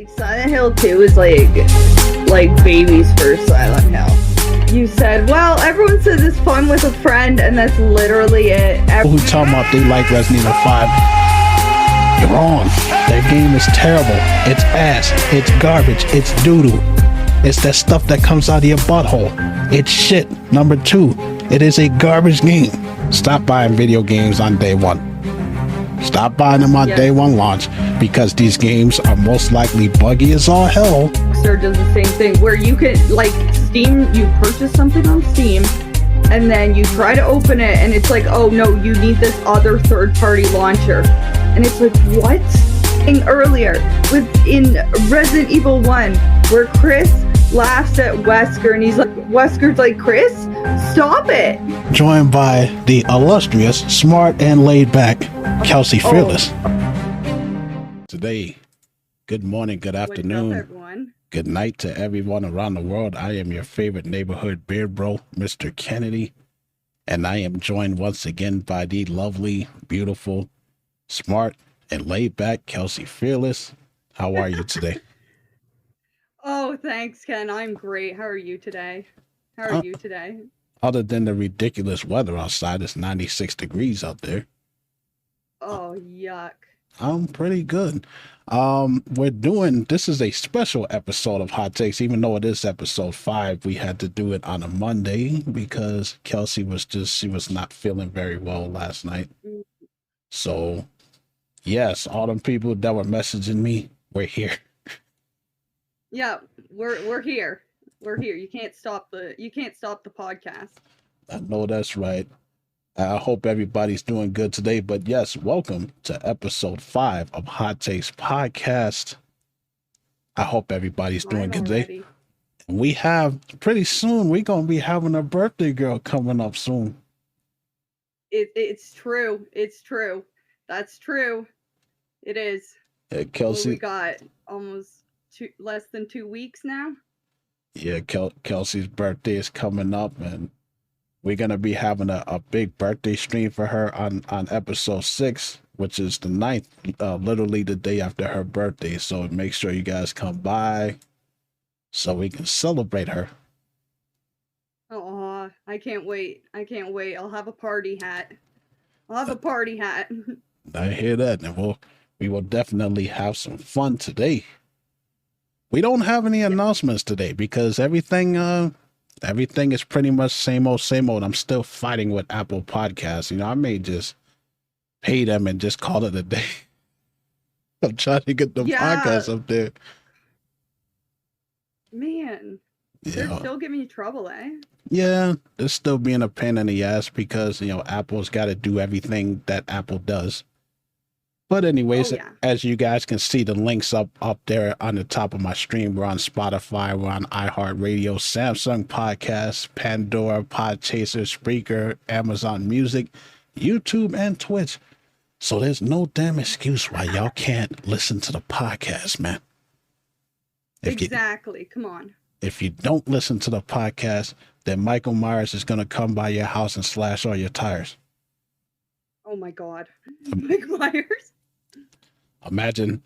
Like Silent Hill 2 is like baby's first Silent Hill. You said, well, everyone says it's fun with a friend, and that's literally it. Who talking about they like Resident Evil 5? You're wrong. That game is terrible. It's ass. It's garbage. It's doo-doo. It's that stuff that comes out of your butthole. It's shit. Number 2, it is a garbage game. Stop buying video games on day one. Stop buying them on day one launch, because these games are most likely buggy as all hell. Rockstar does the same thing where you can, like, Steam, you purchase something on Steam, and then you try to open it, and it's like, oh no, you need this other third-party launcher. And it's like, what? And earlier, in Resident Evil 1, where Chris laughs at Wesker, and he's like, Wesker's like, Chris, stop it. Joined by the illustrious, smart, and laid-back Kelsey Fearless. Today, good morning, good afternoon, what's up, everyone? Good night to everyone around the world. I am your favorite neighborhood beard bro, Mr. Kennedy, and I am joined once again by the lovely, beautiful, smart, and laid-back Kelsey Fearless. How are you today? Oh, thanks, Ken. I'm great. How are you today? Other than the ridiculous weather outside, it's 96 degrees out there. Oh, yuck. I'm pretty good. This is a special episode of Hot Takes, even though it is episode 5. We had to do it on a Monday because Kelsey she was not feeling very well last night. So, yes, all them people that were messaging me, we're here. Yeah, we're here. We're here. You can't stop the podcast. I know that's right. I hope everybody's doing good today. But yes, welcome to episode 5 of Hot Takes Podcast. I hope everybody's doing good today. We have pretty soon, we're gonna be having a birthday girl coming up soon. It's true. It's true. That's true. It is. Yeah, Kelsey. We got almost less than 2 weeks now. Yeah, Kelsey's birthday is coming up, and we're gonna be having a big birthday stream for her on episode 6, which is the 9th, literally the day after her birthday. So make sure you guys come by so we can celebrate her. Oh, I can't wait. I'll have a party hat. I hear that, and we will definitely have some fun today. We don't have any announcements today because everything is pretty much same old. I'm still fighting with Apple Podcasts. I may just pay them and just call it a day. I'm trying to get the podcast up there. Man, they're still giving you trouble, eh? Yeah, they're still being a pain in the ass because, Apple's got to do everything that Apple does. But anyways, as you guys can see, the links up there on the top of my stream. We're on Spotify, we're on iHeartRadio, Samsung Podcasts, Pandora, Podchaser, Spreaker, Amazon Music, YouTube, and Twitch. So there's no damn excuse why y'all can't listen to the podcast, man. Exactly. Come on. If you don't listen to the podcast, then Michael Myers is going to come by your house and slash all your tires. Oh my God. Michael Myers. Imagine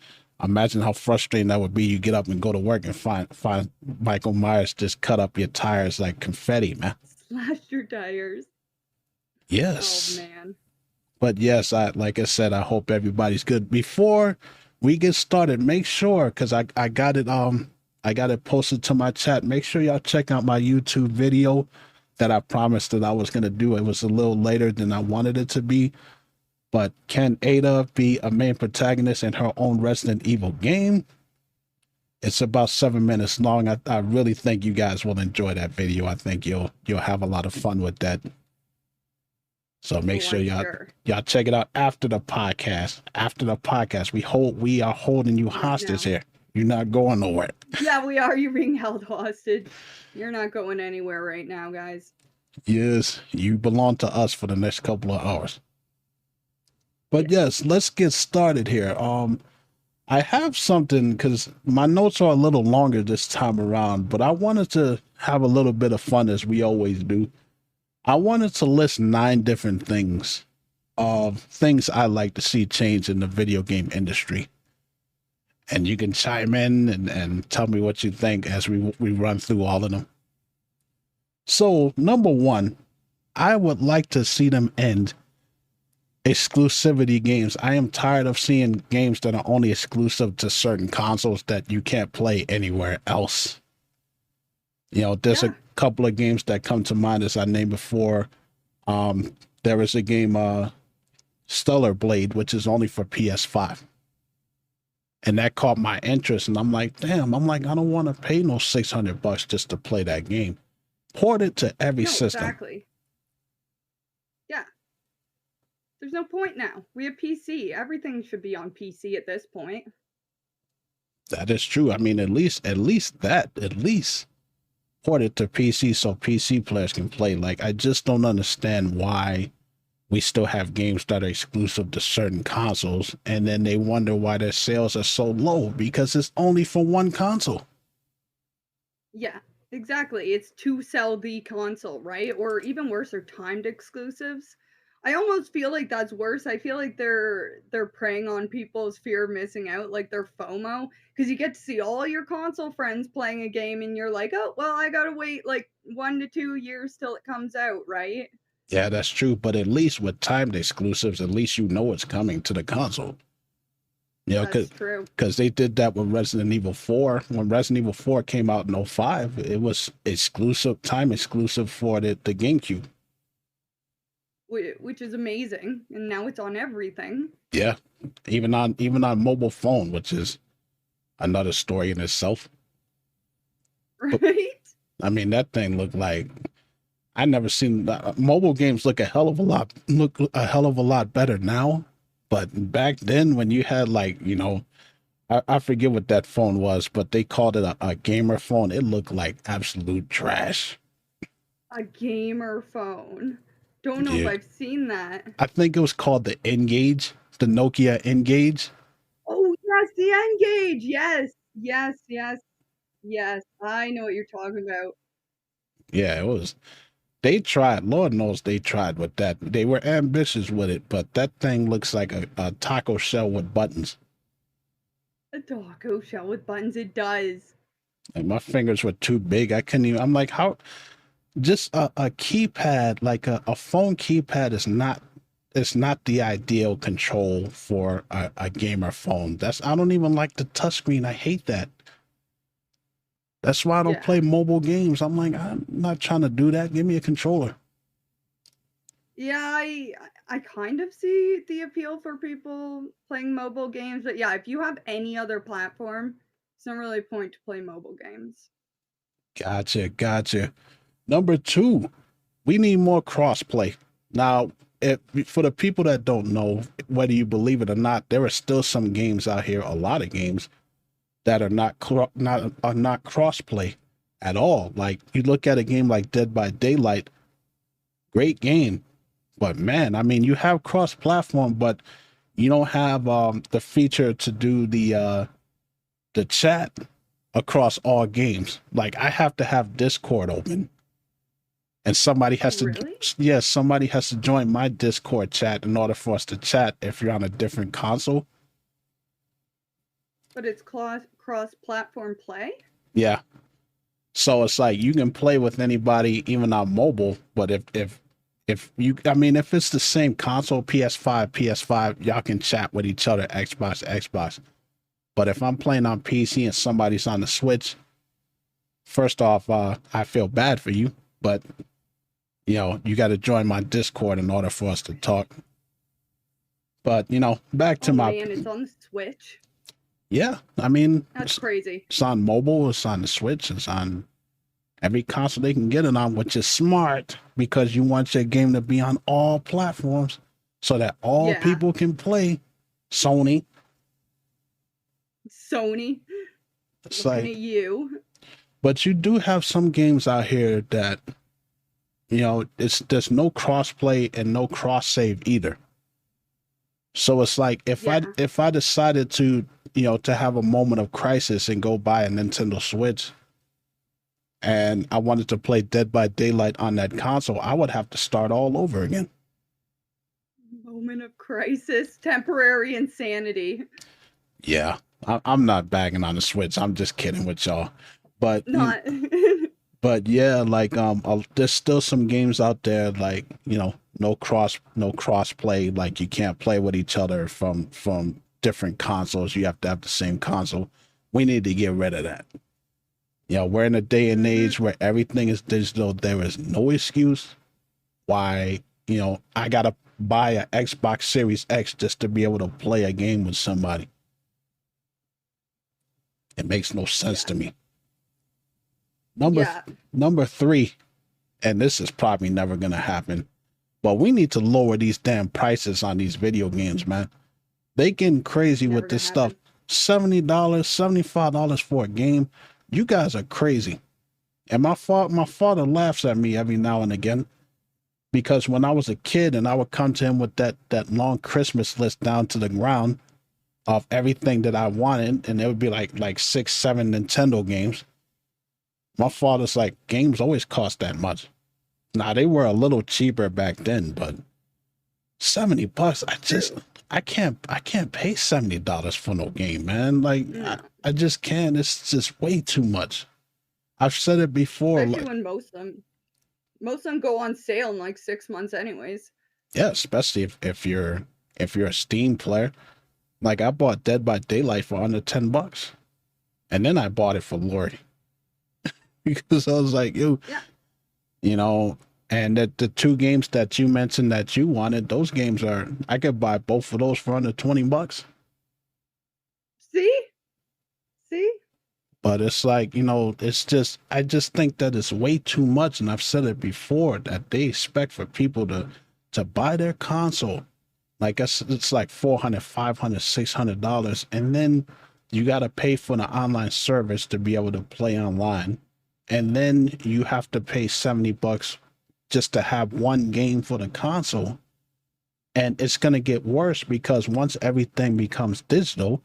how frustrating that would be. You get up and go to work and find Michael Myers just cut up your tires like confetti, man. Slashed your tires. Yes. Oh man. But yes, like I said, I hope everybody's good. Before we get started, make sure, because I got it posted to my chat. Make sure y'all check out my YouTube video that I promised that I was gonna do. It was a little later than I wanted it to be. But can Ada be a main protagonist in her own Resident Evil game? It's about 7 minutes long. I really think you guys will enjoy that video. I think you'll have a lot of fun with that. So make sure y'all check it out after the podcast. After the podcast, we are holding you hostage here. You're not going nowhere. Yeah, we are. You're being held hostage. You're not going anywhere right now, guys. Yes, you belong to us for the next couple of hours. But yes, let's get started here. I have something because my notes are a little longer this time around, but I wanted to have a little bit of fun as we always do. I wanted to list 9 different things of things I like to see change in the video game industry. and you can chime in and tell me what you think as we run through all of them. So, number one, I would like to see them end exclusivity games. I am tired of seeing games that are only exclusive to certain consoles that you can't play anywhere else. There's a couple of games that come to mind as I named before. There is a game, Stellar Blade, which is only for PS5. And that caught my interest. And I'm like, damn, I don't want to pay no $600 just to play that game. Port it to every system. Exactly. Yeah. There's no point now. We have PC. Everything should be on PC at this point. That is true. I mean, at least port it to PC so PC players can play. Like, I just don't understand why we still have games that are exclusive to certain consoles, and then they wonder why their sales are so low because it's only for one console. Yeah, exactly. It's to sell the console, right? Or even worse, are timed exclusives. I almost feel like that's worse. I feel like they're preying on people's fear of missing out, like their FOMO, because you get to see all your console friends playing a game, and you're like, oh, well, I gotta wait like 1 to 2 years till it comes out, right? Yeah, that's true. But at least with timed exclusives, at least you know it's coming to the console. That's true. Because they did that with Resident Evil 4. When Resident Evil 4 came out in 2005, it was time exclusive for the GameCube. Which is amazing, and now it's on everything. Yeah, even on mobile phone, which is another story in itself. Right? But, I mean, that thing looked like I never seen mobile games look a hell of a lot better now. But back then, when you had I forget what that phone was, but they called it a gamer phone. It looked like absolute trash. A gamer phone. Don't know if I've seen that. I think it was called the N-Gage, the Nokia N-Gage. Oh, yes, the N-Gage. Yes. I know what you're talking about. Yeah, it was. They tried. Lord knows they tried with that. They were ambitious with it, but that thing looks like a taco shell with buttons. A taco shell with buttons, it does. And my fingers were too big. I couldn't even. I'm like, how? Just a keypad, like a phone keypad, is not. It's not the ideal control for a gamer phone. I don't even like the touchscreen. I hate that. That's why I don't play mobile games. I'm like, I'm not trying to do that. Give me a controller. Yeah, I kind of see the appeal for people playing mobile games, but yeah, if you have any other platform, it's not really a point to play mobile games. Gotcha. Number 2, we need more crossplay. Now, for the people that don't know, whether you believe it or not, there are still some games out here, a lot of games, that are not crossplay at all. Like, you look at a game like Dead by Daylight, great game, but man, I mean, you have cross-platform, but you don't have the feature to do the chat across all games. Like, I have to have Discord open, and somebody has to somebody has to join my Discord chat in order for us to chat if you're on a different console. But it's cross-platform play? Yeah. So it's like you can play with anybody, even on mobile, but if it's the same console, PS5, y'all can chat with each other, Xbox. But if I'm playing on PC and somebody's on the Switch, first off, I feel bad for you, but you got to join my Discord in order for us to talk. But back to my. Man, it's on the Switch. Yeah, I mean, that's crazy. It's on mobile, it's on the Switch, it's on every console they can get it on, which is smart because you want your game to be on all platforms so that all people can play. Sony. It's looking at you. But you do have some games out here that, there's no cross-play and no cross-save either. So it's like if I decided to have a moment of crisis and go buy a Nintendo Switch and I wanted to play Dead by Daylight on that console, I would have to start all over again. Moment of crisis, temporary insanity. Yeah. I'm not bagging on the Switch. I'm just kidding with y'all. But Not. but yeah, like there's still some games out there like no cross play. Like you can't play with each other from different consoles. You have to have the same console. We need to get rid of that. We're in a day and Mhm. age where everything is digital. There is no excuse why I gotta buy an Xbox Series X just to be able to play a game with somebody. It makes no sense Yeah. to me. Number Yeah. number three, and this is probably never gonna happen, but we need to lower these damn prices on these video games, man. They getting crazy Never with gonna this stuff. happen. $70, $75 for a game. You guys are crazy. And my father laughs at me every now and again because when I was a kid and I would come to him with that long Christmas list down to the ground of everything that I wanted, and it would be like 6, 7 Nintendo games. My father's like, games always cost that much. Now they were a little cheaper back then, but $70, True. I can't pay $70 for no game, man. Like No. I just can't. It's just way too much. I've said it before, Especially like when most of them go on sale in like 6 months anyways. yeah, especially if you're a Steam player. Like I bought Dead by Daylight for under $10. And then I bought it for Lord. Because I was like, Yeah. you know, and that the two games that you mentioned that you wanted, those games are I could buy both of those for under $20. See? See? But it's like, it's just I just think that it's way too much. And I've said it before that they expect for people to buy their console. Like it's like $400, $500, $600. And then you gotta pay for the online service to be able to play online. And then you have to pay $70 just to have one game for the console. And it's gonna get worse because once everything becomes digital,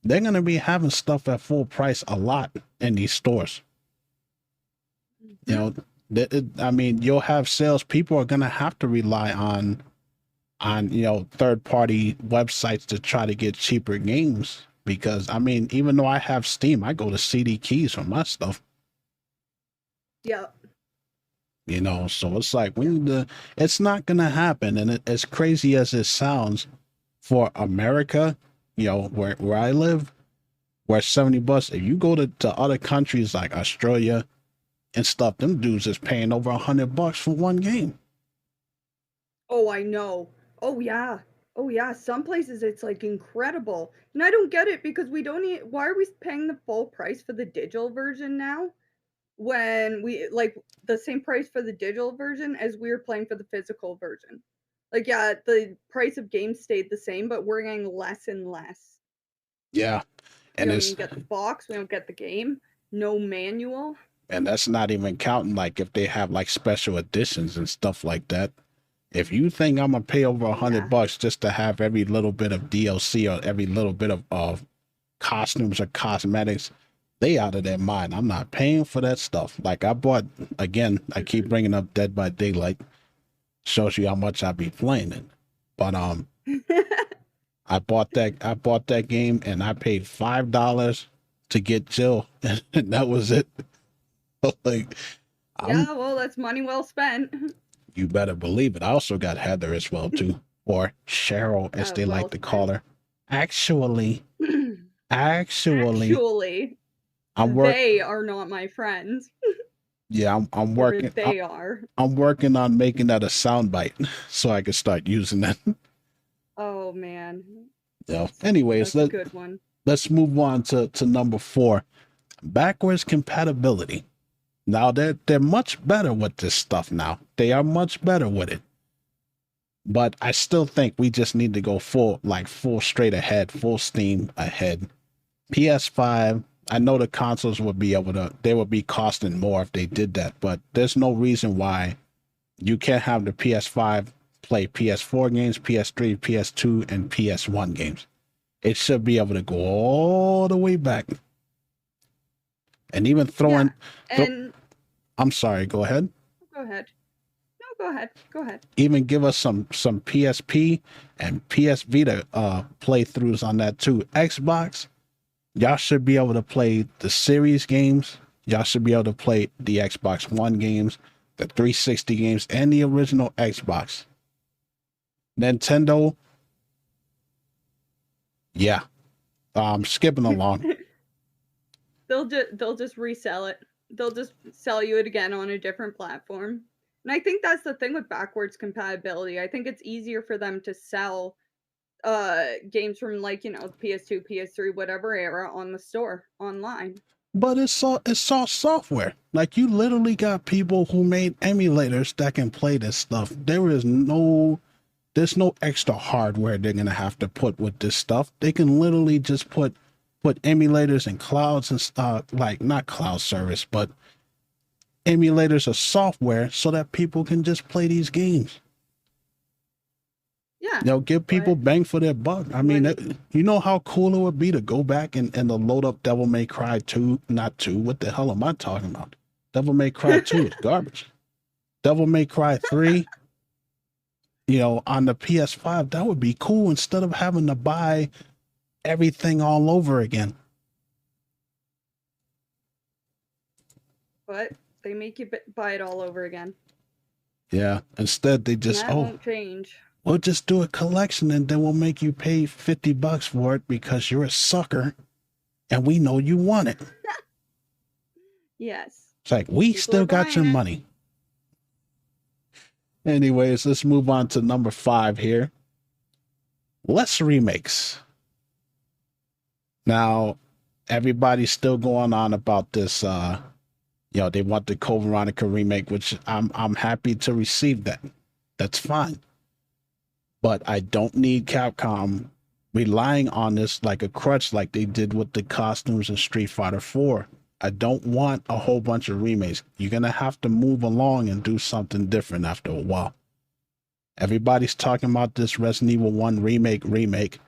they're going to be having stuff at full price a lot in these stores. You know, I mean, you'll have sales. People are going to have to rely on third party websites to try to get cheaper games because I mean, even though I have Steam, I go to CD Keys for my stuff. Yeah. So it's like we need to. It's not going to happen, and as crazy as it sounds, for America, where I live. Where $70, if you go to other countries like Australia and stuff, them dudes is paying over $100 for one game. Oh, I know. Oh yeah. Oh yeah. Some places it's like incredible. And I don't get it because we don't need why are we paying the full price for the digital version now? When we like the same price for the digital version as we were playing for the physical version. Like yeah, the price of games stayed the same, but we're getting less and less. Yeah, We and don't it's even get the box, we don't get the game, no manual. and that's not even counting like if they have like special editions and stuff like that. If you think I'm gonna pay over Yeah. $100 just to have every little bit of DLC or every little bit of costumes or cosmetics, they out of their mind. I'm not paying for that stuff. Like I bought again. I keep bringing up Dead by Daylight. Shows you how much I be playing it. But I bought that game and I paid $5 to get Jill, and that was it. Like Yeah, well, that's money well spent. you better believe it. I also got Heather as well too, or Cheryl as they Well like to call spent. her. Actually, actually, Actually, I'm work. they are not my friends. Yeah, I'm Or working. they are. I'm working on making that a soundbite so I can start using that. Oh man. Anyways, That's a good one. let's move on to number 4. Backwards compatibility. Now they're much better with this stuff now. They are much better with it. But I still think we just need to go full straight ahead, full steam ahead. PS5, I know the consoles they would be costing more if they did that, but there's no reason why you can't have the PS5 play PS4 games, PS3, PS2, and PS1 games. It should be able to go all the way back. And even throwing And I'm sorry, go ahead. go ahead. No, go ahead. Go ahead. Even give us some PSP and PS Vita playthroughs on that too. Xbox, Y'all should be able to play the series games. Y'all should be able to play the Xbox One games, the 360 games, and the original Xbox. Nintendo, yeah. Skipping along. They'll just resell it. They'll just sell you it again on a different platform. And I think that's the thing with backwards compatibility. I think it's easier for them to sell games from, like, PS2, PS3, whatever era on the store online. But it's all software. Like, you literally got people who made emulators that can play this stuff. There's no extra hardware they're gonna have to put with this stuff. They can literally just put emulators in clouds and stuff, like not cloud service, but emulators of software so that people can just play these games. Yeah. Give people bang for their buck. I mean, you know how cool it would be to go back and to load up Devil May Cry 2, not 2. What the hell am I talking about? Devil May Cry 2 is garbage. Devil May Cry 3, on the PS5, that would be cool instead of having to buy everything all over again. But they make you buy it all over again. Yeah. Instead, they just, won't change. We'll just do a collection and then we'll make you pay $50 for it because you're a sucker and we know you want it. Yes. It's like, we still got your money. Anyways, let's move on to number 5 here. Less remakes. Now, everybody's still going on about this. They want the Code Veronica remake, which I'm happy to receive that. That's fine. But I don't need Capcom relying on this like a crutch like they did with the costumes in Street Fighter 4. I don't want a whole bunch of remakes. You're going to have to move along and do something different after a while. Everybody's talking about this Resident Evil 1 remake.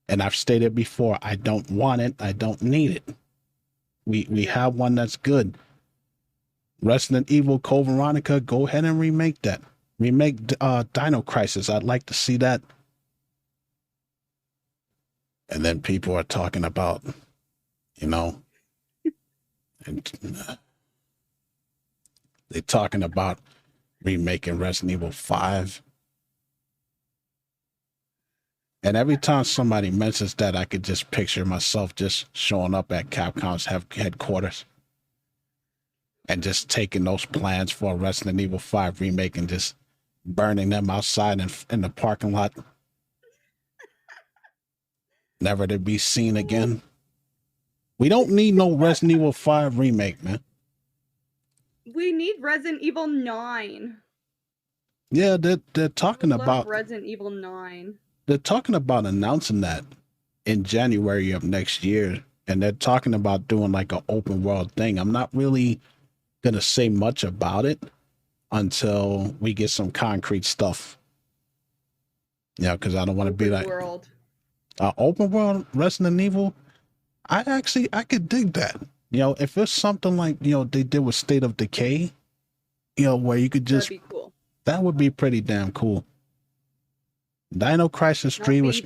And I've stated before, I don't want it. I don't need it. We have one that's good. Resident Evil Code Veronica, go ahead and remake that. Remake Dino Crisis. I'd like to see that. And then people are talking about, they're talking about remaking Resident Evil 5. And every time somebody mentions that, I could just picture myself just showing up at Capcom's headquarters and just taking those plans for a Resident Evil 5 remake and just burning them outside in the parking lot, never to be seen again. We don't need no Resident Evil 5 remake, man. We need Resident Evil 9. Yeah, they're talking about Resident Evil 9. They're talking about announcing that in January of next year, and they're talking about doing like an open world thing. I'm not really gonna say much about it until we get some concrete stuff. Yeah, because I don't want to be like open world Resident Evil. I could dig that. If it's something like they did with State of Decay, where you could just, that'd be cool. That would be pretty damn cool. Dino Crisis 3 was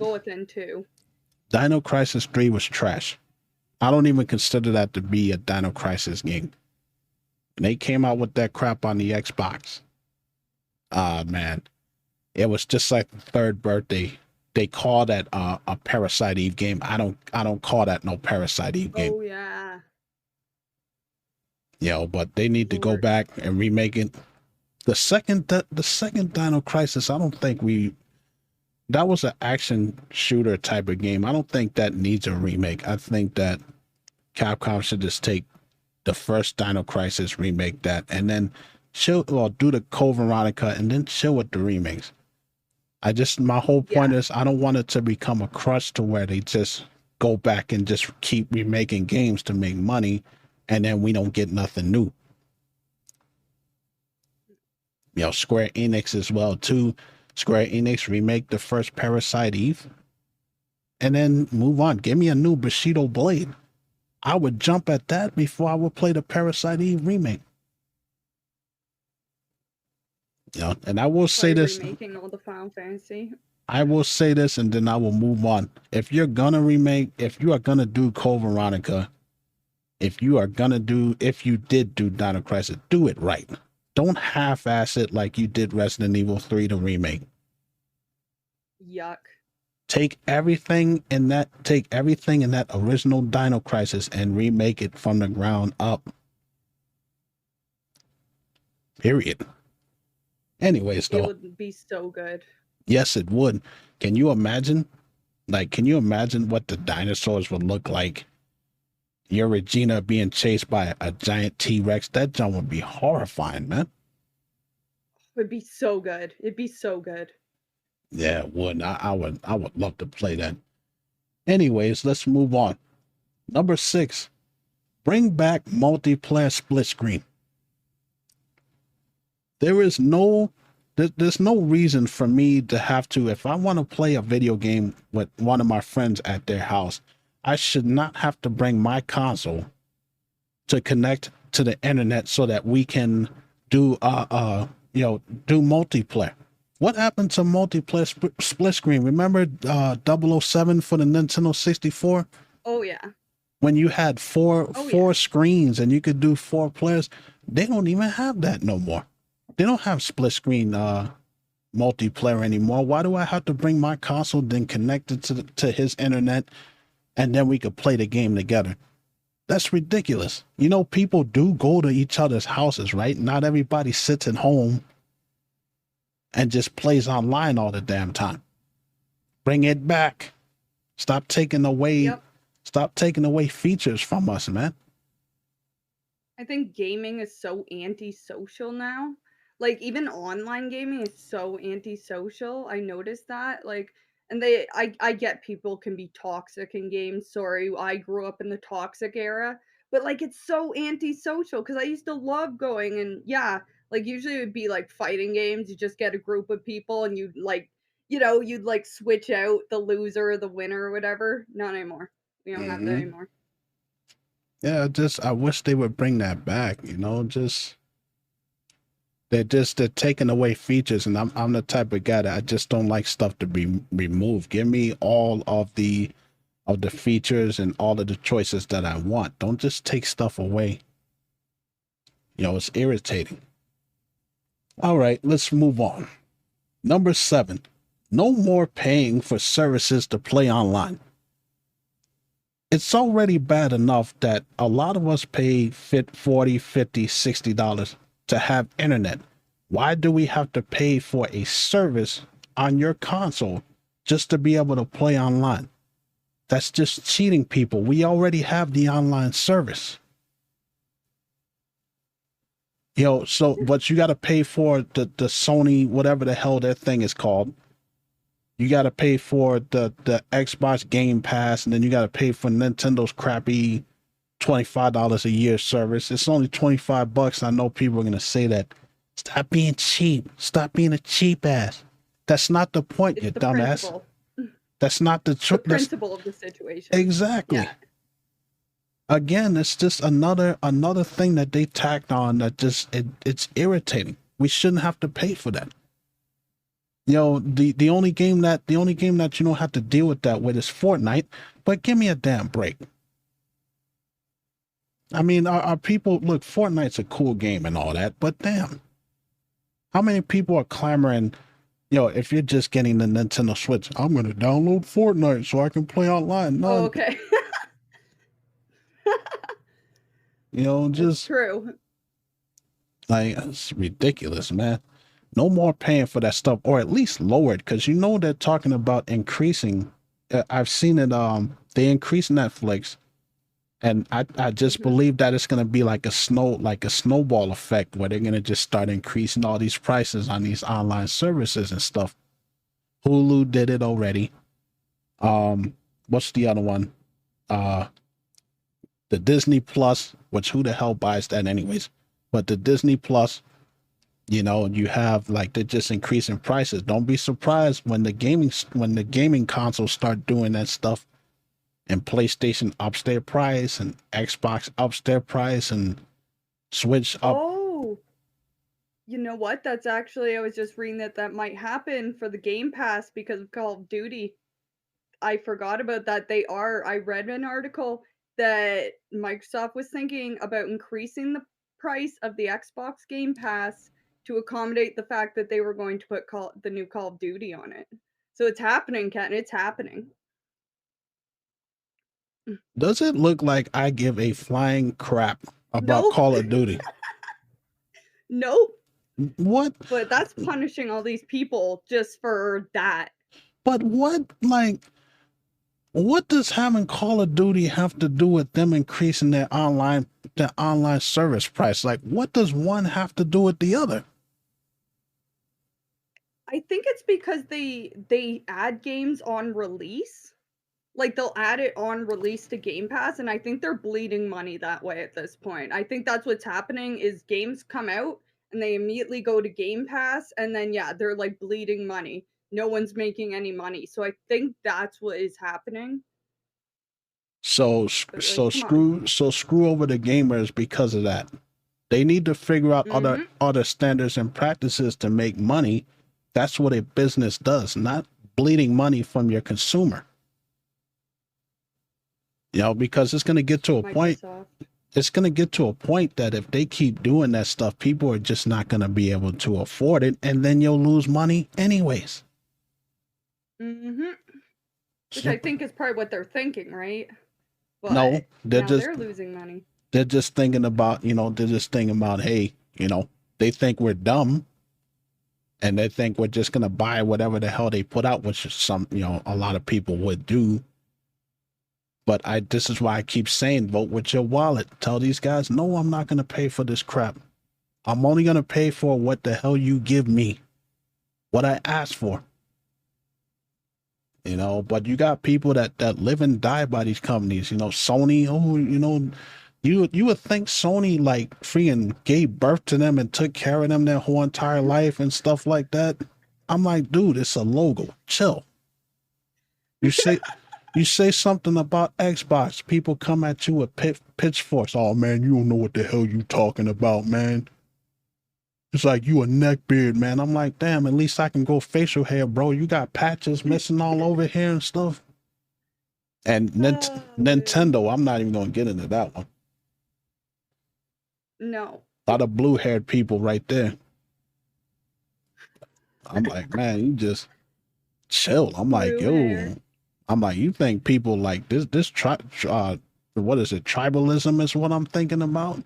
Dino Crisis 3 was trash. I don't even consider that to be a Dino Crisis game. When they came out with that crap on the Xbox, man, it was just like the third birthday. They call that a Parasite Eve game. I don't call that no Parasite Eve game. Oh yeah. But they need to go back and remake it. The second Dino Crisis, I don't think that was an action shooter type of game. I don't think that needs a remake. I think that Capcom should just take the first Dino Crisis, remake that, and then do the Code Veronica and then chill with the remakes. My whole point is I don't want it to become a crutch to where they just go back and just keep remaking games to make money and then we don't get nothing new. Square Enix as well too. Square Enix remake the first Parasite Eve and then move on. Give me a new Bushido Blade. I would jump at that before I would play the Parasite Eve remake. And I will say this. Remaking all the Final Fantasy. I will say this and then I will move on. If you're gonna remake, if you are gonna do Code Veronica, if you did do Dino Crisis, do it right. Don't half-ass it like you did Resident Evil 3 the remake. Yuck. Take everything in that original Dino Crisis and remake it from the ground up. Period. Anyways, It though, would be so good. yes, it would. Can you imagine? Like, can you imagine what the dinosaurs would look like? Your Regina being chased by a giant T-Rex. That jump would be horrifying, man. It would be so good. It'd be so good. Yeah, it would. I would love to play that. Anyways, let's move on. Number 6, bring back multiplayer split screen. There's no reason for me to have to, if I want to play a video game with one of my friends at their house, I should not have to bring my console to connect to the internet so that we can do do multiplayer. What happened to multiplayer split screen? Remember 007 for the Nintendo 64? Oh yeah. When you had four screens and you could do 4 players, they don't even have that no more. They don't have split screen multiplayer anymore. Why do I have to bring my console, then connect it to his internet, and then we could play the game together? That's ridiculous. You know, people do go to each other's houses, right? Not everybody sits at home and just plays online all the damn time. Bring it back. Stop taking away features from us, man. I think gaming is so antisocial now. Like even online gaming is so antisocial. I noticed that. Like and I get people can be toxic in games. Sorry, I grew up in the toxic era. But like it's so antisocial because I used to love going and yeah, like usually it would be like fighting games. You just get a group of people and you'd like you'd like switch out the loser or the winner or whatever. Not anymore. We don't have that anymore. Yeah, I wish they would bring that back, they're taking away features, and I'm the type of guy that I just don't like stuff to be removed. Give me all of the features and all of the choices that I want. Don't just take stuff away. It's irritating. All right, let's move on. Number 7, no more paying for services to play online. It's already bad enough that a lot of us pay $40, $50, $60 to have internet. Why do we have to pay for a service on your console just to be able to play online? That's just cheating people. We already have the online service. But you got to pay for the Sony, whatever the hell that thing is called. You got to pay for the Xbox Game Pass, and then you got to pay for Nintendo's crappy $25 a year service. It's only $25. I know people are going to say that. Stop being cheap. Stop being a cheap ass. That's not the point, you dumbass. Principle. That's not the principle of the situation. Exactly. Yeah. Again, it's just another thing that they tacked on that it's irritating. We shouldn't have to pay for that. The only game that you don't have to deal with that with is Fortnite, but give me a damn break. I mean, our people, look, Fortnite's a cool game and all that, but damn. How many people are clamoring, if you're just getting the Nintendo Switch, I'm going to download Fortnite so I can play online. No. Oh, okay. Just... It's true. Like, it's ridiculous, man. No more paying for that stuff, or at least lower it, because they're talking about increasing. I've seen it. They increase Netflix, and I just believe that it's going to be like a snowball effect where they're going to just start increasing all these prices on these online services and stuff. Hulu did it already. What's the other one? The Disney Plus, which who the hell buys that anyways? But the Disney Plus. You have they're just increasing prices. Don't be surprised when the gaming consoles start doing that stuff, and PlayStation ups their price, and Xbox ups their price, and Switch up. Oh, You know what? That's actually, I was just reading that might happen for the Game Pass because of Call of Duty. I forgot about that. I read an article that Microsoft was thinking about increasing the price of the Xbox Game Pass to accommodate the fact that they were going to put the new Call of Duty on it. So it's happening, Ken. It's happening. Does it look like I give a flying crap about Nope. Call of Duty? Nope. What? But that's punishing all these people just for that. But what, like, what does having Call of Duty have to do with them increasing their online service price? Like, what does one have to do with the other? I think it's because they add games on release. Like, they'll add it on release to Game Pass, and I think they're bleeding money that way at this point. I think that's what's happening is games come out and they immediately go to Game Pass, and then yeah, they're like bleeding money. No one's making any money. So I think that's what is happening. So But like, come on. screw over the gamers because of that. They need to figure out Mhm. other standards and practices to make money. That's what a business does, not bleeding money from your consumer. You know, because it's going to get to a point. Microsoft. It's going to get to a point that if they keep doing that stuff, people are just not going to be able to afford it, and then you'll lose money anyways. Mhm. Which I So, think is probably what they're thinking, right? no, But now they're losing money. they're just thinking about, they're just thinking about, hey, they think we're dumb, and they think we're just going to buy whatever the hell they put out, which is a lot of people would do. But this is why I keep saying, vote with your wallet. Tell these guys, no, I'm not going to pay for this crap. I'm only going to pay for what the hell you give me, what I asked for. But you got people that live and die by these companies. Sony, you would think Sony like freaking gave birth to them and took care of them their whole entire life and stuff like that. I'm like, dude, it's a logo. Chill. You say something about Xbox, people come at you with pitchforks. Oh man, you don't know what the hell you talking about, man. It's like you a neckbeard, man. I'm like, damn, at least I can go facial hair, bro. You got patches missing all over here and stuff. And Nintendo, I'm not even gonna get into that one. No. A lot of blue-haired people right there. I'm like, man, you just chill. I'm like, yo. I'm like, you think people like this what is it? Tribalism is what I'm thinking about.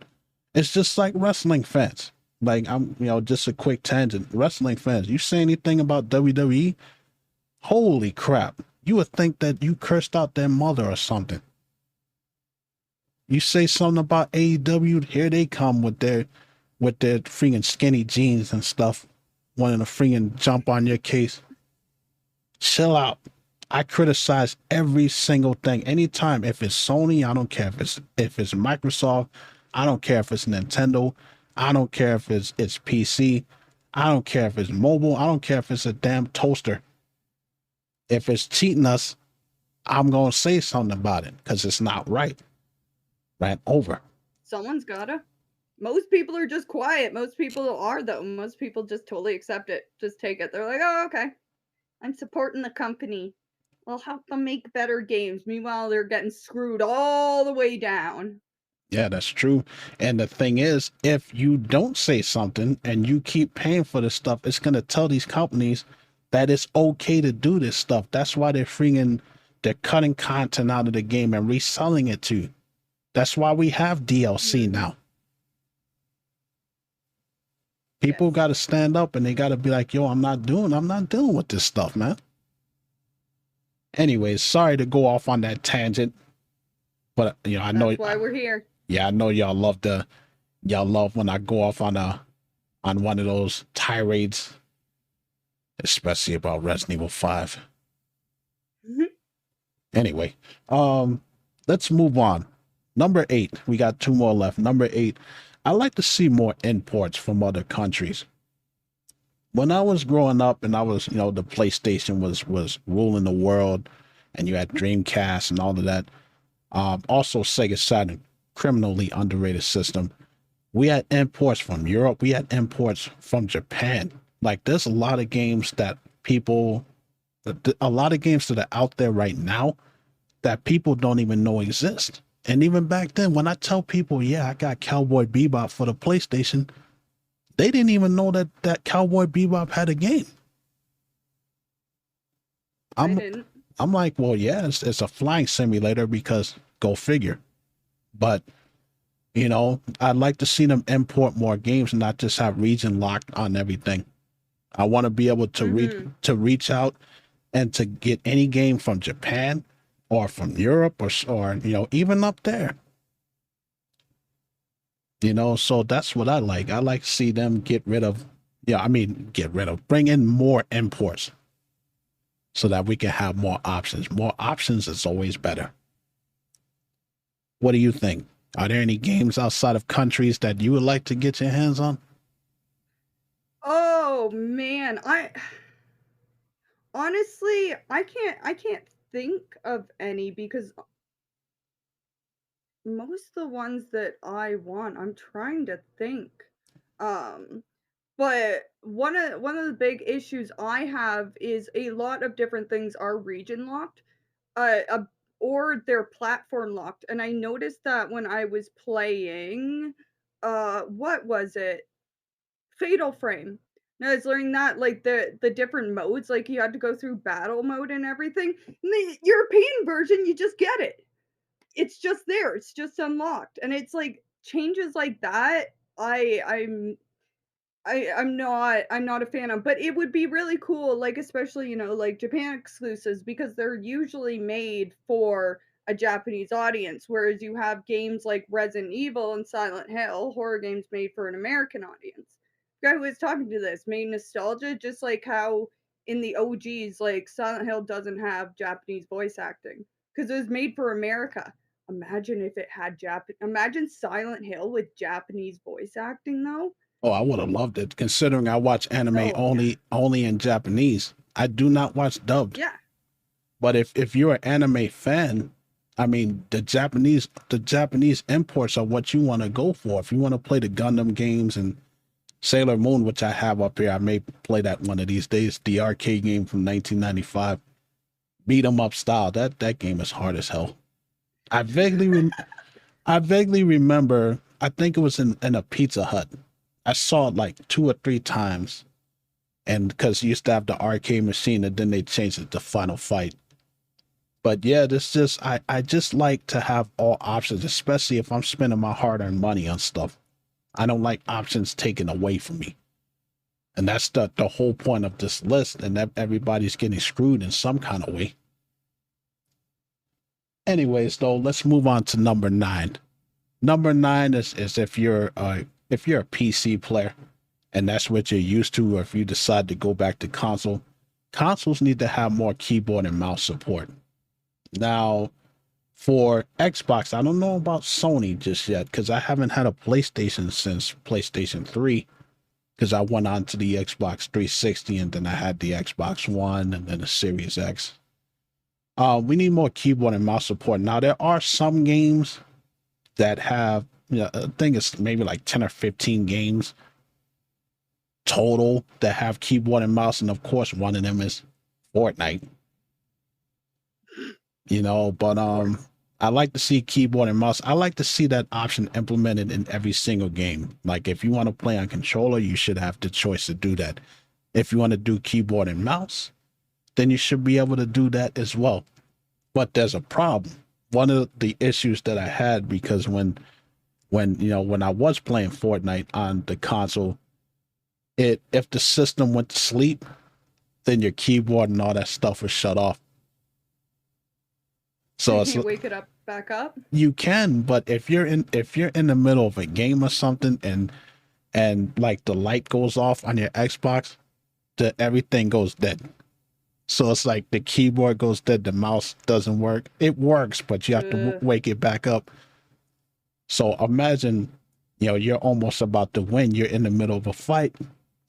It's just like wrestling fans. Like just a quick tangent. Wrestling fans, you say anything about WWE? Holy crap. You would think that you cursed out their mother or something. You say something about AEW, here they come with their freaking skinny jeans and stuff, wanting to freaking jump on your case. Chill out. I criticize every single thing. Anytime, if it's Sony, I don't care if it's Microsoft, I don't care if it's Nintendo, I don't care if it's PC, I don't care if it's mobile, I don't care if it's a damn toaster. If it's cheating us, I'm gonna say something about it because it's not right. Right over. Someone's gotta. Most people are just quiet. Most people are, though. Most people just totally accept it. Just take it. They're like, oh, okay. I'm supporting the company. I'll help them make better games. Meanwhile, they're getting screwed all the way down. Yeah, that's true. And the thing is, if you don't say something and you keep paying for this stuff, it's going to tell these companies that it's okay to do this stuff. That's why they're cutting content out of the game and reselling it to you. That's why we have DLC now. People got to stand up and they got to be like, yo, I'm not dealing with this stuff, man. Anyways, sorry to go off on that tangent, but I know that's why we're here. Yeah, I know y'all love when I go off on one of those tirades, especially about Resident Evil 5. Mm-hmm. Anyway, let's move on. Number 8, we got 2 more left. Number 8, I like to see more imports from other countries. When I was growing up and I was, the PlayStation was ruling the world and you had Dreamcast and all of that. Also Sega Saturn, criminally underrated system. We had imports from Europe. We had imports from Japan. Like there's a lot of games that people, a lot of games that are out there right now that people don't even know exist. And even back then, when I tell people, yeah, I got Cowboy Bebop for the PlayStation, they didn't even know that Cowboy Bebop had a game. I I'm didn't. I'm like, well, yeah, it's a flying simulator because go figure. But I'd like to see them import more games and not just have region locked on everything. I want to be able to reach out and to get any game from Japan or from Europe or even up there. So that's what I like. I like to see them get rid of, bring in more imports so that we can have more options. More options is always better. What do you think? Are there any games outside of countries that you would like to get your hands on? Oh man, I honestly I can't think of any because most of the ones that I want, I'm trying to think. Um but one of the big issues I have is a lot of different things are region locked, uh, or they're platform locked. And I noticed that when I was playing, what was it? Fatal Frame. And I was learning that like the different modes, like you had to go through battle mode and everything. In the European version, you just get it. It's just there. It's just unlocked, and it's like changes like that. I I'm I'm not a fan of, but it would be really cool, like especially, like Japan exclusives because they're usually made for a Japanese audience, whereas you have games like Resident Evil and Silent Hill, horror games made for an American audience. The guy who was talking to this made nostalgia, just like how in the OGs, like Silent Hill doesn't have Japanese voice acting because it was made for America. Imagine if it had Imagine Silent Hill with Japanese voice acting though. Oh, I would have loved it, considering I watch anime Oh yeah. only in Japanese. I do not watch dubbed. Yeah. But if you're an anime fan, I mean the Japanese imports are what you want to go for. If you want to play the Gundam games and Sailor Moon, which I have up here, I may play that one of these days. The arcade game from 1995, beat 'em up style. That game is hard as hell. I vaguely I vaguely remember. I think it was in a Pizza Hut. I saw it like 2 or 3 times, and because you used to have the arcade machine, and then they changed it to Final Fight. But yeah, this just I just like to have all options, especially if I'm spending my hard-earned money on stuff. I don't like options taken away from me, and that's the whole point of this list. And everybody's getting screwed in some kind of way. Anyways, though, let's move on to number 9. Number 9 is if you're a PC player and that's what you're used to, or if you decide to go back to console, consoles need to have more keyboard and mouse support. Now, for Xbox, I don't know about Sony just yet because I haven't had a PlayStation since PlayStation 3 because I went on to the Xbox 360 and then I had the Xbox One and then the Series X. We need more keyboard and mouse support. Now, there are some games that have, I think it's maybe like 10 or 15 games total that have keyboard and mouse. And of course, one of them is Fortnite, but Of course. I like to see keyboard and mouse. I like to see that option implemented in every single game. Like if you want to play on controller, you should have the choice to do that. If you want to do keyboard and mouse, then you should be able to do that as well. But there's a problem. One of the issues that I had, because when I was playing Fortnite on the console, if the system went to sleep, then your keyboard and all that stuff was shut off. So So you it's can't wake it up back up? you can, but if you're in the middle of a game or something and like the light goes off on your Xbox, everything goes dead. So it's like the keyboard goes dead, the mouse doesn't work. It works, but you have to Uh, wake it back up. So imagine, you're almost about to win. You're in the middle of a fight,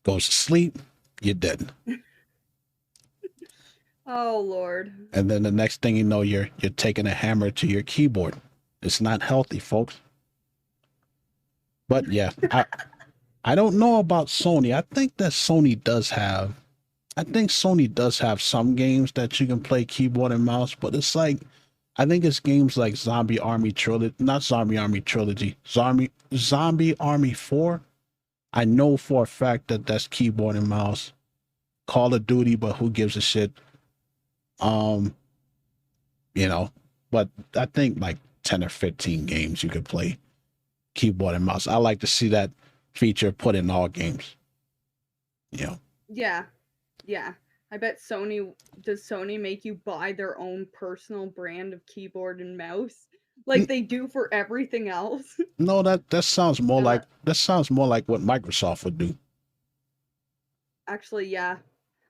goes to sleep, you're dead. oh Lord. And then the next thing you know, you're taking a hammer to your keyboard. It's not healthy, folks. But yeah, I don't know about Sony. I think that Sony does have. I think Sony does have some games that you can play keyboard and mouse, but it's like I think it's games like Zombie Army Trilogy, not Zombie Army Trilogy, Zombie Army 4. I know for a fact that that's keyboard and mouse. Call of Duty, but who gives a shit? Um, you know, but I think like 10 or 15 games you could play keyboard and mouse. I like to see that feature put in all games. You know. Yeah. Yeah. I bet does Sony make you buy their own personal brand of keyboard and mouse like they do for everything else? No, that sounds more Uh, like what Microsoft would do. Actually, yeah.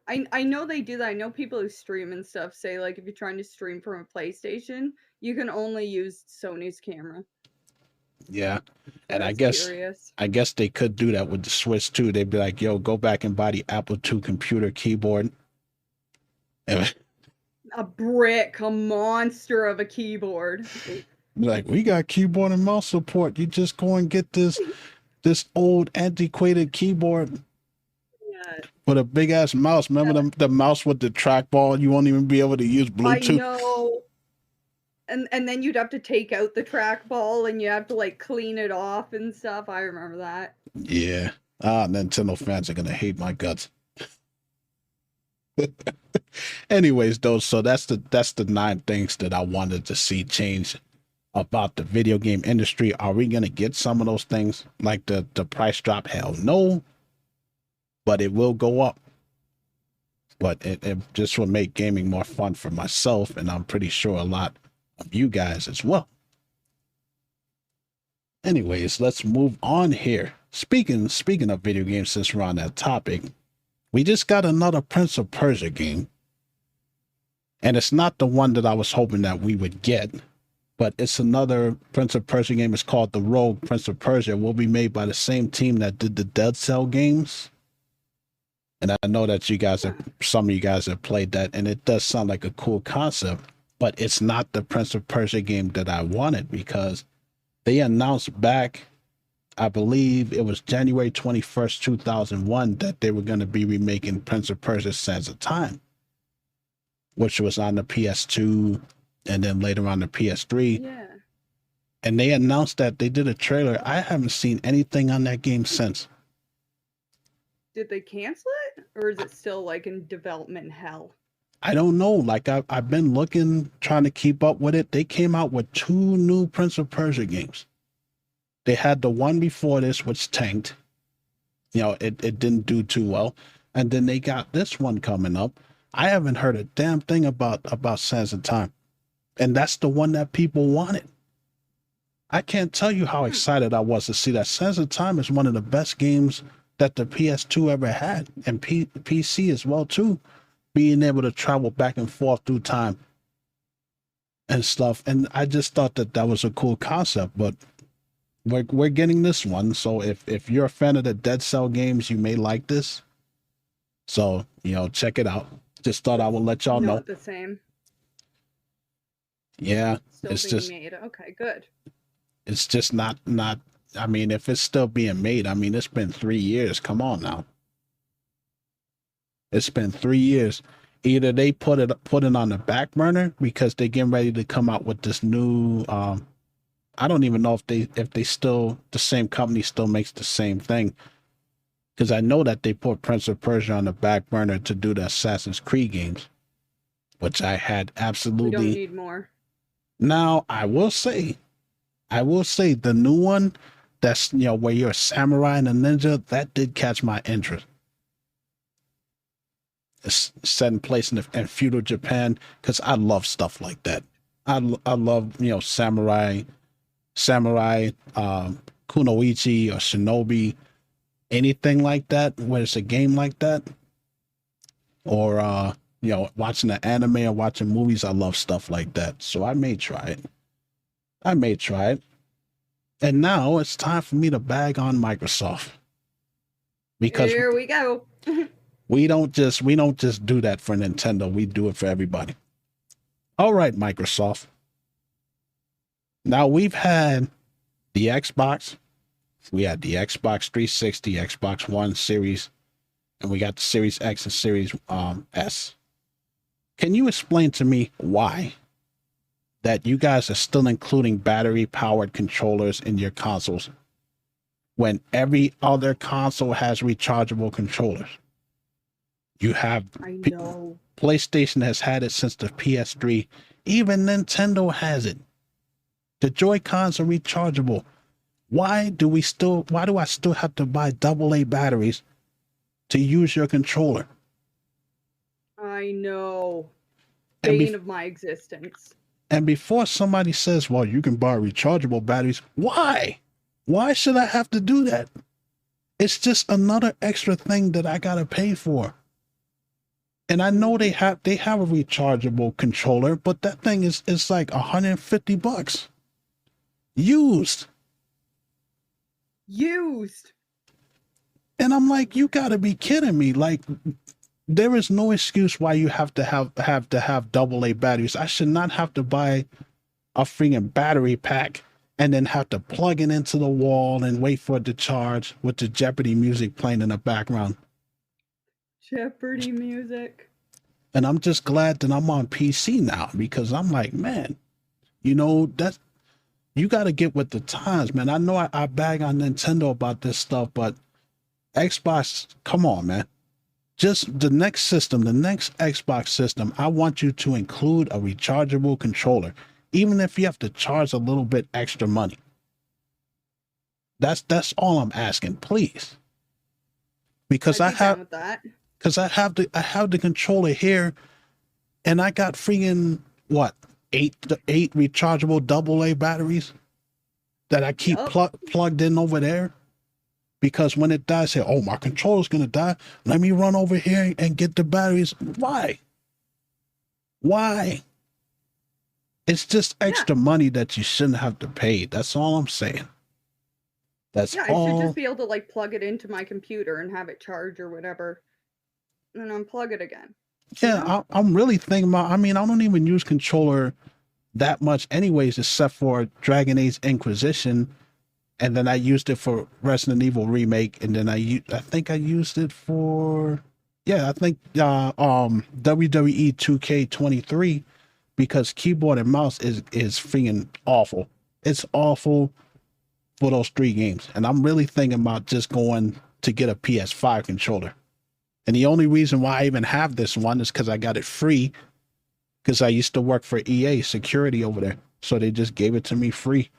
I know they do that. I know people who stream and stuff say like if you're trying to stream from a PlayStation, you can only use Sony's camera. Yeah. So And I that's guess curious. they could do that with the Switch too. They'd be like, "Yo, go back and buy the Apple II computer keyboard." And A monster of a keyboard. like, we got keyboard and mouse support. You just go and get this old antiquated keyboard Yeah. with a big ass mouse. Remember the mouse with the trackball? You won't even be able to use I Bluetooth. know. And then you'd have to take out the trackball and you have to like clean it off and stuff. I remember that. Yeah. Nintendo fans are gonna hate my guts. Anyways, though, so that's the 9 things that I wanted to see change about the video game industry. Are we gonna get some of those things like the price drop? Hell no. But it will go up. But it just will make gaming more fun for myself, and I'm pretty sure a lot of you guys as well. Anyways, let's move on here. Speaking of video games, since we're on that topic, we just got another Prince of Persia game. And it's not the one that I was hoping that we would get, but it's another Prince of Persia game. It's called The Rogue Prince of Persia. It will be made by the same team that did the Dead Cell games. And I know that some of you guys have played that, and it does sound like a cool concept, but it's not the Prince of Persia game that I wanted, because they announced back, I believe it was January 21st, 2001, that they were going to be remaking Prince of Persia Sands of Time, which was on the PS2 and then later on the PS3. Yeah. And they announced that they did a trailer. I haven't seen anything on that game since. Did they cancel it? Or is it still like in development hell? I don't know. Like I've been looking, trying to keep up with it. They came out with 2 new Prince of Persia games. They had the one before this, which tanked. You know, it didn't do too well. And then they got this one coming up. I haven't heard a damn thing about Sands of Time. And that's the one that people wanted. I can't tell you how excited I was to see that. Sands of Time is one of the best games that the PS2 ever had, and PC as well too, being able to travel back and forth through time and stuff. And I just thought that was a cool concept, but we're getting this one. So if you're a fan of the Dead Cell games, you may like this. So, you know, check it out. Just thought I would let y'all know. Not the same. Yeah, Still it's being just made. Okay, good. it's just not I mean, if it's still being made, I mean, it's been 3 years. Come on now. It's been 3 years. Either they put it on the back burner because they're getting ready to come out with this new I don't even know if they still, the same company still makes the same thing. Because I know that they put Prince of Persia on the back burner to do the Assassin's Creed games, which I had absolutely. We don't need more. Now, I will say the new one, that's, you know, where you're a samurai and a ninja, that did catch my interest. It's set in place in feudal Japan, because I love stuff like that. I love, you know, samurai, kunoichi or shinobi, anything like that, where it's a game like that, or you know, watching an anime or watching movies. I love stuff like that, so I may try it. And now it's time for me to bag on Microsoft, because Here we go. we don't just do that for Nintendo. We do it for everybody. All right, Microsoft. Now we've had the Xbox, We had the Xbox 360, Xbox One series, and we got the Series X and Series S. Can you explain to me why that you guys are still including battery-powered controllers in your consoles when every other console has rechargeable controllers? You have I know. PlayStation has had it since the PS3. Even Nintendo has it. The Joy-Cons are rechargeable. Why do I still have to buy AA batteries to use your controller? I know. And Bane of my existence. And before somebody says, well, you can buy rechargeable batteries, why? Why should I have to do that? It's just another extra thing that I gotta pay for. And I know they have a rechargeable controller, but that thing is like $150. Used. And I'm like, you gotta be kidding me. Like, there is no excuse why you have to have AA batteries. I should not have to buy a freaking battery pack and then have to plug it into the wall and wait for it to charge with the Jeopardy music playing in the background. Jeopardy music. And I'm just glad that I'm on PC now, because I'm like, man, you know, that you got to get with the times, man. I know I bag on Nintendo about this stuff, but Xbox, come on, man. Just the next system, the next Xbox system, I want you to include a rechargeable controller, even if you have to charge a little bit extra money. That's all I'm asking, please. Because I have the controller here, and I got freaking what, eight rechargeable AA batteries that I keep plugged in over there. Because when it dies, say, oh, my controller's gonna die. Let me run over here and get the batteries. Why? It's just extra money that you shouldn't have to pay. That's all I'm saying. That's all. I should just be able to like plug it into my computer and have it charge or whatever, and then unplug it again. Yeah, I'm really thinking about. I mean, I don't even use controller that much, anyways, except for Dragon Age Inquisition. And then I used it for Resident Evil Remake, and then I think I used it for WWE 2K23, because keyboard and mouse is freaking awful. It's awful for those 3 games. And I'm really thinking about just going to get a PS5 controller. And the only reason why I even have this one is because I got it free, because I used to work for EA security over there. So they just gave it to me free.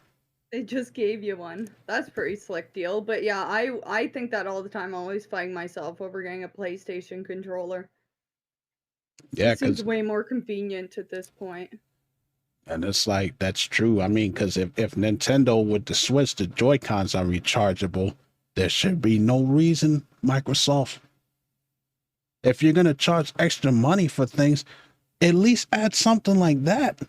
They just gave you one. That's a pretty slick deal. But yeah, I think that all the time. I'm always fighting myself over getting a PlayStation controller. Yeah, it seems way more convenient at this point. And it's like, that's true. I mean, because if Nintendo with the Switch, the Joy-Cons are rechargeable, there should be no reason, Microsoft, if you're going to charge extra money for things, at least add something like that.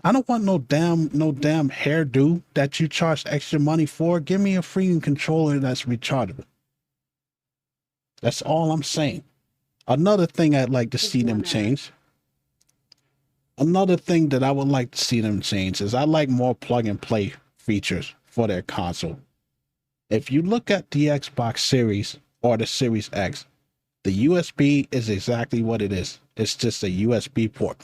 I don't want no damn hairdo that you charge extra money for. Give me a freaking controller that's rechargeable. That's all I'm saying. Another thing I'd like to see them change. Another thing that I would like to see them change is I like more plug and play features for their console. If you look at the Xbox Series or the Series X, the USB is exactly what it is. It's just a USB port.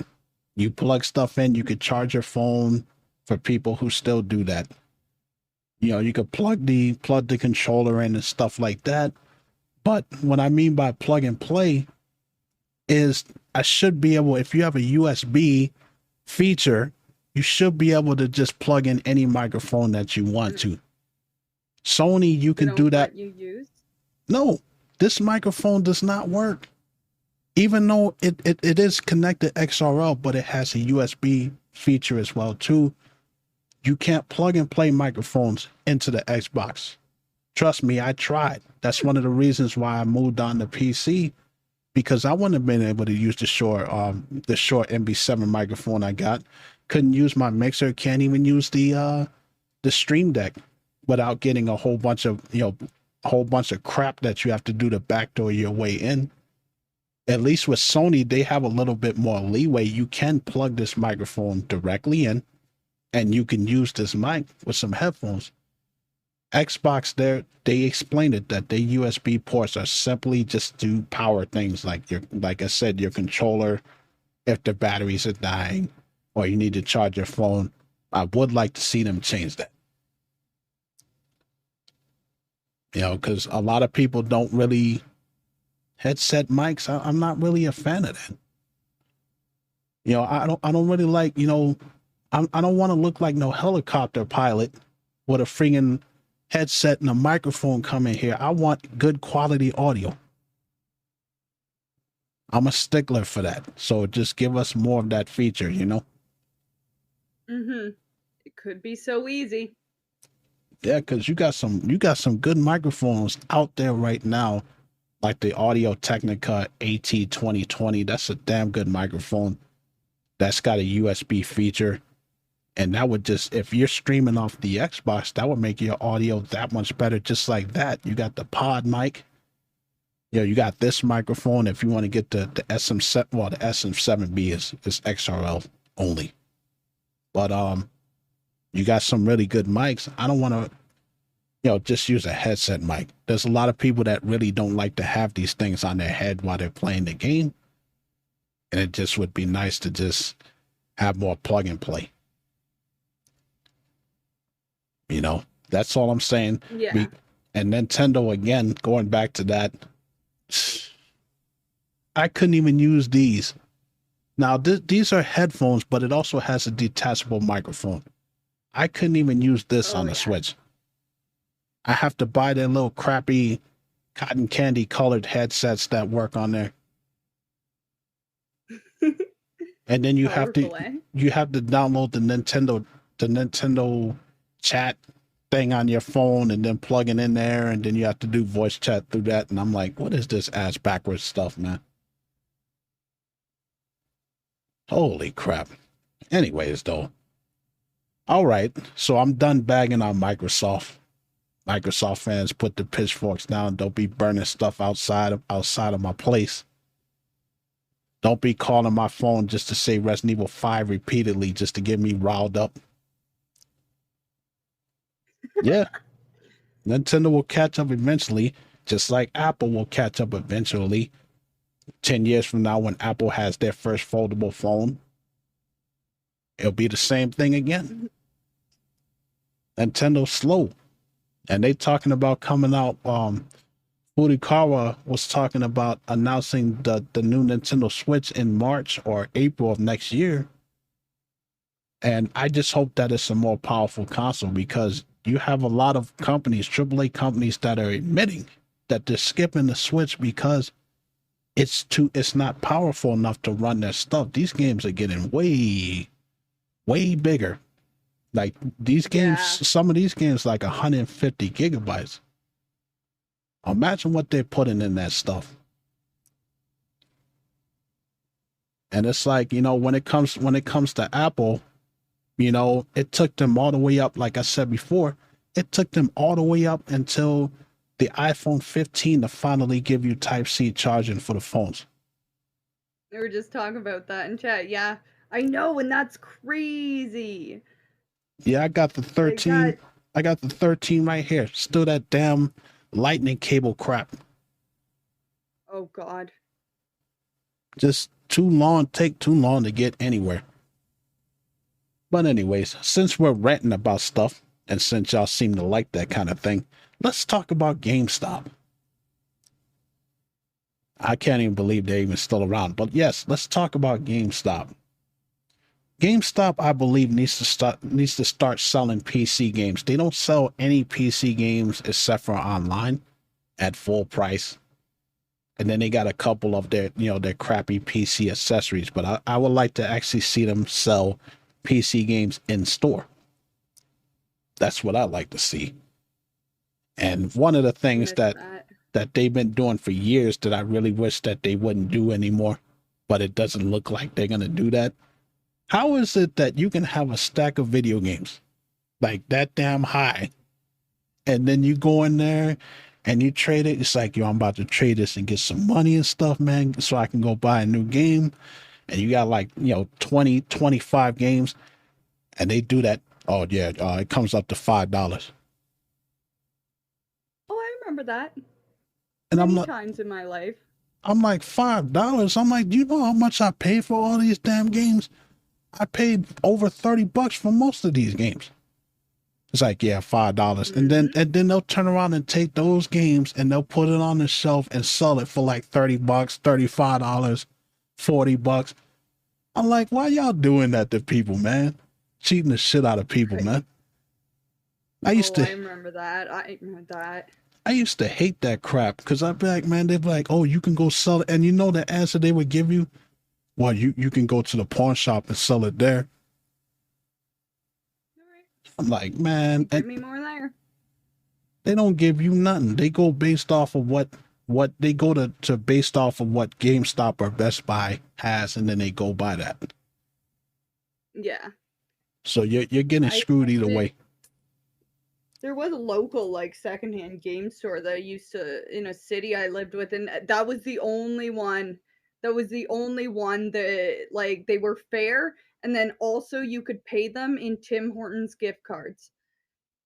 You plug stuff in, you could charge your phone for people who still do that. You know, you could plug the controller in and stuff like that. But what I mean by plug and play is I should be able, if you have a USB feature, you should be able to just plug in any microphone that you want to. Sony, you can do that. You use? No, this microphone does not work. Even though it is connected XRL, but it has a USB feature as well too. You can't plug and play microphones into the Xbox. Trust me, I tried. That's one of the reasons why I moved on to PC, because I wouldn't have been able to use the short MB7 microphone I got. Couldn't use my mixer. Can't even use the Stream Deck without getting a whole bunch of crap that you have to do to backdoor your way in. At least with Sony, they have a little bit more leeway. You can plug this microphone directly in, and you can use this mic with some headphones. Xbox, they explained it that their USB ports are simply just to power things like I said, your controller, if the batteries are dying or you need to charge your phone. I would like to see them change that. You know, because a lot of people don't really headset mics. I'm not really a fan of that. You know, I don't really like, you know, I don't want to look like no helicopter pilot with a freaking headset and a microphone coming here. I want good quality audio. I'm a stickler for that. So just give us more of that feature, you know? It could be so easy. Yeah, because you got some good microphones out there right now, like the Audio Technica AT2020. That's a damn good microphone. That's got a USB feature. And that would just, if you're streaming off the Xbox, that would make your audio that much better just like that. You got the pod mic. You know, you got this microphone. If you want to get the SM7, well, the SM7B is XRL only. But you got some really good mics. I don't want to, you know, just use a headset mic. There's a lot of people that really don't like to have these things on their head while they're playing the game. And it just would be nice to just have more plug and play. You know, that's all I'm saying. Yeah. And Nintendo, again, going back to that, I couldn't even use these. Now, these are headphones, but it also has a detachable microphone. I couldn't even use this on the Switch. I have to buy their little crappy cotton candy colored headsets that work on there. And then you have to download the Nintendo chat thing on your phone and then plug it in there, and then you have to do voice chat through that. And I'm like, what is this ass backwards stuff, man? Holy crap. Anyways, though. All right. So I'm done bagging on Microsoft. Microsoft fans, put the pitchforks down. Don't be burning stuff outside of my place. Don't be calling my phone just to say Resident Evil 5 repeatedly just to get me riled up. Yeah. Nintendo will catch up eventually, just like Apple will catch up eventually. 10 years from now, when Apple has their first foldable phone, it'll be the same thing again. Nintendo's slow. And they talking about coming out, Furukawa was talking about announcing the new Nintendo Switch in March or April of next year. And I just hope that it's a more powerful console, because you have a lot of companies, AAA companies, that are admitting that they're skipping the Switch because it's not powerful enough to run their stuff. These games are getting way, way bigger. Like these games, some of these games like 150 gigabytes. Imagine what they're putting in that stuff. And it's like, you know, when it comes to Apple, you know, it took them all the way up, like I said before, it took them all the way up until the iPhone 15 to finally give you Type-C charging for the phones. We were just talking about that in chat. Yeah, I know, and that's crazy. Yeah, I got the 13. I got the 13 right here. Still that damn lightning cable crap. Oh God. Just take too long to get anywhere. But anyways, since we're ranting about stuff, and since y'all seem to like that kind of thing, let's talk about GameStop. I can't even believe they're even still around. But yes, let's talk about GameStop. GameStop, I believe, needs to start selling PC games. They don't sell any PC games except for online at full price. And then they got a couple of their crappy PC accessories. But I would like to actually see them sell PC games in store. That's what I like to see. And one of the things that they've been doing for years that I really wish that they wouldn't do anymore, but it doesn't look like they're going to do that. How is it that you can have a stack of video games like that damn high, and then you go in there and you trade it? It's like, yo, I'm about to trade this and get some money and stuff, man, so I can go buy a new game. And you got 20, 25 games, and they do that. Oh yeah, it comes up to $5. remember that. And Many times in my life. I'm like $5. I'm like, do you know how much I paid for all these damn games? I paid over $30 for most of these games. It's like, yeah, $5. And then they'll turn around and take those games and they'll put it on the shelf and sell it for like $30, $35, $40. I'm like, why y'all doing that to people, man? Cheating the shit out of people, man. I remember that. I used to hate that crap because I'd be like, man, they'd be like, oh, you can go sell it. And you know the answer they would give you? Well, you can go to the pawn shop and sell it there. I'm like, man, give me more there. They don't give you nothing. They go based off of what they go to based off of what GameStop or Best Buy has, and then they go by that. Yeah. So you're getting screwed either way. There was a local like secondhand game store that I used to in a city I lived with, and that was the only one. That was the only one that like they were fair, and then also you could pay them in Tim Hortons gift cards.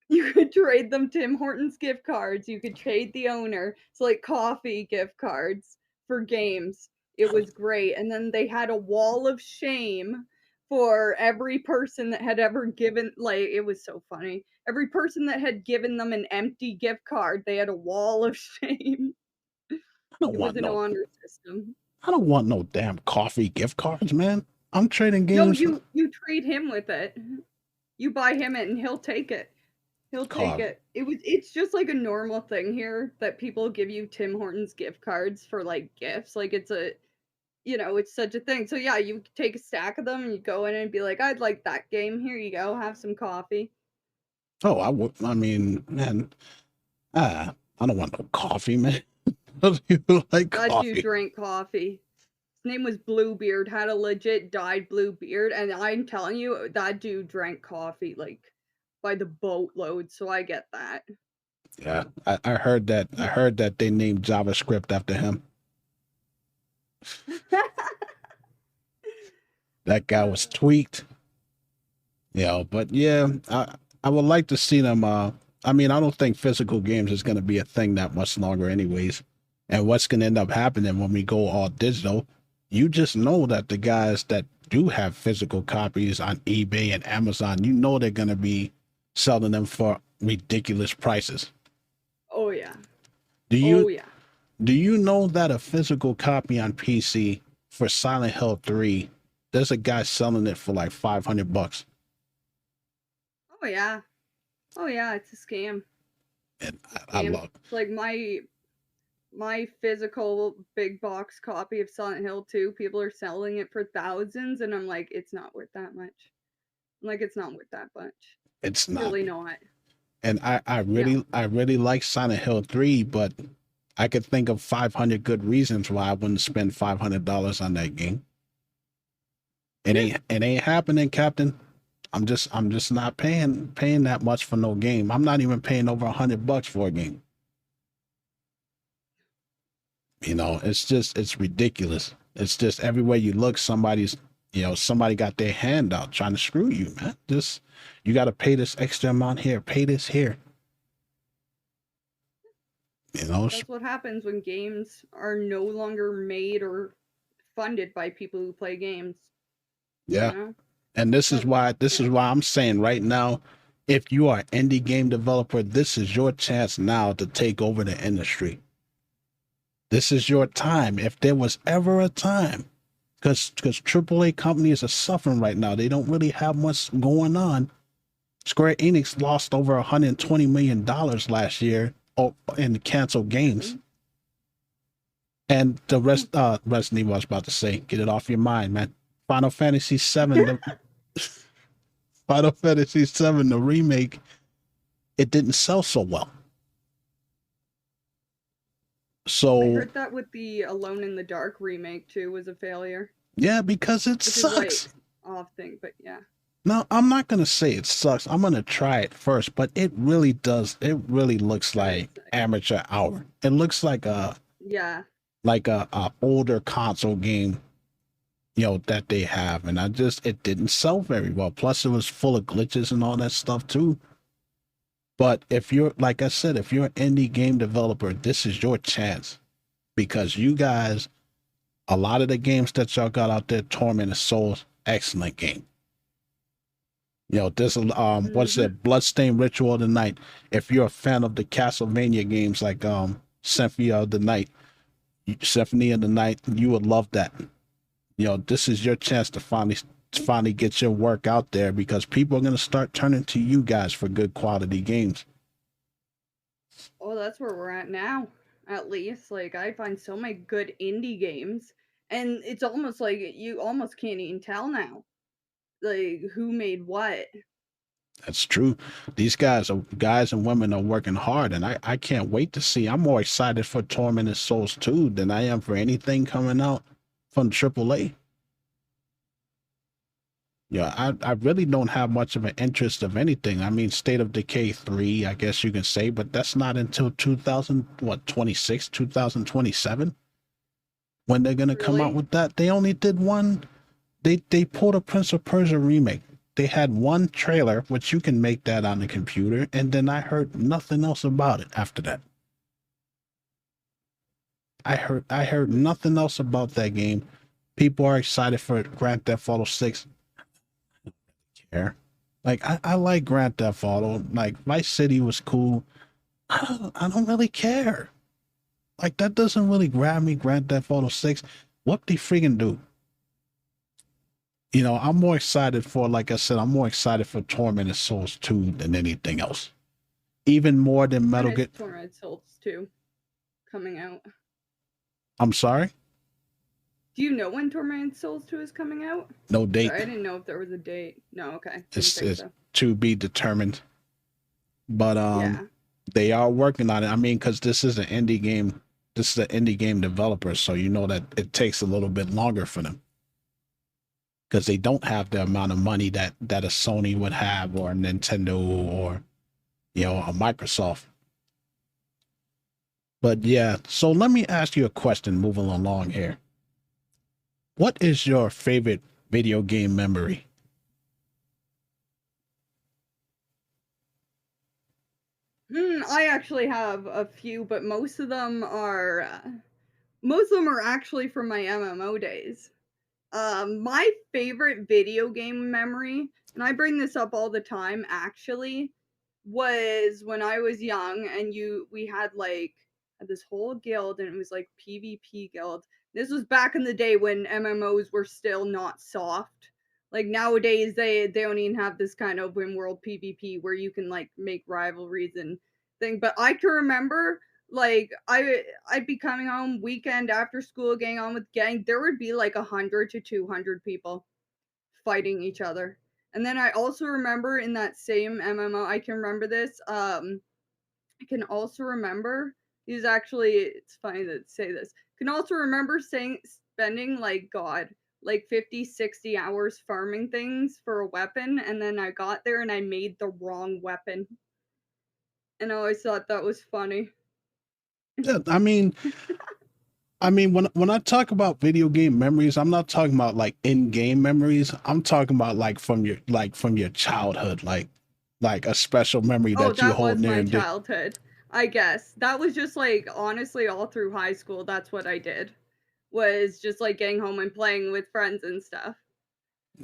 You could trade them Tim Hortons gift cards. You could trade the owner. So like coffee gift cards for games. It was great. And then they had a wall of shame for every person that had ever given, like, it was so funny. Every person that had given them an empty gift card, they had a wall of shame. It was an honor system. I don't want no damn coffee gift cards, man. I'm trading games. No, you trade him with it. You buy him it and he'll take it. He'll take it. It's just like a normal thing here that people give you Tim Hortons gift cards for like gifts. Like it's it's such a thing. So yeah, you take a stack of them and you go in and be like, I'd like that game. Here you go. Have some coffee. Oh, I would. I mean, man, I don't want no coffee, man. You like that coffee? Dude drank coffee. His name was Bluebeard. Had a legit dyed blue beard, and I'm telling you, that dude drank coffee like by the boatload. So I get that. Yeah, I heard that. I heard that they named JavaScript after him. That guy was tweaked. But yeah, I would like to see them. I mean, I don't think physical games is going to be a thing that much longer, anyways. And what's going to end up happening when we go all digital? You just know that the guys that do have physical copies on eBay and Amazon, you know they're going to be selling them for ridiculous prices. Oh yeah. Do you know that a physical copy on PC for Silent Hill 3, there's a guy selling it for like $500? Oh yeah. Oh yeah, it's a scam. And I love it. It's like my physical big box copy of Silent Hill 2, people are selling it for thousands, and I'm like, it's not worth that much. I'm like, it's not worth that much. It's not. Really not. And I really like Silent Hill 3, but I could think of 500 good reasons why I wouldn't spend $500 on that game. It ain't happening, Captain. I'm just not paying that much for no game. I'm not even paying over $100 for a game. It's ridiculous. It's just everywhere you look, somebody got their hand out trying to screw you, man. You got to pay this extra amount here, pay this here. That's what happens when games are no longer made or funded by people who play games. Yeah. And this is why I'm saying right now, if you are an indie game developer, this is your chance now to take over the industry. This is your time. If there was ever a time, because AAA companies are suffering right now. They don't really have much going on. Square Enix lost over $120 million last year in canceled games. And the rest, Resident Evil, I was about to say, get it off your mind, man. Final Fantasy VII, Final Fantasy VII, the remake, it didn't sell so well. So I heard that with the Alone in the Dark remake too was a failure. Yeah, because it sucks. Off thing, but yeah. No, I'm not gonna say it sucks. I'm gonna try it first, but it really does. It really looks like amateur hour. It looks like a older console game, that they have, and it didn't sell very well. Plus, it was full of glitches and all that stuff too. But if you're, like I said, if you're an indie game developer, this is your chance because you guys, a lot of the games that y'all got out there, Torment of Souls, excellent game. You know, this what's Hmm. it, Bloodstained Ritual of the Night. If you're a fan of the Castlevania games like Symphony of the Night, you would love that. You know, this is your chance to finally get your work out there because people are gonna start turning to you guys for good quality games. Oh, that's where we're at now. At least, like I find so many good indie games, and it's almost like you almost can't even tell now, like who made what. That's true. These guys and women are working hard, and I can't wait to see. I'm more excited for Tormented Souls 2 than I am for anything coming out from AAA. Yeah, I really don't have much of an interest of anything. I mean, State of Decay 3, I guess you can say, but that's not until 2000, what, 26, 2027 when they're gonna come out Really? with that. They only did one. They pulled a Prince of Persia remake. They had one trailer, which you can make that on the computer, and then I heard nothing else about it after that. I heard nothing else about that game. People are excited for Grand Theft Auto 6. Care. Like I like Grand Theft Auto. Like Vice City was cool. I don't really care. Like that doesn't really grab me. Grand Theft Auto 6. What they freaking do? You know, I'm more excited for, like I said, I'm more excited for Tormented Souls 2 than anything else. Even more than When Metal is Gear. Tormented Souls 2 coming out? I'm sorry, Do you know when Tormented Souls 2 is coming out? no date. Sorry, I didn't know if there was a date. No, okay. Didn't It's, think it's so. to be determined. But Yeah. they are working on it. I mean, because this is an indie game. This is an indie game developer, so you know that it takes a little bit longer for them because they don't have the amount of money that a Sony would have, or a Nintendo, or a Microsoft. But yeah, so let me ask you a question. Moving along here, what is your favorite video game memory? I actually have a few, but most of them are actually from my MMO days. My favorite video game memory, and I bring this up all the time actually, was when I was young and we had had this whole guild and it was like PvP guild. This was back in the day when MMOs were still not soft. Like nowadays they don't even have this kind of open world PvP where you can like make rivalries and thing. But I can remember like I'd be coming home weekend after school, getting on with gang. There would be like 100 to 200 people fighting each other. And then I also remember in that same MMO, I can remember this. I can also remember he's actually it's funny to say this. Can also remember saying spending like God like 50, 60 hours farming things for a weapon, and then I got there and I made the wrong weapon. And I always thought that was funny. Yeah, I mean, when I talk about video game memories, I'm not talking about like in-game memories. I'm talking about like from your childhood, like a special memory Oh, that you that hold was near my and dear. childhood. I guess. That was just like honestly all through high school, that's what I did. Was just like getting home and playing with friends and stuff.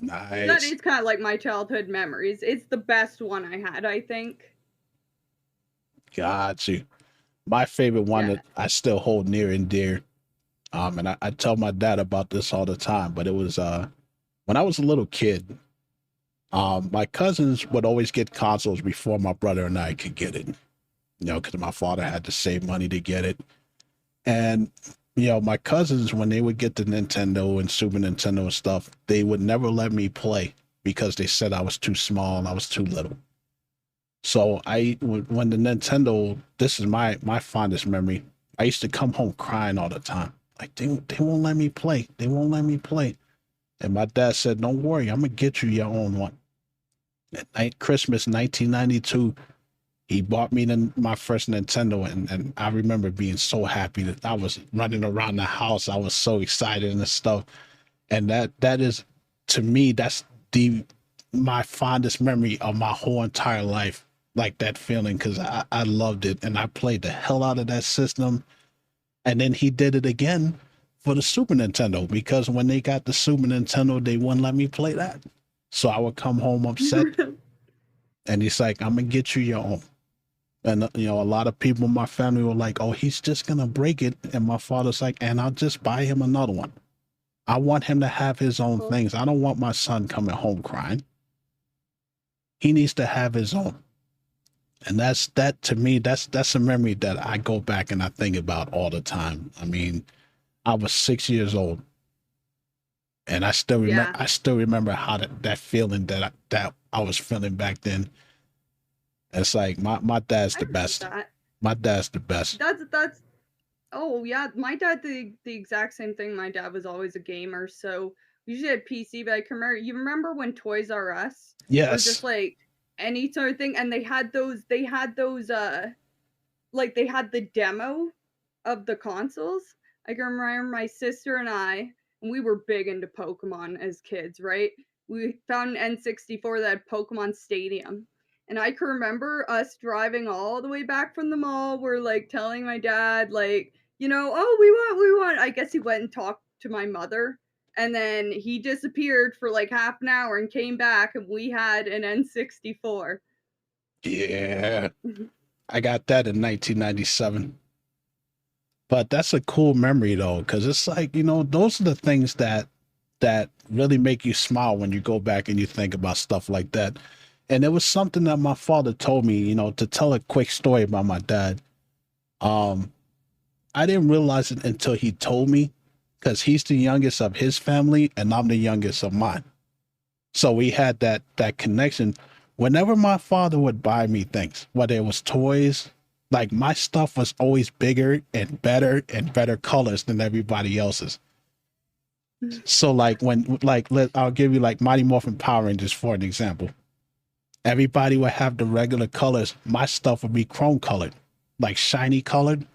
That Nice. is kind of like my childhood memories. It's the best one I had, I think. Got you. My favorite one Yeah. that I still hold near and dear. And I tell my dad about this all the time, but it was when I was a little kid. My cousins would always get consoles before my brother and I could get it. Because my father had to save money to get it. And my cousins, when they would get the Nintendo and Super Nintendo and stuff, they would never let me play because they said I was too small and I was too little. So when the Nintendo, this is my fondest memory. I used to come home crying all the time. Like they won't let me play. They won't let me play. And my dad said, "Don't worry, I'm gonna get you your own one." At night, Christmas 1992, he bought me my first Nintendo, and I remember being so happy that I was running around the house. I was so excited and stuff. And that is, to me, that's the my fondest memory of my whole entire life like that feeling because I loved it and I played the hell out of that system. And then he did it again for the Super Nintendo because when they got the Super Nintendo, they wouldn't let me play that. So I would come home upset, and he's like, "I'm gonna get you your own." And you know, a lot of people in my family were like, "Oh, he's just gonna break it," and my father's like, "And I'll just buy him another one. I want him to have his own Well, things. I don't want my son coming home crying. He needs to have his own." And that's that to me. That's a memory that I go back and I think about all the time. I mean, I was 6 years old, and yeah, I still remember how that feeling that I was feeling back then. It's like my dad's I the remember best. that. My dad's the best. That's Oh yeah, my dad the exact same thing. My dad was always a gamer, so we usually had PC. But I can remember, you remember when Toys R Us or just Yes. like any sort of thing, and they had the demo of the consoles. I can remember my sister and I, and we were big into Pokemon as kids, right? We found an N64 that had Pokemon Stadium. And I can remember us driving all the way back from the mall. We're like telling my dad, like, oh, we want. I guess he went and talked to my mother. And then he disappeared for like half an hour and came back, and we had an N64. Yeah. I got that in 1997. But that's a cool memory though, because it's like, you know, those are the things that really make you smile when you go back and you think about stuff like that. And it was something that my father told me, you know, to tell a quick story about my dad. Um, I didn't realize it until he told me, because he's the youngest of his family and I'm the youngest of mine. So we had that connection. Whenever my father would buy me things, whether it was toys, like my stuff was always bigger and better colors than everybody else's. So like when I'll give you like Mighty Morphin Power Rangers for an example. Everybody would have the regular colors. My stuff would be chrome colored, like shiny colored.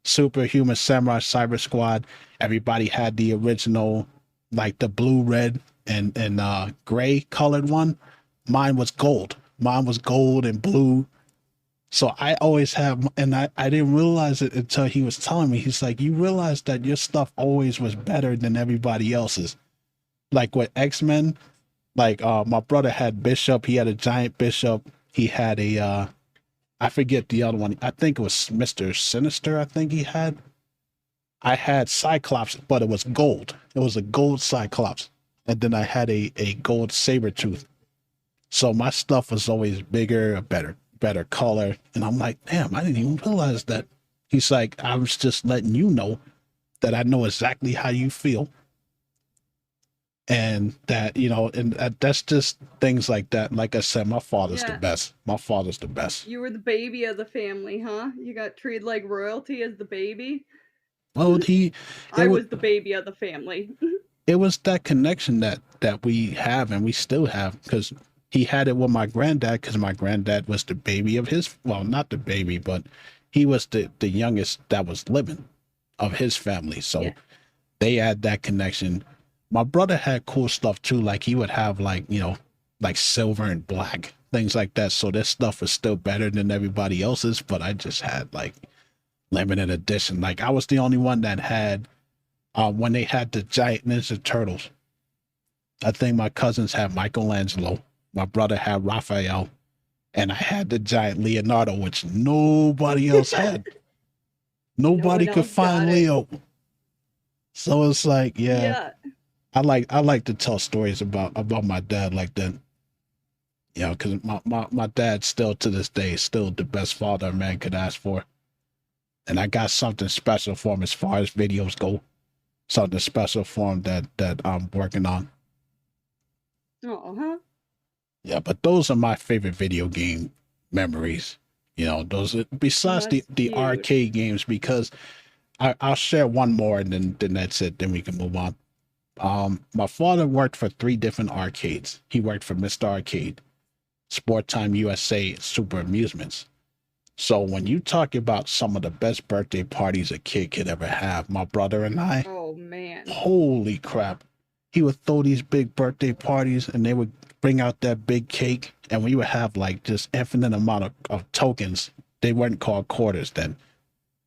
Superhuman Samurai Cyber Squad. Everybody had the original, like the blue, red, and gray colored one. Mine was gold. Mine was gold and blue. So I always have, and I didn't realize it until he was telling me. He's like, you realize that your stuff always was better than everybody else's. Like with X-Men, like my brother had Bishop. He had a giant Bishop. He had a I forget the other one. I think it was Mr. Sinister, I think he had. I had Cyclops, but it was gold. It was a gold Cyclops. And then I had a gold Sabretooth. So my stuff was always bigger, a better color. And I'm like, damn, I didn't even realize that. He's like, I was just letting you know that I know exactly how you feel. And that, you know, and that's just things like that. Like I said, my father's the Yeah. best. My father's the best. You were the baby of the family, huh? You got treated like royalty as the baby. Well, it I was was the baby of the family. it was that connection that we have and we still have because he had it with my granddad because my granddad was the baby of his, well, not the baby, but he was the youngest that was living of his family. So Yeah. they had that connection. My brother had cool stuff too. Like he would have like, you know, like silver and black, things like that. So this stuff was still better than everybody else's, but I just had like limited edition. Like I was the only one that had when they had the giant Ninja Turtles. I think my cousins had Michelangelo, my brother had Raphael, and I had the giant Leonardo, which nobody else had. No Nobody one could else got find it. Leo. So it's like, yeah, Yeah. I like to tell stories about my dad like that. You know, because my dad still to this day is still the best father a man could ask for. And I got something special for him as far as videos go. Something special for him that I'm working on. Oh, huh. Yeah, but those are my favorite video game memories. You know, those are, besides That's the cute. arcade games, because I'll share one more and then that's it. Then we can move on. My father worked for three different arcades. He worked for Mr. Arcade, Sport Time USA, and Super Amusements. So when you talk about some of the best birthday parties a kid could ever have, my brother and I, Oh man. holy crap. he would throw these big birthday parties, and they would bring out that big cake, and we would have like just infinite amount of tokens. They weren't called quarters then,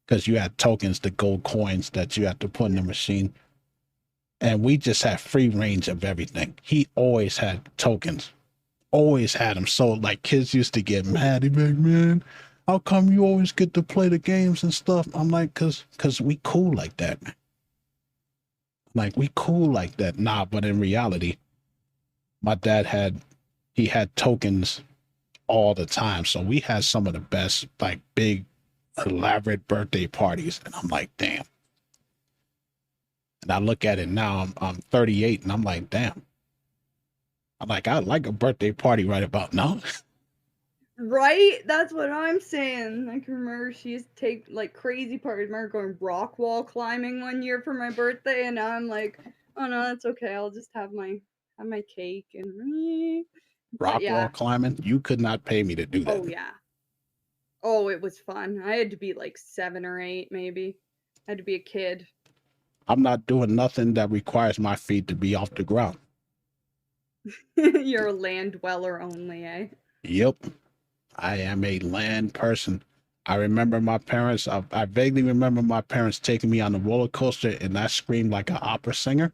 because you had tokens, the gold coins that you had to put in the machine. And we just had free range of everything. He always had tokens, always had them. So like kids used to get mad. He'd be like, man, how come you always get to play the games and stuff? I'm like, cause we cool like that. Like we cool like that. Nah, but in reality, my dad he had tokens all the time. So we had some of the best, like big, elaborate birthday parties. And I'm like, damn. And I look at it now, I'm 38, and I'm like, damn. I'm like, I'd like a birthday party right about now. Right? That's what I'm saying. I can remember she used to take like crazy parties. I remember going rock wall climbing one year for my birthday, and now I'm like, oh no, that's okay. I'll just have my cake and. But Rock wall yeah. climbing, you could not pay me to do that. Oh yeah. Oh, it was fun. I had to be like 7 or 8, maybe. I had to be a kid. I'm not doing nothing that requires my feet to be off the ground. You're a land dweller only, eh? Yep. I am a land person. I remember my parents, I vaguely remember my parents taking me on a roller coaster, and I screamed like an opera singer.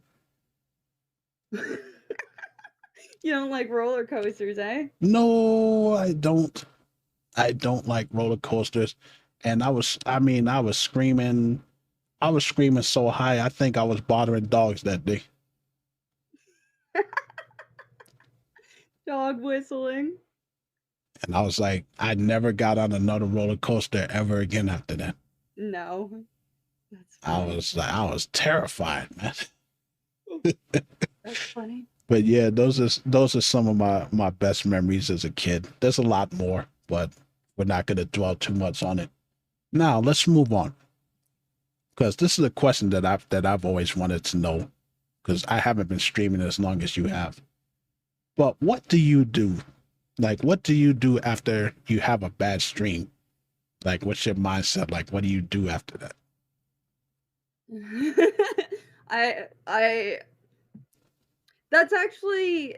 You don't like roller coasters, eh? No, I don't. I don't like roller coasters. And I was screaming. I was screaming so high, I think I was bothering dogs that day. Dog whistling. And I was like, I never got on another roller coaster ever again after that. No. That's funny. I was terrified, man. That's funny. But yeah, those are some of my best memories as a kid. There's a lot more, but we're not going to dwell too much on it. Now let's move on, because this is a question that I've always wanted to know, because I haven't been streaming as long as you have. But what do you do? Like, what do you do after you have a bad stream? Like, what's your mindset? Like, what do you do after that? I that's actually,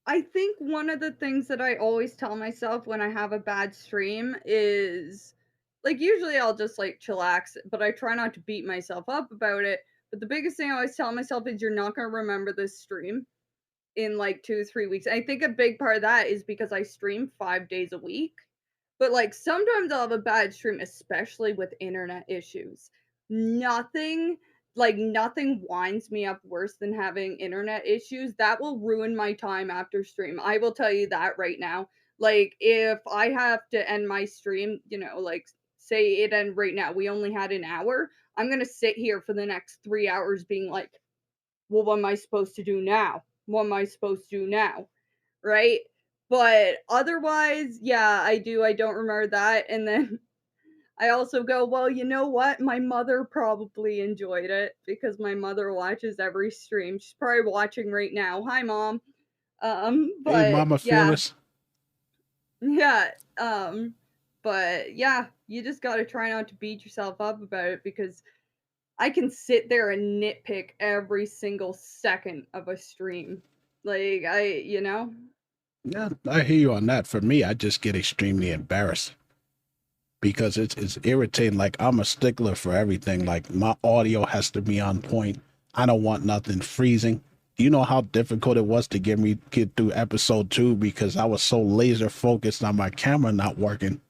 I think one of the things that I always tell myself when I have a bad stream is, like, usually I'll just like chillax, but I try not to beat myself up about it. But the biggest thing I always tell myself is you're not going to remember this stream in like 2 3 weeks. I think a big part of that is because I stream 5 days a week. But like sometimes I'll have a bad stream, especially with internet issues. Nothing nothing winds me up worse than having internet issues. That will ruin my time after stream. I will tell you that right now. Like if I have to end my stream, like say it end right now, we only had an hour. I'm gonna sit here for the next 3 hours being like, well, what am I supposed to do now? What am I supposed to do now? Right? But otherwise, yeah, I do. I don't remember that. And then I also go, well, you know what? My mother probably enjoyed it because my mother watches every stream. She's probably watching right now. Hi, mom. Hey, But Mama yeah, Fearless. yeah. But yeah, you just got to try not to beat yourself up about it because I can sit there and nitpick every single second of a stream. Like Yeah, I hear you on that. For me, I just get extremely embarrassed because it's irritating. Like I'm a stickler for everything. Like my audio has to be on point. I don't want nothing freezing. You know how difficult it was to get through episode 2 because I was so laser focused on my camera not working.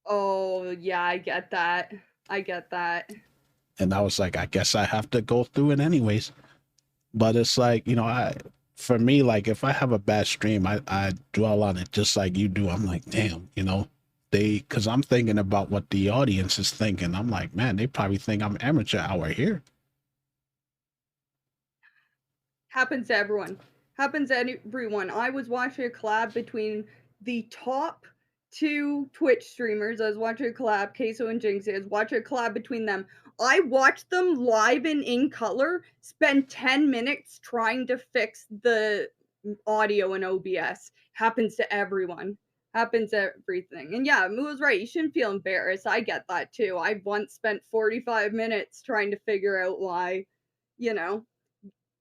Oh, yeah, I get that. I get that. And I was like, I guess I have to go through it anyways. But it's like, for me, like if I have a bad stream, I dwell on it just like you do. I'm like, damn, because I'm thinking about what the audience is thinking. I'm like, man, they probably think I'm amateur hour here. Happens to everyone. Happens to everyone. I was watching a collab between the top 2 Twitch streamers. I was watching a collab, Queso and Jinxie. I was watching a collab between them. I watched them live and in color spend 10 minutes trying to fix the audio in OBS. Happens to everyone. Happens to everything. And yeah, Moo was right. You shouldn't feel embarrassed. I get that too. I once spent 45 minutes trying to figure out why, you know,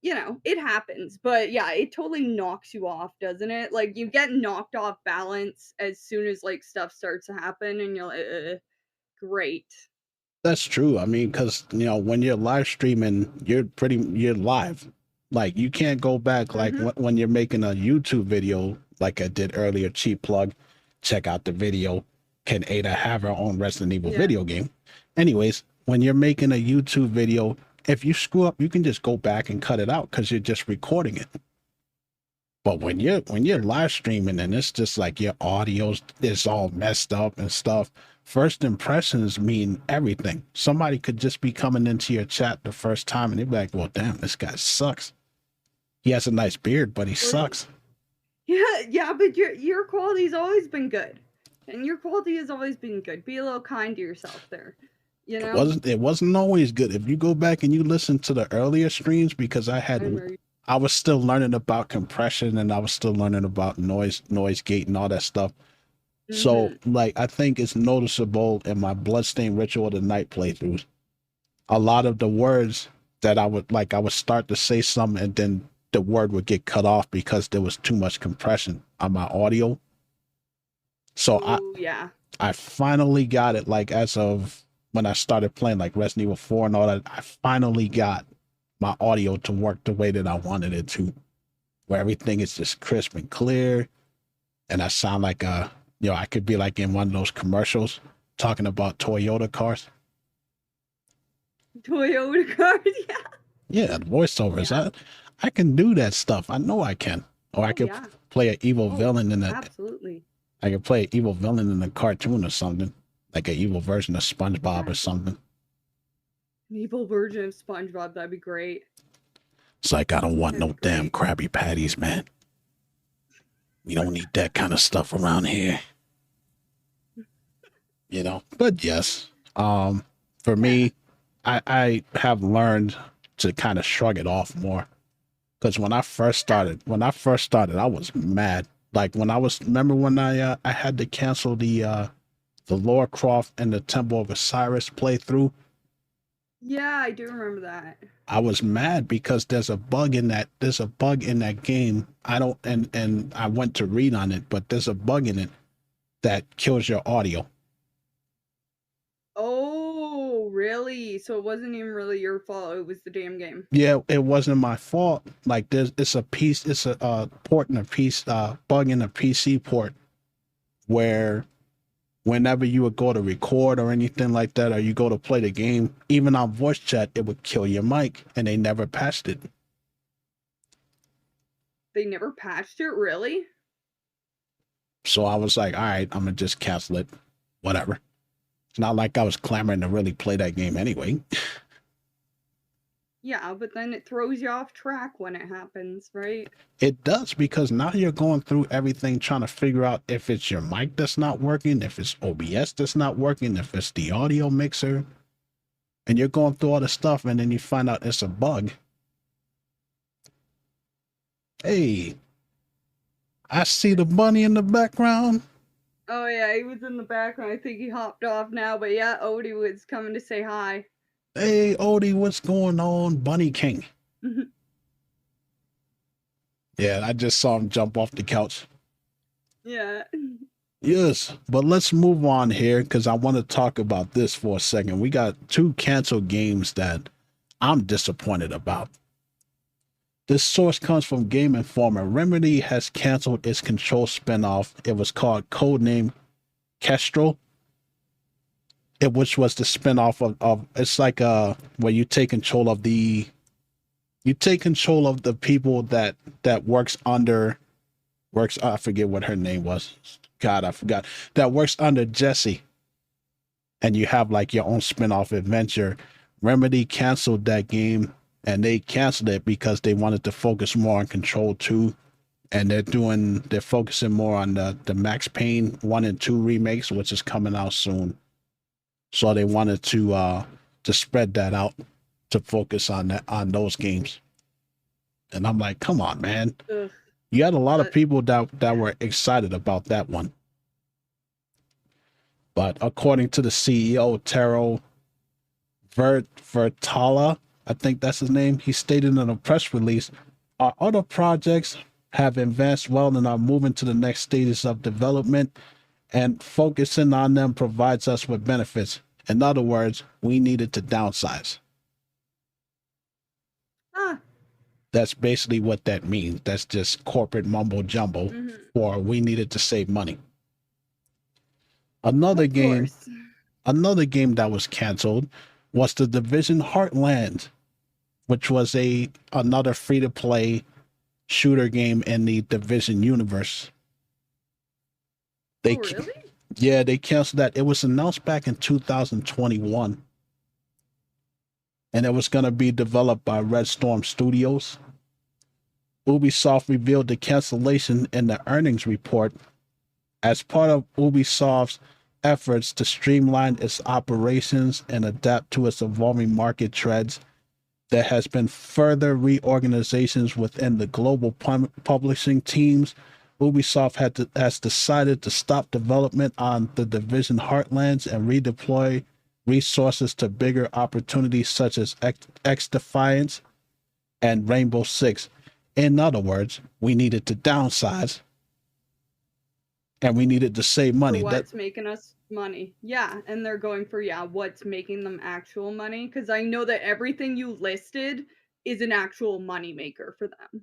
you know, it happens. But yeah, it totally knocks you off, doesn't it? Like you get knocked off balance as soon as like stuff starts to happen, and you're like, great. That's true. I mean, because when you're live streaming, you're live. Like you can't go back like Hmm. when you're making a YouTube video, like I did earlier. Cheap plug. Check out the video. Can Ada have her own Resident Evil Yeah. video game? Anyways, when you're making a YouTube video, if you screw up, you can just go back and cut it out because you're just recording it. But when you're live streaming and it's just like your audio is all messed up and stuff, first impressions mean everything. Somebody could just be coming into your chat the first time and they'd be like, well, damn, this guy sucks. He has a nice beard, but he sucks. Yeah, but your quality's always been good. And your quality has always been good. Be a little kind to yourself there. You know? It wasn't always good. If you go back and you listen to the earlier streams, because I was still learning about compression and I was still learning about noise gate and all that stuff. So, like, I think it's noticeable in my Bloodstained Ritual of the Night playthroughs. A lot of the words that I would start to say something and then the word would get cut off because there was too much compression on my audio. So I finally got it, like, as of when I started playing, like, Resident Evil 4 and all that, I finally got my audio to work the way that I wanted it to, where everything is just crisp and clear, and I sound like I could be like in one of those commercials talking about Toyota cars. Toyota cars, yeah. Yeah, the voiceovers. Yeah. I can do that stuff. I know I can. Or I could play an evil villain in absolutely. I could play an evil villain in a cartoon or something, like an evil version of SpongeBob or something. An evil version of SpongeBob, that'd be great. It's like, I don't want no damn Krabby Patties, man. We don't need that kind of stuff around here. But yes, for me, I have learned to kind of shrug it off more. Because when I first started, I was mad. Like remember when I had to cancel the Lara Croft and the Temple of Osiris playthrough? Yeah, I do remember that. I was mad because there's a bug in that game. And I went to read on it, but there's a bug in it that kills your audio. Oh, really? So it wasn't even really your fault. It was the damn game. Yeah, it wasn't my fault. Like it's a port in a piece, bug in a PC port where whenever you would go to record or anything like that, or you go to play the game, even on voice chat, it would kill your mic, and they never patched it. They never patched it, really? So I was like, all right, I'm gonna just cancel it. Whatever. It's not like I was clamoring to really play that game anyway. Yeah, but then it throws you off track when it happens, right? It does, because now you're going through everything trying to figure out if it's your mic that's not working, if it's OBS that's not working, if it's the audio mixer. And you're going through all the stuff, and then you find out it's a bug. Hey, I see the bunny in the background. Oh, yeah, he was in the background. I think he hopped off now, but yeah, Odie was coming to say hi. Hey, Odie, what's going on, Bunny King? Yeah, I just saw him jump off the couch. Yeah. Yes, but let's move on here because I want to talk about this for a second. We got 2 canceled games that I'm disappointed about. This source comes from Game Informer. Remedy has canceled its Control spinoff. It was called Codename Kestrel, which was the spinoff of it's like where you take control of the people that works I forget what her name was. God, I forgot. That works under Jesse. And you have like your own spinoff adventure. Remedy canceled that game, and they canceled it because they wanted to focus more on Control 2. And they're focusing more on the Max Payne 1 and 2 remakes, which is coming out soon. So they wanted to spread that out to focus on those games. And I'm like, come on, man. Ugh. You had a lot of people that were excited about that one. But according to the CEO, Tero Vertala, I think that's his name, he stated in a press release, our other projects have advanced well and are moving to the next stages of development, and focusing on them provides us with benefits. In other words, we needed to downsize. Ah. That's basically what that means. That's just corporate mumbo jumbo for we needed to save money. Another game that was canceled was The Division Heartland, which was another free-to-play shooter game in the Division universe. Really? Yeah, they canceled that. It was announced back in 2021. And it was going to be developed by Red Storm Studios. Ubisoft revealed the cancellation in the earnings report as part of Ubisoft's efforts to streamline its operations and adapt to its evolving market trends. There has been further reorganizations within the global publishing teams. Ubisoft has decided to stop development on The Division Heartlands and redeploy resources to bigger opportunities such as X-Defiance and Rainbow Six. In other words, we needed to downsize and we needed to save money. For what's making us money. Yeah, and they're going for, what's making them actual money. Because I know that everything you listed is an actual money maker for them.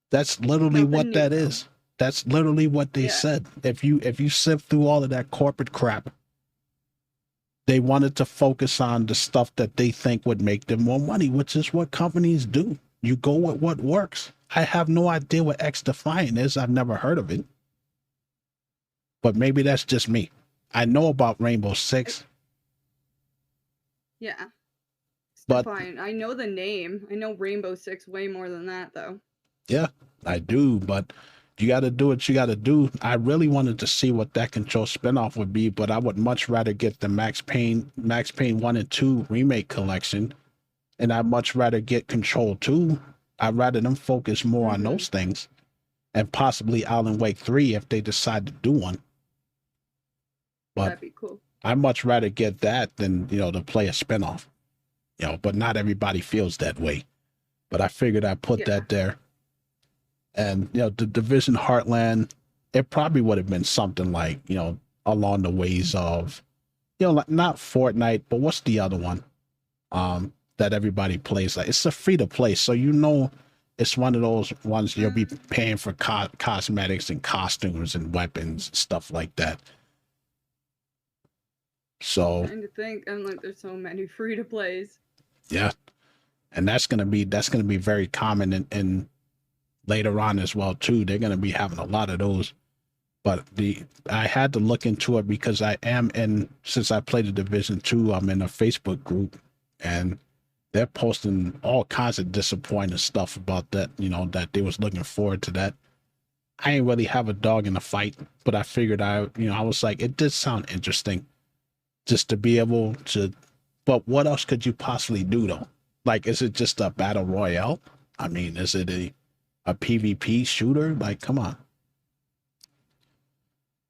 That's literally what that is. That's literally what they said. If you sift through all of that corporate crap, they wanted to focus on the stuff that they think would make them more money, which is what companies do. You go with what works. I have no idea what X-Defiant is. I've never heard of it. But maybe that's just me. I know about Rainbow Six. Yeah. But fine. I know the name. I know Rainbow Six way more than that, though. Yeah, I do. But you got to do what you got to do. I really wanted to see what that Control spinoff would be, but I would much rather get the Max Payne 1 and 2 remake collection, and I'd much rather get Control 2. I'd rather them focus more on those things, and possibly Alan Wake 3 if they decide to do one. But that'd be cool. I'd much rather get that than, to play a spinoff. But not everybody feels that way. But I figured I'd put that there. And, The Division Heartland, it probably would have been something like, along the ways of, like not Fortnite, but what's the other one that everybody plays? Like, it's a free-to-play, so it's one of those ones you'll be paying for cosmetics and costumes and weapons and stuff like that. So, I'm trying to think, I'm like, there's so many free-to-plays. Yeah, and that's gonna be very common in later on as well too. They're gonna be having a lot of those. But I had to look into it because since I played the Division 2, I'm in a Facebook group and they're posting all kinds of disappointing stuff about that, that they was looking forward to that. I ain't really have a dog in the fight, but I figured I was like, it did sound interesting just to be able to, but what else could you possibly do though? Like, is it just a battle royale? I mean, is it a PvP shooter? Like, come on.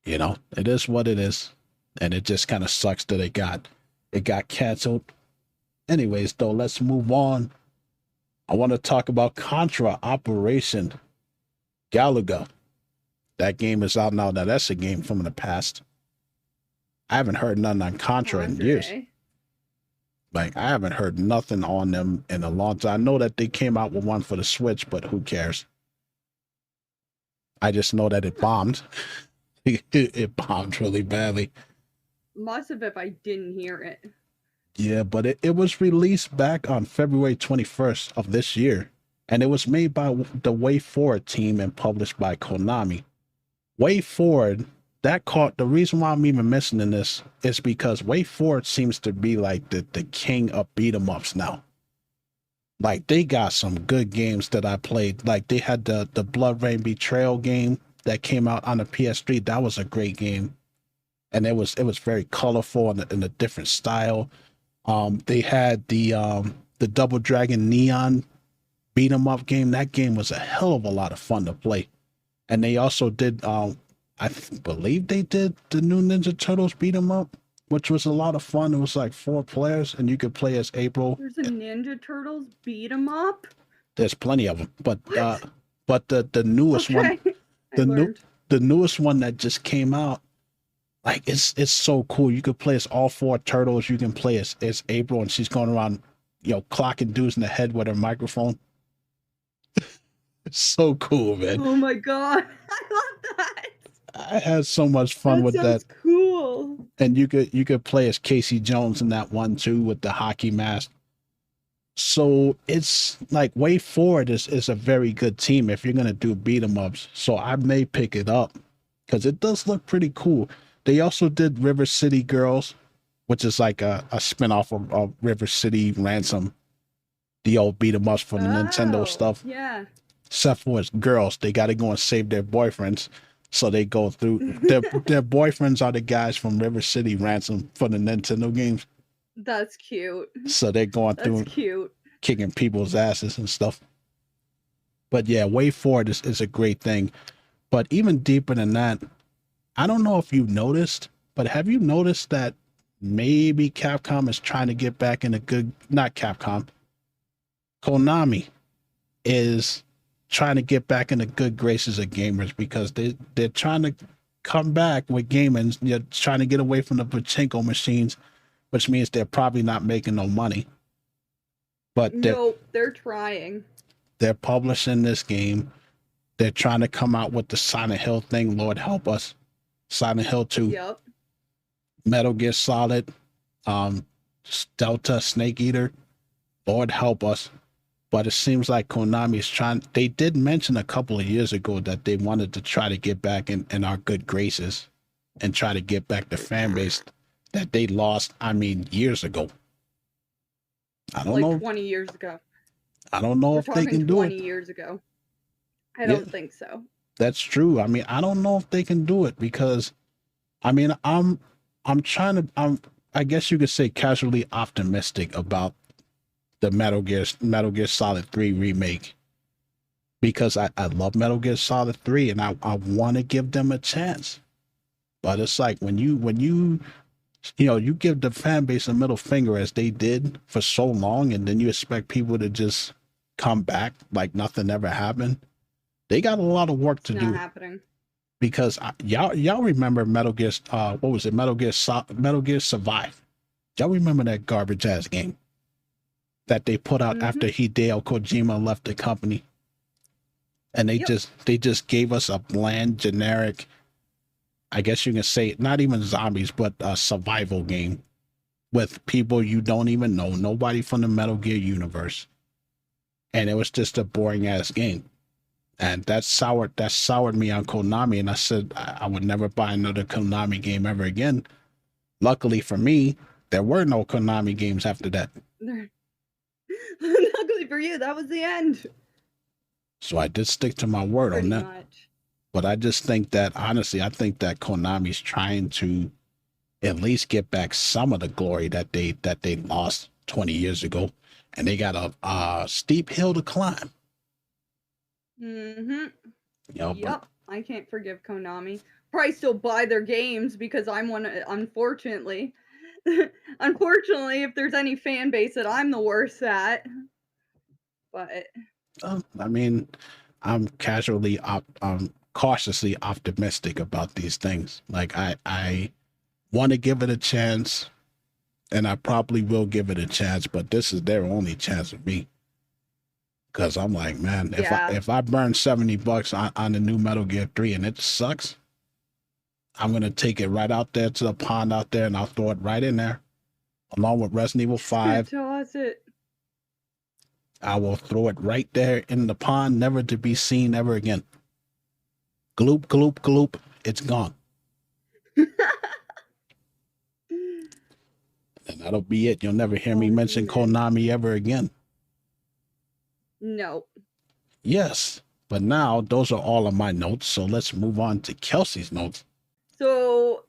It is what it is. And it just kind of sucks that it got canceled. Anyways, though, let's move on. I want to talk about Contra Operation Galaga. That game is out now. Now, that's a game from the past. I haven't heard nothing on Contra in years. Like, I haven't heard nothing on them in a long time. I know that they came out with one for the Switch, but who cares? I just know that it bombed. It bombed really badly. Must have if I didn't hear it. Yeah, but it was released back on February 21st of this year, and it was made by the Way Forward team and published by Konami. Way Forward, the reason why I'm even mentioning this is because Way Forward seems to be like the king of beat 'em ups now. Like, they got some good games that I played. Like, they had the Blood Rain Betrayal game that came out on the PS3. That was a great game, and it was very colorful and in a different style. They had the Double Dragon Neon beat 'em up game. That game was a hell of a lot of fun to play. And they also did, I believe they did the new Ninja Turtles beat 'em up. which was a lot of fun. It was like 4 players, and you could play as April. There's a Ninja Turtles beat 'em up. There's plenty of them, What? but the newest one, Okay, I the new learned. the newest one that just came out, like it's so cool. You could play as all 4 turtles. You can play as April, and she's going around, clocking dudes in the head with her microphone. It's so cool, man. Oh my god, I love that. I had so much fun That with that. sounds cool. And you could play as Casey Jones in that one too with the hockey mask. So it's like Way Forward is a very good team if you're gonna do beat 'em ups. So I may pick it up because it does look pretty cool. They also did River City Girls, which is like a spinoff of River City Ransom, the old beat 'em ups for the Nintendo stuff. Yeah. Except for it's girls, they got to go and save their boyfriends. So they go through their boyfriends are the guys from River City Ransom for the Nintendo games. That's cute. So they're going through That's cute. kicking people's asses and stuff. But yeah, Way Forward is a great thing. But even deeper than that, I don't know if you noticed, but have you noticed that maybe Capcom is trying to get back in a good, not Capcom, Konami is trying to get back in the good graces of gamers because they're trying to come back with gaming. They're trying to get away from the pachinko machines, which means they're probably not making no money. But they're trying. They're publishing this game. They're trying to come out with the Silent Hill thing. Lord help us. Silent Hill 2. Yep. Metal Gear Solid. Delta Snake Eater. Lord help us. But it seems like Konami is trying. They did mention a couple of years ago that they wanted to try to get back in our good graces and try to get back the fan base that they lost, years ago. I don't know. 20 years ago. I don't know if they can do it. 20 years ago. I don't think so. That's true. I don't know if they can do it because, I'm trying to, I guess you could say casually optimistic about the Metal Gear Solid 3 remake because I love Metal Gear Solid 3 and I want to give them a chance. But it's like when you give the fan base a middle finger as they did for so long and then you expect people to just come back like nothing ever happened. They got a lot of work to do. Not happening. Because y'all remember Metal Gear, what was it? Metal Gear Survive. Y'all remember that garbage ass game that they put out after Hideo Kojima left the company, and they just gave us a bland, generic, I guess you can say, not even zombies, but a survival game with people you don't even know, nobody from the Metal Gear universe, and it was just a boring ass game. And that soured me on Konami, and I said I would never buy another Konami game ever again. Luckily for me, there were no Konami games after that. Luckily for you, that was the end. So I did stick to my word on that. Much. But I just think that, honestly, I think that Konami's trying to at least get back some of the glory that they lost 20 years ago. And they got a steep hill to climb. Yep. I can't forgive Konami. Probably still buy their games because I'm one. Unfortunately, if there's any fan base that I'm the worst at, but I'm cautiously optimistic about these things. Like I want to give it a chance, and I probably will give it a chance. But this is their only chance with me. Because I'm like, man, if I burn $70 on the new Metal Gear 3 and it sucks, I'm gonna take it right out there to the pond out there and I'll throw it right in there, along with Resident Evil 5. Toss it. I will throw it right there in the pond, never to be seen ever again. Gloop, gloop, gloop. It's gone. And that'll be it. You'll never hear me mention Konami ever again. No. Yes, but now those are all of my notes. So let's move on to Kelsey's notes. So,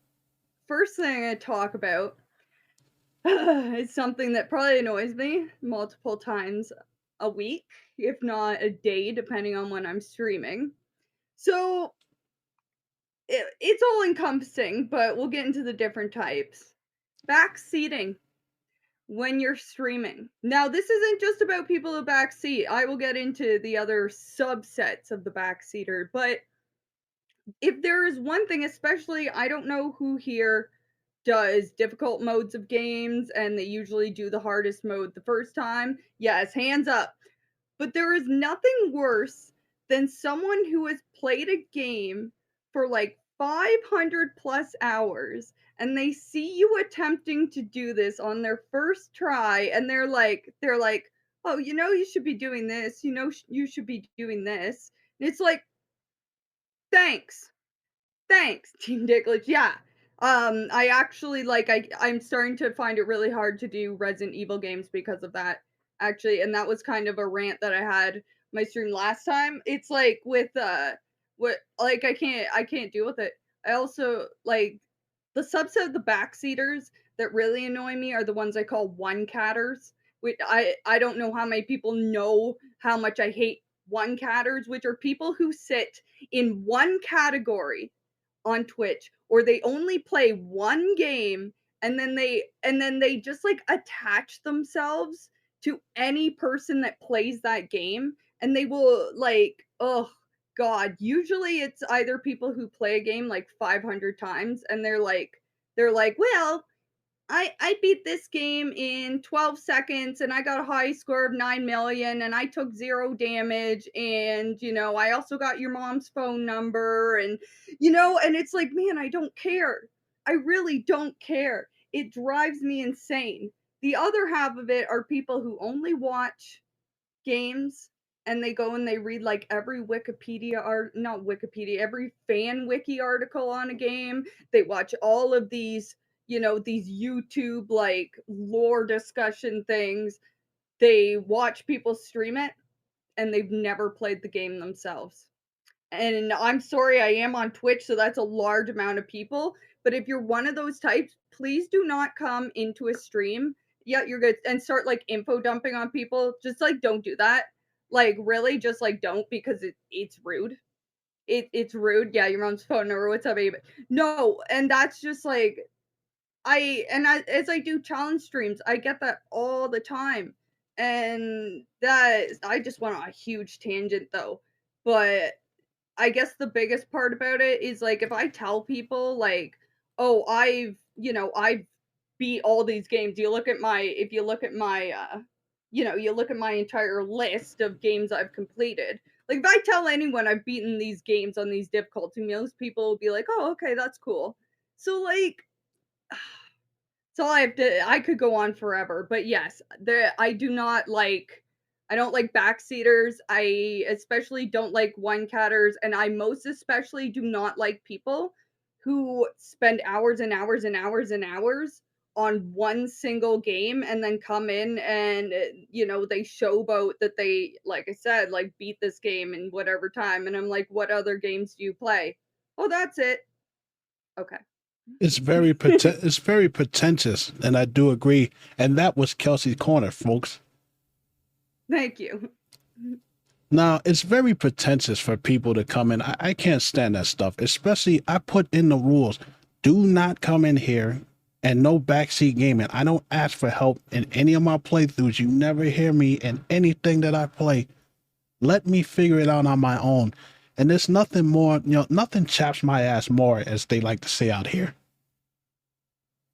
first thing I talk about is something that probably annoys me multiple times a week, if not a day, depending on when I'm streaming. So, it's all encompassing, but we'll get into the different types. Backseating when you're streaming. Now, this isn't just about people who backseat. I will get into the other subsets of the backseater, but if there is one thing, especially, I don't know who here does difficult modes of games and they usually do the hardest mode the first time. Yes, hands up. But there is nothing worse than someone who has played a game for like 500 plus hours and they see you attempting to do this on their first try and they're like, "Oh, you should be doing this. You should be doing this." And it's like, "Thanks. Thanks, Team Dicklage." Yeah. I actually I'm starting to find it really hard to do Resident Evil games because of that, actually, and that was kind of a rant that I had my stream last time. It's like with what like I can't deal with it. I also like the subset of the backseaters that really annoy me are the ones I call one catters. Which I don't know how many people know how much I hate one catters, which are people who sit in one category on Twitch or they only play one game and then they just like attach themselves to any person that plays that game and they will like, oh god, usually it's either people who play a game like 500 times and they're like, "Well, I beat this game in 12 seconds and I got a high score of 9 million and I took 0 damage and I also got your mom's phone number and it's like, man, I don't care. I really don't care. It drives me insane. The other half of it are people who only watch games and they go and they read like every Wikipedia art, not Wikipedia, every fan wiki article on a game. They watch all of these YouTube like lore discussion things. They watch people stream it and they've never played the game themselves. And I'm sorry, I am on Twitch, so that's a large amount of people. But if you're one of those types, please do not come into a stream. Yeah, you're good. And start like info dumping on people. Just like don't do that. Like really, just like don't because it's rude. It's rude. Yeah, your mom's phone number. What's up, baby? No, and that's just like as I do challenge streams, I get that all the time. And that I just went on a huge tangent though. But I guess the biggest part about it is like if I tell people like, "Oh, I've beat all these games." You look at my if you look at my you look at my entire list of games I've completed. Like if I tell anyone I've beaten these games on these difficulty, most people will be like, "Oh, okay, that's cool." So like so I could go on forever, but yes, I don't like backseaters. I especially don't like one catters, and I most especially do not like people who spend hours and hours and hours and hours on one single game and then come in and they showboat that they, like I said, like beat this game in whatever time, and I'm like, what other games do you play? Oh, that's it. Okay. It's very pretentious, and I do agree. And that was Kelsey's corner, folks. Thank you. Now, it's very pretentious for people to come in. I can't stand that stuff. Especially, I put in the rules. Do not come in here and no backseat gaming. I don't ask for help in any of my playthroughs. You never hear me in anything that I play. Let me figure it out on my own. And there's nothing more, nothing chaps my ass more, as they like to say out here.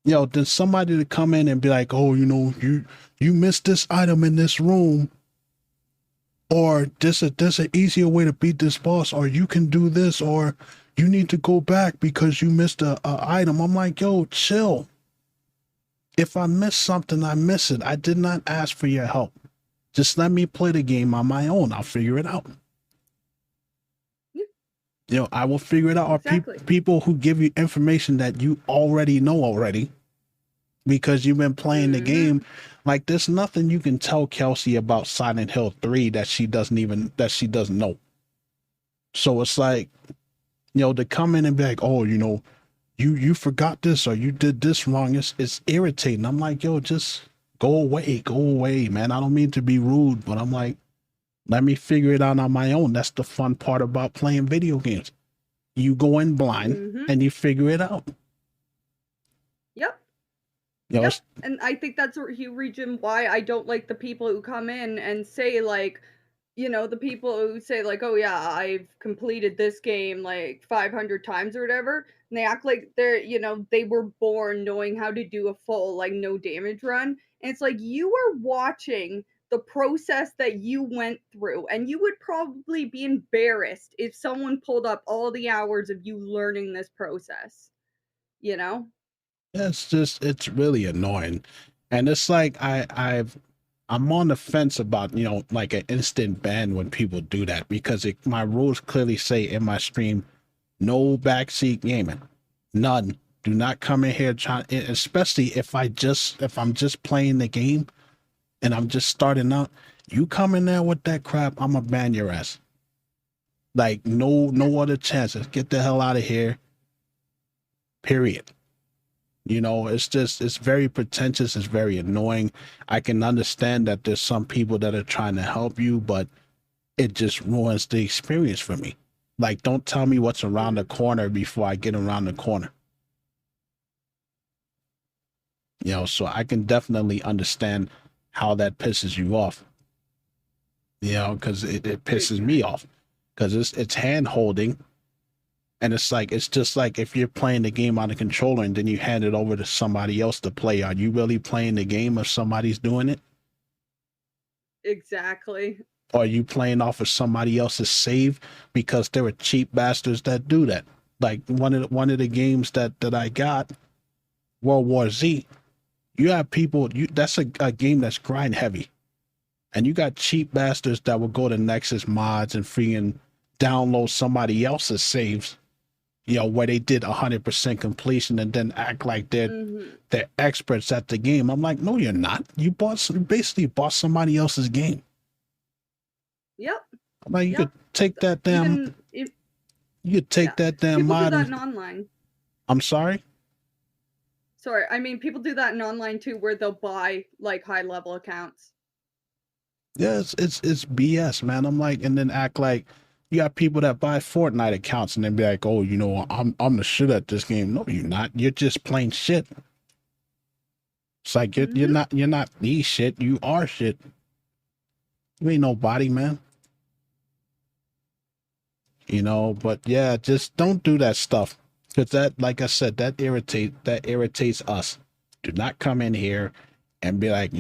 Than somebody to come in and be like, "Oh, you missed this item in this room, or there's an easier way to beat this boss, or you can do this, or you need to go back because you missed a item." I'm like, yo, chill. If I miss something, I miss it. I did not ask for your help. Just let me play the game on my own. I'll figure it out. I will figure it out. Exactly. Or people who give you information that you already know already because you've been playing the game. Like, there's nothing you can tell Kelsey about Silent Hill 3 that she doesn't know. So it's like, to come in and be like, "Oh, you forgot this or you did this wrong." It's irritating. I'm like, yo, just go away, man. I don't mean to be rude, but I'm like, let me figure it out on my own. That's the fun part about playing video games. You go in blind and you figure it out. Yep. You know, Yep. And I think that's a huge reason why I don't like the people who come in and say, like, the people who say, like, oh, yeah, I've completed this game like 500 times or whatever. And they act like they were born knowing how to do a full, like, no damage run. And it's like, you are watching the process that you went through. And you would probably be embarrassed if someone pulled up all the hours of you learning this process, you know? it's just it's really annoying, and it's like I'm on the fence about like an instant ban when people do that because my rules clearly say in my stream, no backseat gaming, none. Do not come in here trying, especially if I'm just playing the game and I'm just starting out. You come in there with that crap, I'm gonna ban your ass. Like no other chances. Get the hell out of here. Period. It's very pretentious. It's very annoying. I can understand that there's some people that are trying to help you, but it just ruins the experience for me. Like, don't tell me what's around the corner before I get around the corner. So I can definitely understand how that pisses you off. Because it pisses me off. Because it's hand holding. And it's just like if you're playing the game on a controller and then you hand it over to somebody else to play. Are you really playing the game if somebody's doing it? Exactly. Or are you playing off of somebody else's save? Because there are cheap bastards that do that. Like one of the games that I got, World War Z, you have people that's a game that's grind heavy. And you got cheap bastards that will go to Nexus mods and freaking download somebody else's saves, where they did 100% completion and then act like they're experts at the game. I'm like, no, you're not. You basically bought somebody else's game. Yep. I'm like, you could take that damn. You could take that damn people mod. Do that in online. I'm sorry. Sorry, I mean people do that in online too, where they'll buy like high level accounts. Yeah, it's BS, man. I'm like, and then act like you got people that buy Fortnite accounts and then be like, oh, I'm the shit at this game. No, you're not. You're just plain shit. It's like you're not the shit. You are shit. You ain't nobody, man. But yeah, just don't do that stuff. Because that, like I said, that irritates us. Do not come in here and be like,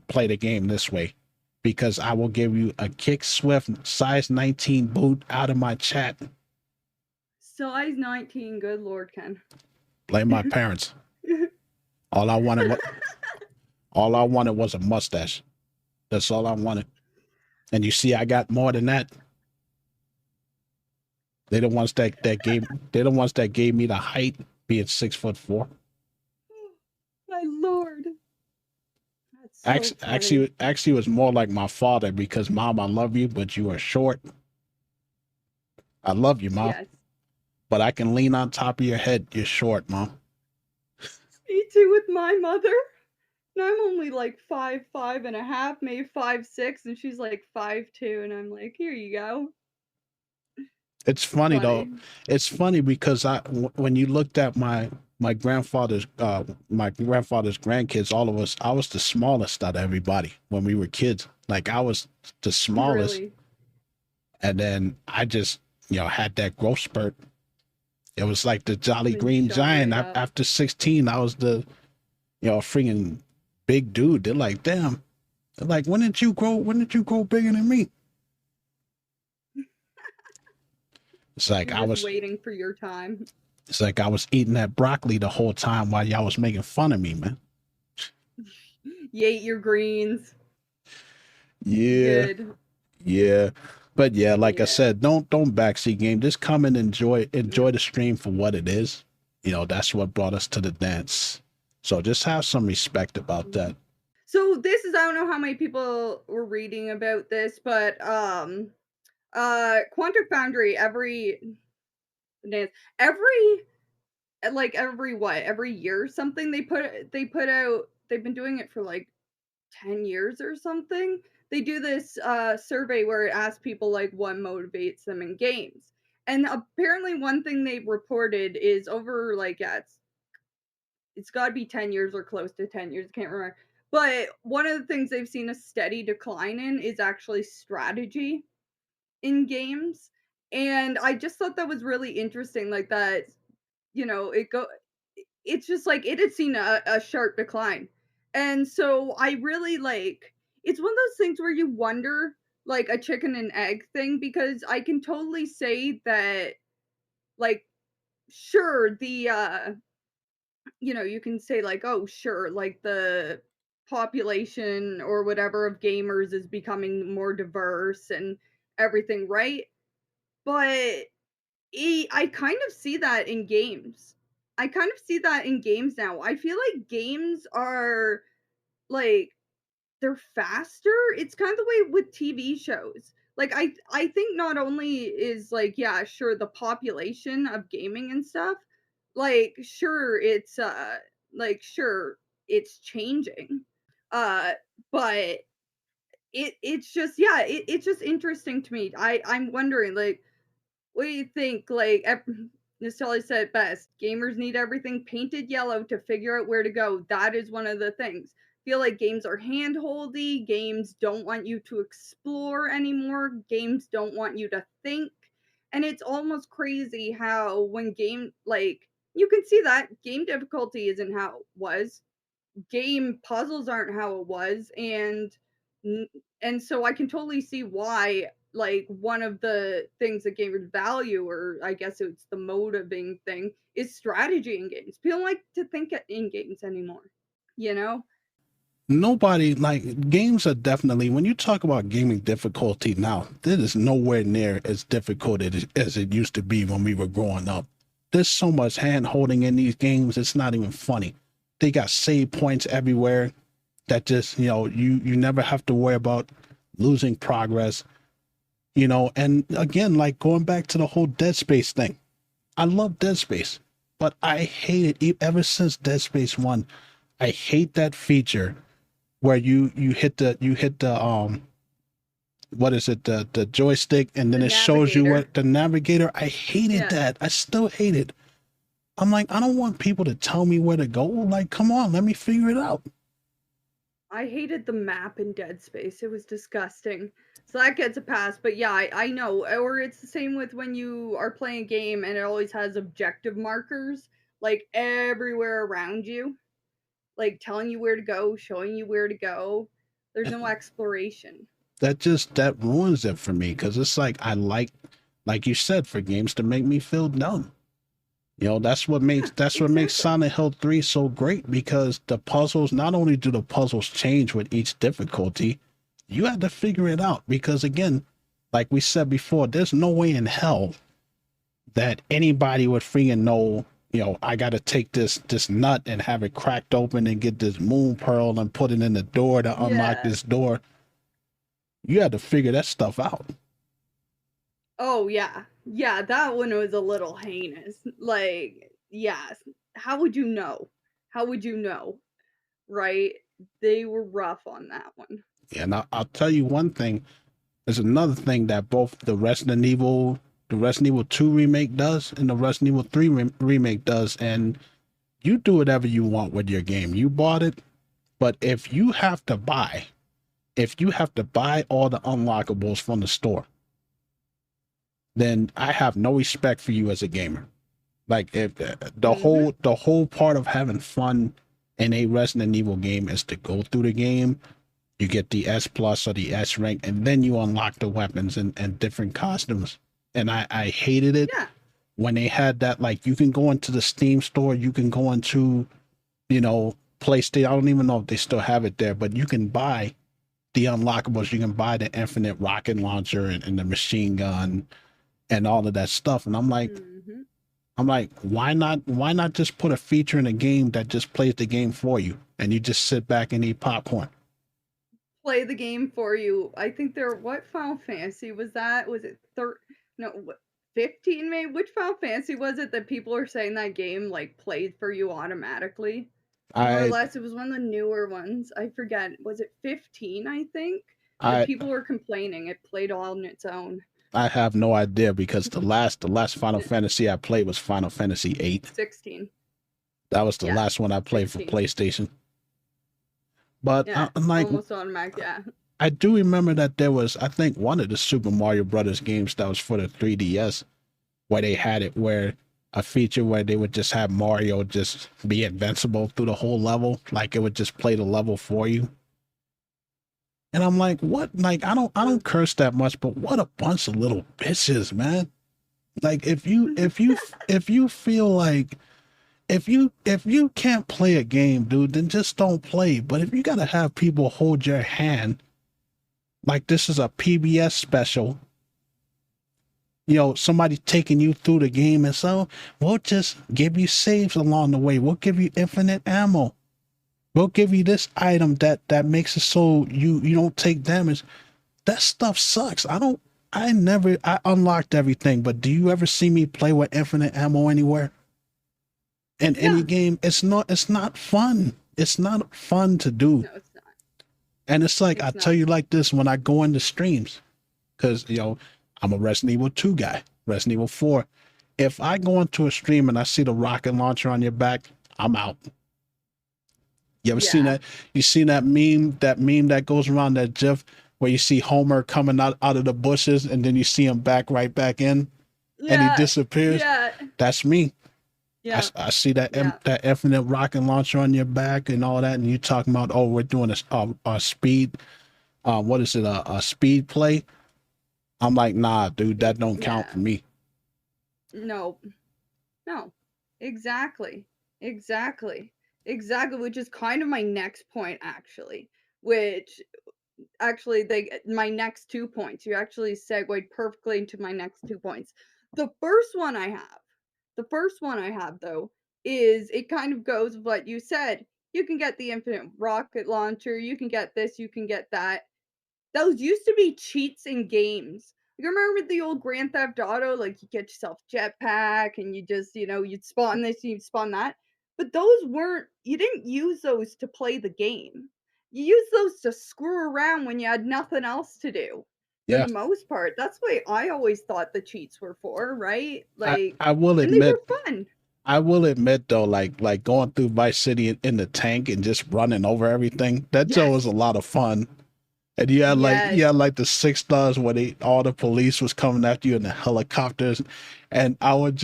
play the game this way. Because I will give you a Kick Swift size 19 boot out of my chat. Size 19, good Lord, Ken. Blame my parents. All I wanted was a mustache. That's all I wanted. And you see, I got more than that. They're the ones that gave me the height, being 6'4". My Lord. That's so Actually, it was more like my father because, Mom, I love you, but you are short. I love you, Mom. Yes. But I can lean on top of your head. You're short, Mom. Me too with my mother. And I'm only like 5'5.5", maybe 5'6", and she's like 5'2", and I'm like, here you go. It's funny though. It's funny because when you looked at my grandfather's grandkids, all of us, I was the smallest out of everybody when we were kids. Like I was the smallest. Really? And then I just, had that growth spurt. It was like the Jolly Green Giant. After 16, I was the, freaking big dude. They're like, damn. They're like, when did you grow bigger than me? It's like I was waiting for your time. It's like I was eating that broccoli the whole time while y'all was making fun of me, man. You ate your greens. Yeah. Good. Yeah. But yeah, like I said, don't backseat game. Just come and enjoy the stream for what it is. That's what brought us to the dance. So just have some respect about that. So this is, I don't know how many people were reading about this, but Quantum Foundry every year or something they put out, they've been doing it for like 10 years or something. They do this survey where it asks people like what motivates them in games. And apparently one thing they reported is over like it's it's got to be 10 years or close to 10 years. I can't remember. But one of the things they've seen a steady decline in is actually strategy in games. And I just thought that was really interesting. Like that, it's just like it had seen a sharp decline. And so I really like it's one of those things where you wonder like a chicken and egg thing because I can totally say that like sure you can say like oh sure like the population or whatever of gamers is becoming more diverse and everything, right? But I kind of see that in games. I kind of see that in games now. I feel like games are like they're faster. It's kind of the way with TV shows. Like I think not only is like yeah, sure the population of gaming and stuff, like sure it's changing. Uh but it's just yeah, it's just interesting to me. I'm wondering like what do you think? Like, Nostalgia said it best. Gamers need everything painted yellow to figure out where to go. That is one of the things. Feel like games are handholdy. Games don't want you to explore anymore. Games don't want you to think. And it's almost crazy how when game like you can see that game difficulty isn't how it was, game puzzles aren't how it was, and so I can totally see why like one of the things that gamers value, or I guess it's the motivating thing, is strategy in games. People don't like to think in games anymore, you know? Nobody like games are definitely when you talk about gaming difficulty now, it is nowhere near as difficult as it used to be when we were growing up. There's so much hand holding in these games, it's not even funny. They got save points everywhere that just, you never have to worry about losing progress, and again, like going back to the whole Dead Space thing. I love Dead Space, but I hate it ever since Dead Space 1. I hate that feature where you hit the what is it, the joystick, and then The it shows you navigator. what the navigator. I hated Yeah. that. I still hate it. I'm like, I don't want people to tell me where to go. Like, come on, let me figure it out. I hated the map in Dead Space. It was disgusting. So that gets a pass. But yeah, I know. Or it's the same with when you are playing a game and it always has objective markers like everywhere around you, like telling you where to go, showing you where to go. There's no exploration. That ruins it for me because it's like like you said, for games to make me feel dumb. Yeah, That's what makes exactly. Silent Hill 3 so great, because the puzzles, not only do the puzzles change with each difficulty, you have to figure it out. Because again, like we said before, there's no way in hell that anybody would freaking know, I gotta take this nut and have it cracked open and get this moon pearl and put it in the door to unlock Yeah. this door. You had to figure that stuff out. Oh yeah. Yeah, that one was a little heinous. Like, yes. How would you know? How would you know? Right? They were rough on that one. And I'll tell you one thing. There's another thing that both the Resident Evil 2 remake does, and the Resident Evil 3 remake does. And you do whatever you want with your game. You bought it, but if you have to buy all the unlockables from the store, then I have no respect for you as a gamer. Like, if Mhm. the whole part of having fun in a Resident Evil game is to go through the game, you get the S plus or the S rank, and then you unlock the weapons and different costumes. And I hated it Yeah. when they had that. Like, you can go into the Steam store, you can go into, PlayStation. I don't even know if they still have it there, but you can buy the unlockables. You can buy the infinite rocket launcher and the machine gun and all of that stuff. And Mhm. I'm like, why not just put a feature in a game that just plays the game for you and you just sit back and eat popcorn? Play the game for you. I think there what Final Fantasy was that? Was it no, what 15 maybe? Which Final Fantasy was it that people are saying that game like played for you automatically? More or I less, it was one of the newer ones. I forget. Was it 15, I think? That I people were complaining it played all on its own. I have no idea because the last Final Fantasy I played was Final Fantasy 8. 16. That was the Yeah, last one I played for 16. PlayStation. But Yeah, like, almost automatic. Yeah. I do remember that there was, I think, one of the Super Mario Brothers games that was for the 3DS, where they had it where a feature where they would just have Mario just be invincible through the whole level, like it would just play the level for you. And I'm like, what? Like, I don't curse that much, but what a bunch of little bitches, man. Like, if you feel like if you can't play a game, dude, then just don't play. But if you gotta have people hold your hand, like this is a PBS special, somebody taking you through the game, and so we'll just give you saves along the way. We'll give you infinite ammo. We'll give you this item that makes it so you don't take damage. That stuff sucks. I unlocked everything, but do you ever see me play with infinite ammo anywhere? In any No, game, it's not fun. It's not fun to do. no, it's not. And it's like I It's tell not. you like this when I go into streams, because I'm a Resident Evil 2 guy, Resident Evil 4. If I go into a stream and I see the rocket launcher on your back, I'm out. You ever seen Yeah. that? You seen that meme? That meme that goes around, that GIF where you see Homer coming out of the bushes and then you see him back right back in and he Yeah. disappears. Yeah. That's me. I, Yeah. I see that Yeah. that infinite rocket launcher on your back and all that, and you talking about, oh, we're doing a speed, what is it, a speed play? I'm like, nah, dude, that don't count Yeah. for me. No. No. Exactly. Exactly. Exactly. Which is kind of my next point, actually. Which actually, my next 2 points. You actually segued perfectly into my next 2 points. The first one I have, the first one I have though, is it kind of goes with what you said. You can get the infinite rocket launcher. You can get this. You can get that. Those used to be cheats in games. You remember the old Grand Theft Auto? Like you get yourself a jetpack and you just, you'd spawn this, you'd spawn that. But those weren't, you didn't use those to play the game. You used those to screw around when you had nothing else to do for Yeah, the most part. That's what I always thought the cheats were for, right? I Like, I will and they admit, were fun. I will admit though, like going through Vice City in the tank and just running over everything, that Joe was Yes. a lot of fun. And you had like the $6 where all the police was coming after you in the helicopters, and I would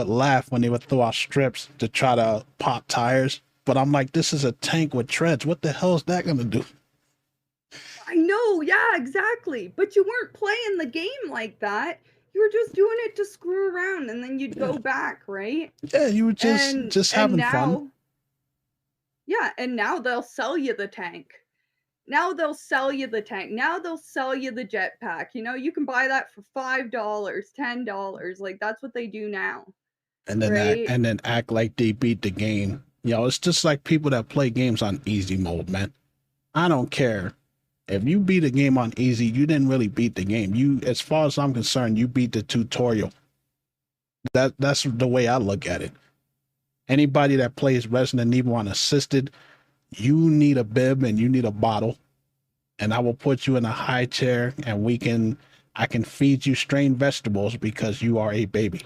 laugh when they would throw out strips to try to pop tires. But I'm like, this is a tank with treads. What the hell is that gonna do? I know, yeah, exactly. But you weren't playing the game like that. You were just doing it to screw around and then you'd Yeah, go back, right? yeah, you were just And just and having fun. now, yeah, and now they'll sell you the tank. Now they'll sell you the tank. Now they'll sell you the jetpack. You can buy that for $5, $10. Like that's what they do now, right? And then act like they beat the game. It's just like people that play games on easy mode, man. I don't care. If you beat a game on easy, you didn't really beat the game. As far as I'm concerned, you beat the tutorial. That's the way I look at it. Anybody that plays Resident Evil on assisted, you need a bib and you need a bottle, and I will put you in a high chair and I can feed you strained vegetables because you are a baby.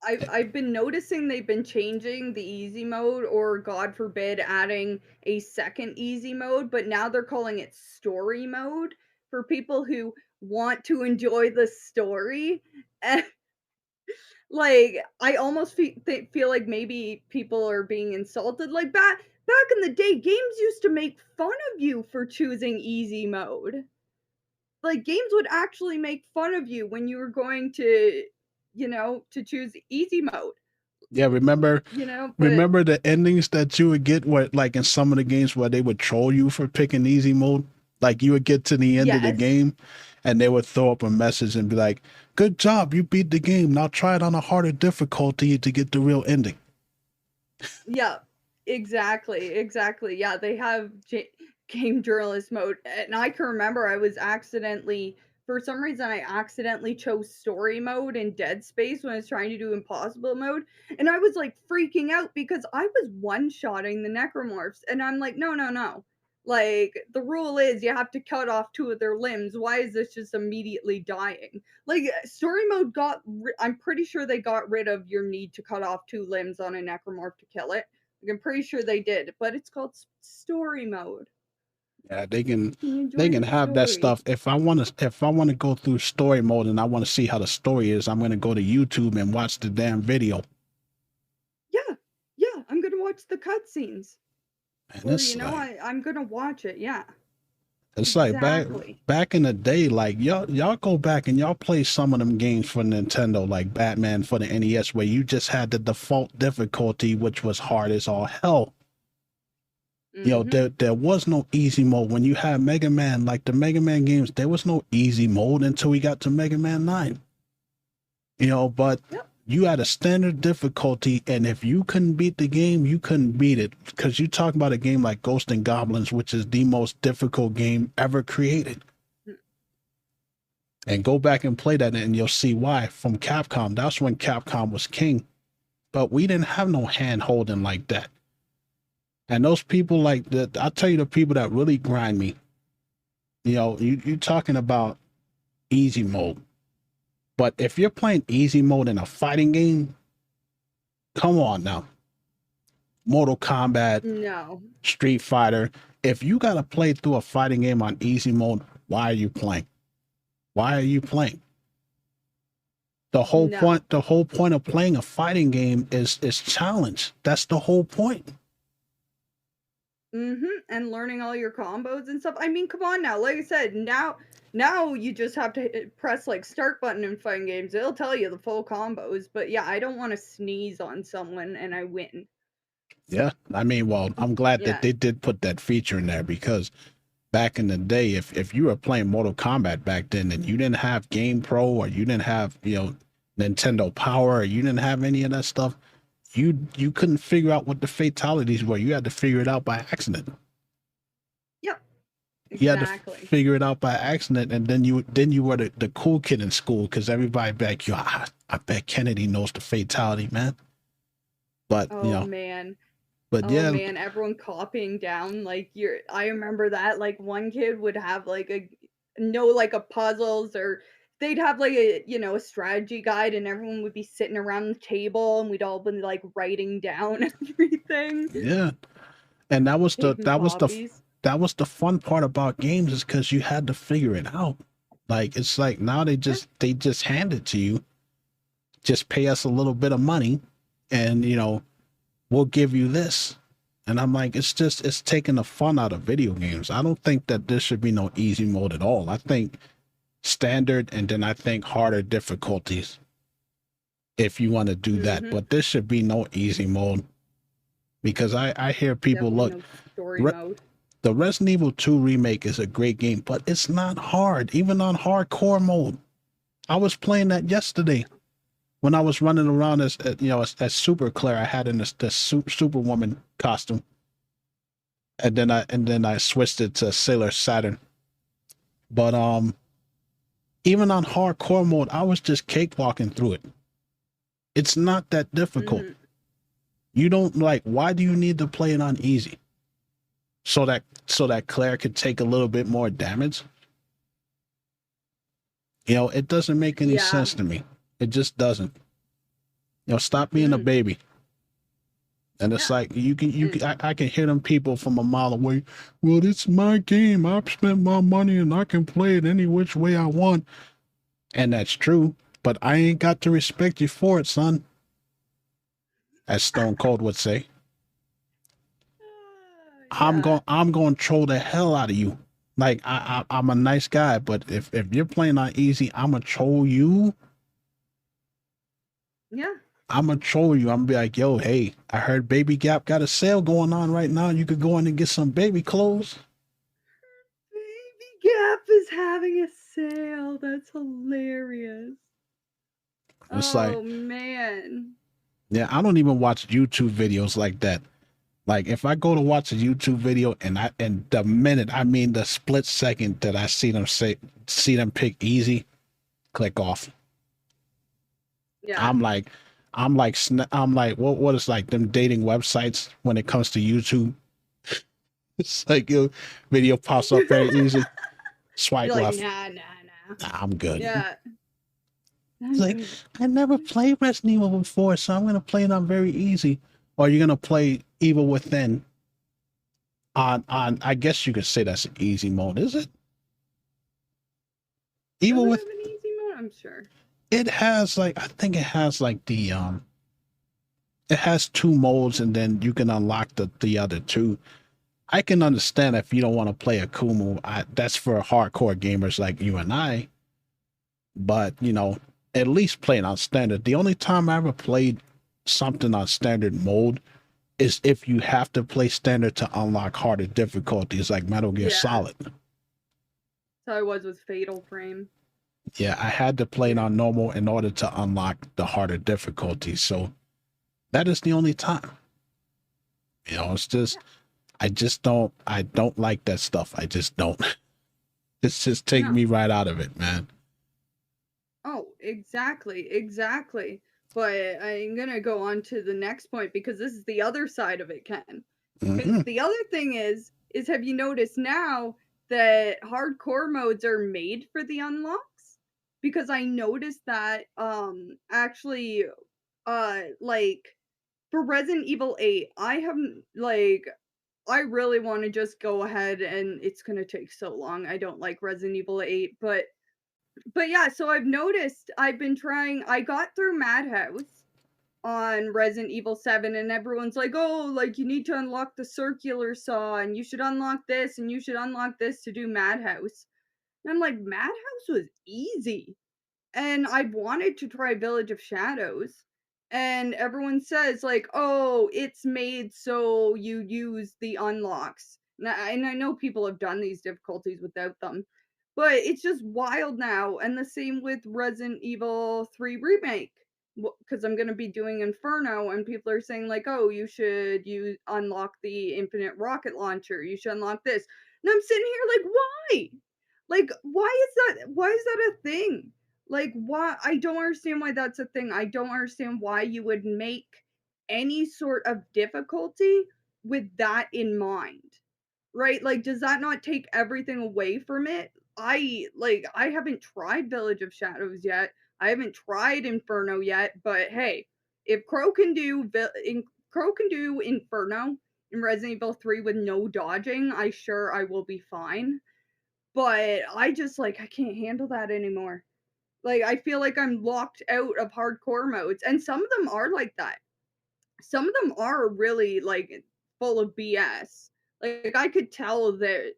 I've been noticing they've been changing the easy mode, or God forbid adding a second easy mode, but now they're calling it story mode for people who want to enjoy the story. And like I almost feel like maybe people are being insulted. Like back in the day, games used to make fun of you for choosing easy mode. Like games would actually make fun of you when you were going to choose easy mode, Yeah, but remember the endings that you would get where, like in some of the games where they would troll you for picking easy mode. Like you would get to the end of the yes. game and they would throw up a message and be like, "Good job, you beat the game. Now try it on a harder difficulty to get the real ending." Yeah, exactly, exactly. Yeah, they have game journalist mode, and I can remember I was accidentally, for some reason, I accidentally chose story mode in Dead Space when I was trying to do impossible mode, and I was like freaking out because I was one-shotting the necromorphs, and I'm like, no, no, no. Like, the rule is you have to cut off 2 of their limbs. Why is this just immediately dying? Like, story mode I'm pretty sure they got rid of your need to cut off 2 limbs on a necromorph to kill it. Like, I'm pretty sure they did, but it's called story mode. Yeah, You they enjoy can the have that story. stuff. If I want to go through story mode and I want to see how the story is, I'm gonna go to YouTube and watch the damn video. Yeah, yeah, I'm gonna watch the cutscenes. And Or, it's like I'm gonna watch it, yeah. it's like Exactly. back in the day, like y'all go back and y'all play some of them games for Nintendo, like Batman for the NES, where you just had the default difficulty, which was hard as all hell. Mhm. There was no easy mode when you had Mega Man, like the Mega Man games. There was no easy mode until we got to Mega Man 9. But Yep. you had a standard difficulty, and if you couldn't beat the game, you couldn't beat it. Because you talk about a game like Ghost and Goblins, which is the most difficult game ever created. Mm. And go back and play that, and you'll see why. From Capcom, that's when Capcom was king. But we didn't have no hand holding like that. And those people like that, I'll tell you the people that really grind me. You talking about easy mode. But if you're playing easy mode in a fighting game, come on now. Mortal Kombat, No. Street Fighter. If you got to play through a fighting game on easy mode, why are you playing? Why are you playing? The whole No. point of playing a fighting game is challenge. That's the whole point. Mhm, and learning all your combos and stuff. I mean, come on now. Like I said, now you just have to press like start button in fighting games. It'll tell you the full combos. But yeah, I don't want to sneeze on someone and I win. Yeah, I mean, well, I'm glad that Yeah. they did put that feature in there because back in the day, if you were playing Mortal Kombat back then and you didn't have Game Pro or you didn't have Nintendo Power or you didn't have any of that stuff, you couldn't figure out what the fatalities were. You had to figure it out by accident. Yep. You had to Exactly. figure it out by accident, and then you were the cool kid in school because everybody back you. I bet Kennedy knows the fatality, man. But Oh man. but Oh yeah, man, everyone copying down like I remember that like one kid would have like like a puzzles or they'd have like a strategy guide and everyone would be sitting around the table and we'd all been like writing down everything, yeah, and taking copies. that was the fun part about games is because you had to figure it out. Like it's like now Yeah. they just hand it to you. Just pay us a little bit of money, and we'll give you this. And I'm like, it's taking the fun out of video games. I don't think that there should be no easy mode at all. I think standard and then I think harder difficulties if you want to do that. Mhm. But there should be no easy mode because I hear people Definitely look, no story Re- mode. the Resident Evil 2 remake is a great game, but it's not hard, even on hardcore mode. I was playing that yesterday when I was running around as Super Claire. I had in this Superwoman costume, and then I switched it to Sailor Saturn. But even on hardcore mode, I was just cakewalking through it. It's not that difficult. Mhm. You don't like. Why do you need to play it on easy? So that Claire could take a little bit more damage. It doesn't make any Yeah. sense to me. It just doesn't. Stop being a Mhm. baby. And it's Yeah. like I can hear them people from a mile away. Well, it's my game. I've spent my money and I can play it any which way I want. And that's true, but I ain't got to respect you for it, son. As Stone Cold would say. Yeah. I'm going to troll the hell out of you. Like I'm a nice guy, but if you're playing on easy, I'm gonna troll you. Yeah. I'm gonna troll you. I'm gonna be like, yo, hey, I heard Baby Gap got a sale going on right now. You could go in and get some baby clothes. Baby Gap is having a sale. That's hilarious. It's like, Oh man. yeah, I don't even watch YouTube videos like that. Like if I go to watch a YouTube video and the minute, I mean the split second that I see them pick easy, click off. Yeah. I'm like what is like them dating websites when it comes to YouTube. It's like your video pops up very easy. Swipe You're like, left. nah, nah, nah. Nah, I'm good. Yeah. It's I'm like, good. I never played Resident Evil before, so I'm gonna play it on very easy. Or you're gonna play Evil Within on I guess you could say that's an easy mode, is it? Does Evil it with have an easy mode? I'm sure. it has like I think it has like it has two modes and then you can unlock the other two. I can understand if you don't want to play a Kumu. That's for hardcore gamers like you and I. But at least play it on standard. The only time I ever played something on standard mode is if you have to play standard to unlock harder difficulties, like Metal Gear Yeah. Solid. So I was with Fatal Frame. Yeah, I had to play it on normal in order to unlock the harder difficulties. So that is the only time. It's just I don't like that stuff. I just don't. It's just take No. me right out of it, man. Oh, exactly, exactly. But I'm gonna go on to the next point because this is the other side of it, Ken. Because the other thing is have you noticed now that hardcore modes are made for the unlocks? Because I noticed that actually like for Resident Evil 8, I haven't like I really want to just go ahead and it's gonna take so long. I don't like Resident Evil 8, but yeah, so I've noticed I've been trying I got through Madhouse on Resident Evil 7 and everyone's like, "Oh, like you need to unlock the circular saw and you should unlock this and you should unlock this to do Madhouse." And I'm like, "Madhouse was easy." And I wanted to try Village of Shadows. And everyone says like, "Oh, it's made so you use the unlocks." And I know people have done these difficulties without them. But it's just wild now, and the same with Resident Evil 3 Remake. Because I'm going to be doing Inferno, and people are saying like, "Oh, you should unlock the infinite rocket launcher. You should unlock this." And I'm sitting here like, why? Like, why is that a thing? Like, why? I don't understand why that's a thing. I don't understand why you would make any sort of difficulty with that in mind. Right? Like, does that not take everything away from it? I haven't tried Village of Shadows yet. I haven't tried Inferno yet, but hey, if Crow can do Inferno in Resident Evil 3 with no dodging, I will be fine. But I just like I can't handle that anymore. Like I feel like I'm locked out of hardcore modes, and some of them are like that. Some of them are really like full of BS. Like I could tell that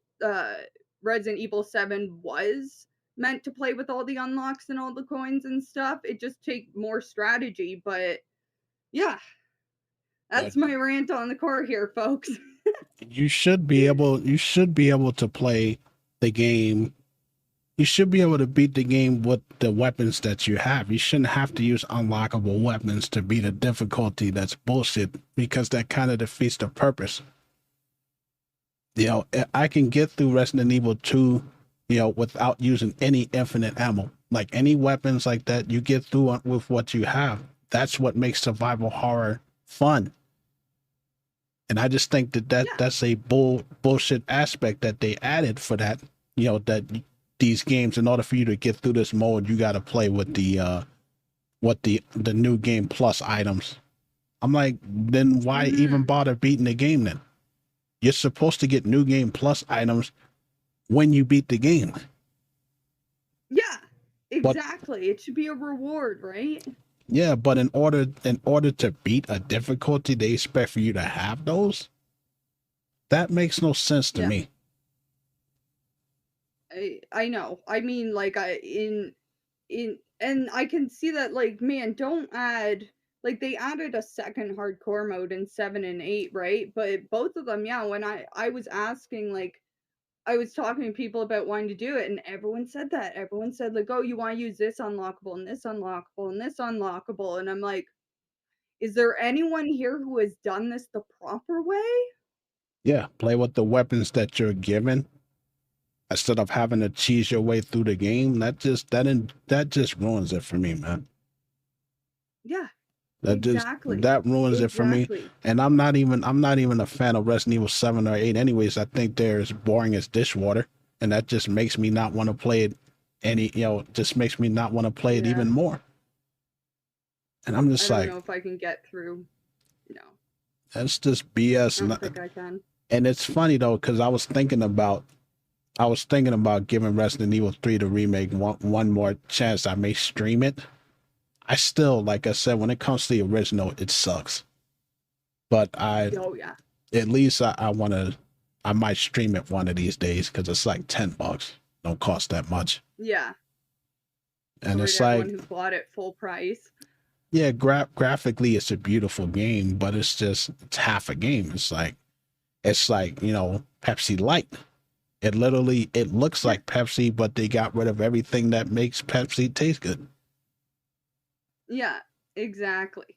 Resident Evil 7 was meant to play with all the unlocks and all the coins and stuff. It just take more strategy, but yeah, But that's my rant on the core here, folks. you should be able to play the game. You should be able to beat the game with the weapons that you have. You shouldn't have to use unlockable weapons to beat a difficulty. That's bullshit because that kind of defeats the purpose. I can get through Resident Evil 2, without using any infinite ammo. Like any weapons like that, you get through with what you have. That's what makes survival horror fun. And I just think Yeah. that's a bullshit aspect that they added for that. That these games, in order for you to get through this mode, you got to play with the new game plus items. I'm like, then why even bother beating the game then? You're supposed to get new game plus items when you beat the game. Yeah. But Exactly. It should be a reward, right? yeah, but in order to beat a difficulty, they expect for you to have those. That makes no sense to Yeah. me. I know. I mean, like and I can see that like man, don't add like they added a second hardcore mode in 7 and 8, right? But both of them, yeah, when I was asking like I was talking to people about wanting to do it and everyone said that. Everyone said like, "Oh, you want to use this unlockable and this unlockable and this unlockable." And I'm like, "Is there anyone here who has done this the proper way?" Yeah, play with the weapons that you're given instead of having to cheese your way through the game. That just ruins it for me, man. Yeah. Exactly. that ruins it for me. Exactly. And I'm not even a fan of Resident Evil 7 or 8 anyways. I think they're as boring as dishwater, and that just makes me not want to play it just makes me not want to play it Yeah. even more. And I'm I just don't like, know if I can get through. No, that's just BS. I don't think I can. And it's funny though, because I was thinking about giving Resident Evil 3 the remake one more chance. I may stream it. I still, like I said, when it comes to the original, it sucks. But Oh yeah. at least I might stream it one of these days because it's like $10. Don't cost that much. Yeah. And For it's everyone like, who bought it full price. yeah, graphically it's a beautiful game, but it's half a game. It's like Pepsi Light. It looks like Pepsi, but they got rid of everything that makes Pepsi taste good. Yeah, exactly.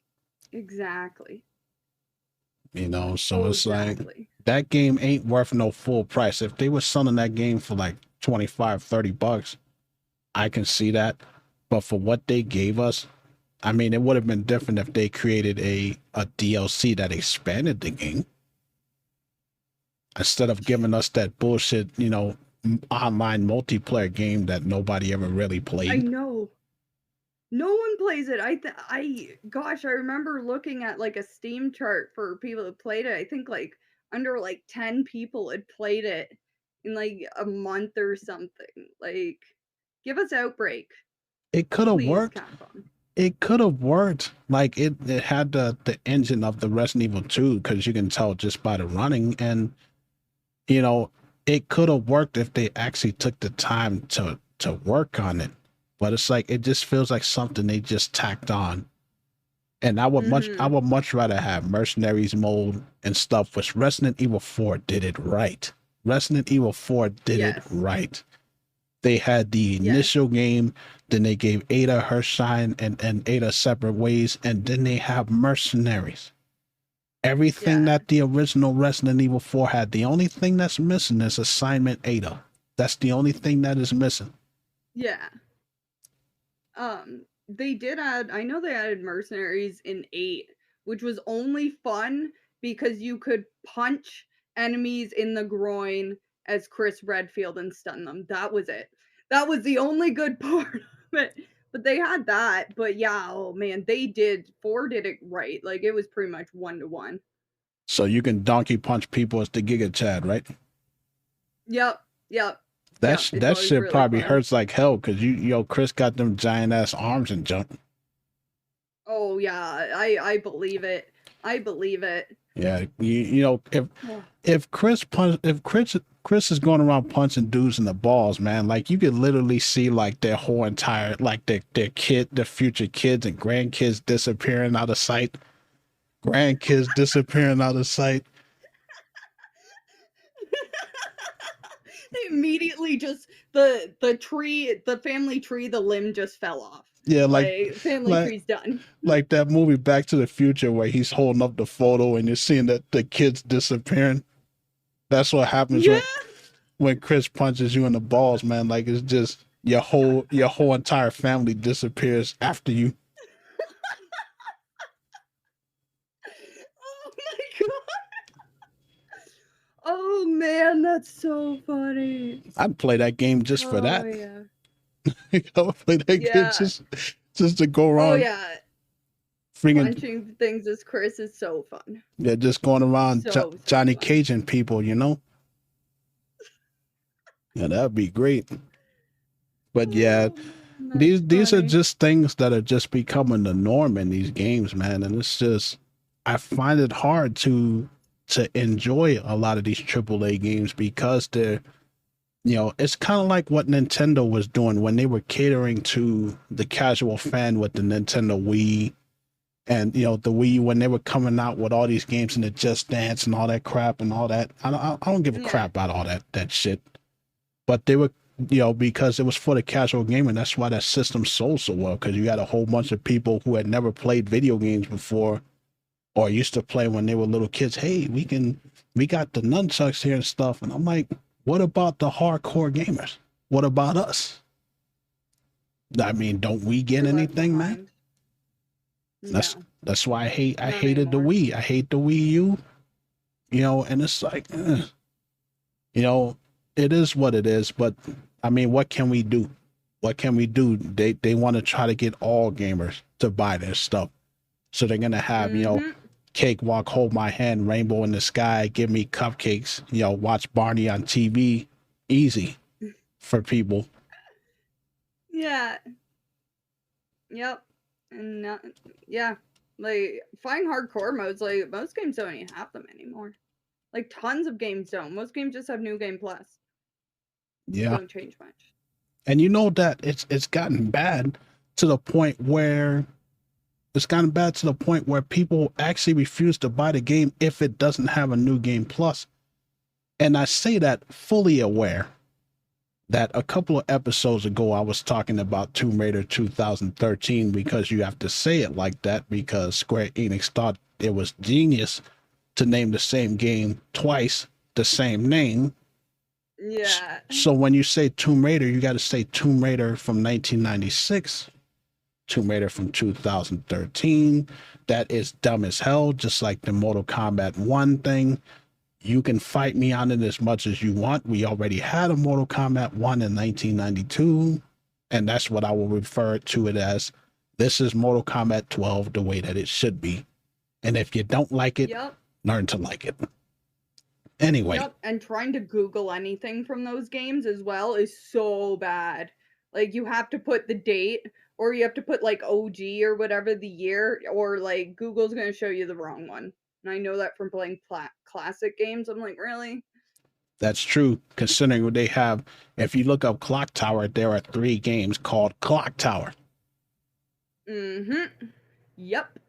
Exactly. So it's exactly. like that game ain't worth no full price. If they were selling that game for like $25-$30, I can see that. But for what they gave us, I mean, it would have been different if they created a DLC that expanded the game instead of giving us that bullshit, online multiplayer game that nobody ever really played. I know. No one plays it. Gosh, I remember looking at like a Steam chart for people that played it. I think like under like 10 people had played it in like a month or something. Like, give us Outbreak. It could have Please, worked. Capcom. It could have worked. Like it had the engine of the Resident Evil 2 because you can tell just by the running, and it could have worked if they actually took the time to work on it. But it's like it just feels like something they just tacked on. And I would much rather have mercenaries mode and stuff, which Resident Evil 4 did it right. Resident Evil 4 did it right. They had the initial game, then they gave Ada her shine and Ada separate ways, and then they have mercenaries. Everything that the original Resident Evil 4 had. The only thing that's missing is Assignment Ada. That's the only thing that is missing. Yeah. They did I know they added mercenaries in 8, which was only fun because you could punch enemies in the groin as Chris Redfield and stun them. That was it. That was the only good part of it. But they had that. But yeah, oh man, 4 did it right. Like, it was pretty much 1-to-1. So you can donkey punch people as the Giga Chad, right? Yep. That shit really probably hurts like hell because Chris got them giant ass arms and jump. Oh yeah, I believe it. Yeah, if Chris is going around punching dudes in the balls, man, like you could literally see like their whole entire like their future kids and grandkids disappearing out of sight. Immediately just the tree, the family tree, the limb just fell off. Yeah, like family tree's done. Like that movie Back to the Future where he's holding up the photo and you're seeing that the kids disappearing. That's what happens when Chris punches you in the balls, man. Like it's just your whole entire family disappears after you. Oh my god. Oh man, that's so funny. I'd play that game just for that. Yeah. I would play that game just to go around. Oh yeah. Punching things as Chris is so fun. Yeah, just going around Johnny Caging people, Yeah, that'd be great. But these are just things that are just becoming the norm in these games, man. And it's just I find it hard to enjoy a lot of these AAA games because they're, it's kind of like what Nintendo was doing when they were catering to the casual fan with the Nintendo Wii and, the Wii when they were coming out with all these games and the Just Dance and all that crap and all that. I don't give a crap about all that shit. But they were, because it was for the casual gamer. That's why that system sold so well, because you had a whole bunch of people who had never played video games before or used to play when they were little kids. Hey, we got the nunchucks here and stuff. And I'm like, what about the hardcore gamers? What about us? I mean, don't we get anything, man? No. That's why I Not hated the anymore. Wii. I hate the Wii U. You know, and it's like, you know, it is what it is. But I mean, what can we do? What can we do? They want to try to get all gamers to buy their stuff. So they're gonna have, you know, Mm-hmm. cakewalk, hold my hand, rainbow in the sky, give me cupcakes, you know, watch Barney on TV. Easy for people. Yeah. Yep. And yeah. Like find hardcore modes. Like most games don't even have them anymore. Like tons of games don't. Most games just have New Game Plus. Yeah. Don't change much. And you know that it's gotten bad to the point where people actually refuse to buy the game if it doesn't have a new game plus. And I say that fully aware that a couple of episodes ago I was talking about Tomb Raider 2013 because you have to say it like that because Square Enix thought it was genius to name the same game twice the same name. Yeah. So when you say Tomb Raider, you got to say Tomb Raider from 1996, Tomb Raider from 2013. That is dumb as hell, just like the Mortal Kombat 1 thing. You can fight me on it as much as you want. We already had a Mortal Kombat 1 in 1992, and that's what I will refer to it as. This is Mortal Kombat 12 the way that it should be. And if you don't like it, Yep. learn to like it. Anyway. Yep. And trying to Google anything from those games as well is so bad. Like you have to put the date or you have to put like OG or whatever the year or like Google's going to show you the wrong one. And I know that from playing classic games. I'm like, really? That's true, considering what they have. If you look up Clock Tower, there are 3 games called Clock Tower. Mm-hmm. Yep.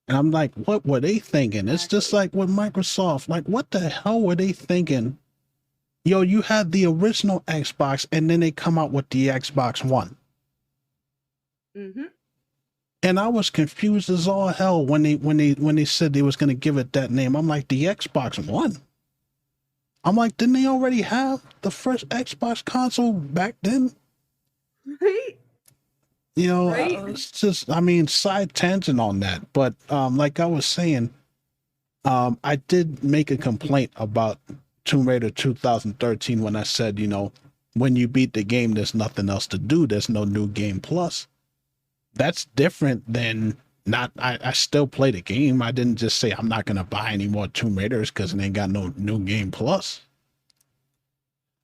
And I'm like, what were they thinking? It's just like with Microsoft. Like, what the hell were they thinking? Yo, you had the original Xbox, and then they come out with the Xbox One. Mm-hmm. And I was confused as all hell when they said they was gonna give it that name. I'm like, the Xbox One. I'm like, didn't they already have the first Xbox console back then? Right. You know, Right. it's just, I mean, side tangent on that. But like I was saying, I did make a complaint about Tomb Raider 2013 when I said, you know, when you beat the game, there's nothing else to do. There's no new game plus. That's different than not. I still play the game. I didn't just say I'm not going to buy any more Tomb Raiders because it ain't got no new game plus.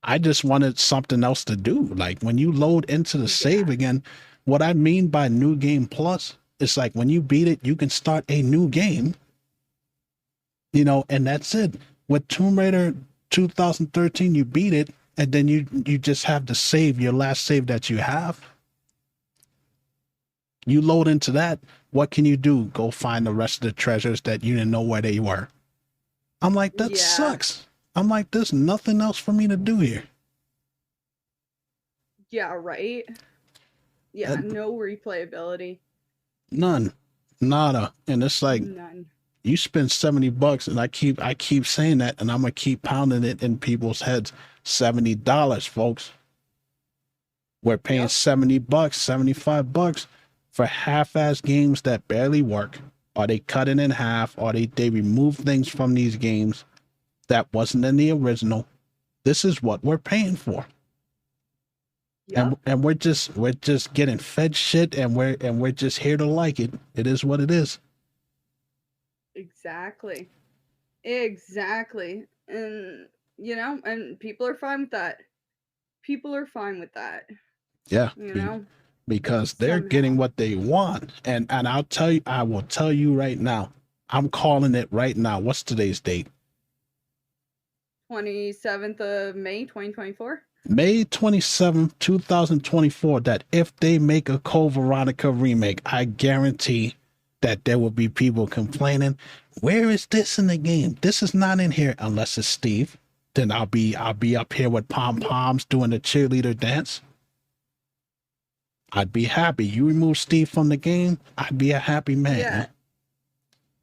I just wanted something else to do. Like when you load into the save again, what I mean by new game plus is like when you beat it, you can start a new game, you know, and that's it. With Tomb Raider 2013, you beat it, and then you just have to save your last save that you have. You load into that. What can you do? Go find the rest of the treasures that you didn't know where they were. I'm like, that sucks. I'm like, there's nothing else for me to do here. Yeah, right. Yeah, no replayability. None. Nada. And it's like, none. You spend $70, and I keep saying that, and I'm gonna keep pounding it in people's heads. $70, folks. We're paying $70, $75 for half-ass games that barely work. Or they cut it in half, or they remove things from these games that wasn't in the original. This is what we're paying for. Yep. And we're just getting fed shit, and we're just here to like it. It is what it is. Exactly. And you know, and people are fine with that. Yeah. You know? Because they're getting what they want. And I will tell you right now. I'm calling it right now. What's today's date? 27th of May, 2024. May 27th, 2024, that if they make a Code Veronica remake, I guarantee that there will be people complaining, where is this in the game? This is not in here unless it's Steve. Then I'll be up here with pom-poms doing the cheerleader dance. I'd be happy. You remove Steve from the game, I'd be a happy man. Yeah.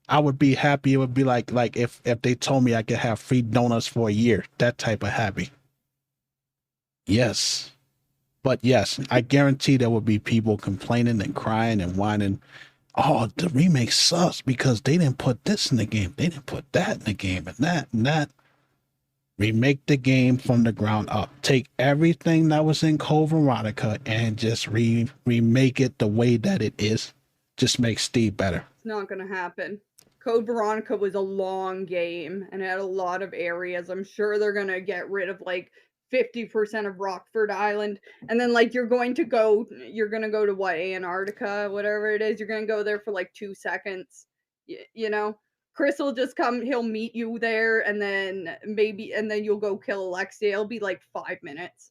I would be happy. It would be like if they told me I could have free donuts for a year, that type of happy. Yes. But yes, I guarantee there will be people complaining and crying and whining. oh, the remake sucks because they didn't put this in the game. They didn't put that in the game and that and that. Remake the game from the ground up. Take everything that was in Code Veronica and just remake it the way that it is. Just make Steve better. It's not gonna happen. Code Veronica was a long game and it had a lot of areas. I'm sure they're gonna get rid of like 50% of Rockford Island, and then like you're gonna go to what, Antarctica, whatever it is. You're gonna go there for like 2 seconds. You know, Chris will just come. He'll meet you there, and then you'll go kill Alexia. It'll be like 5 minutes.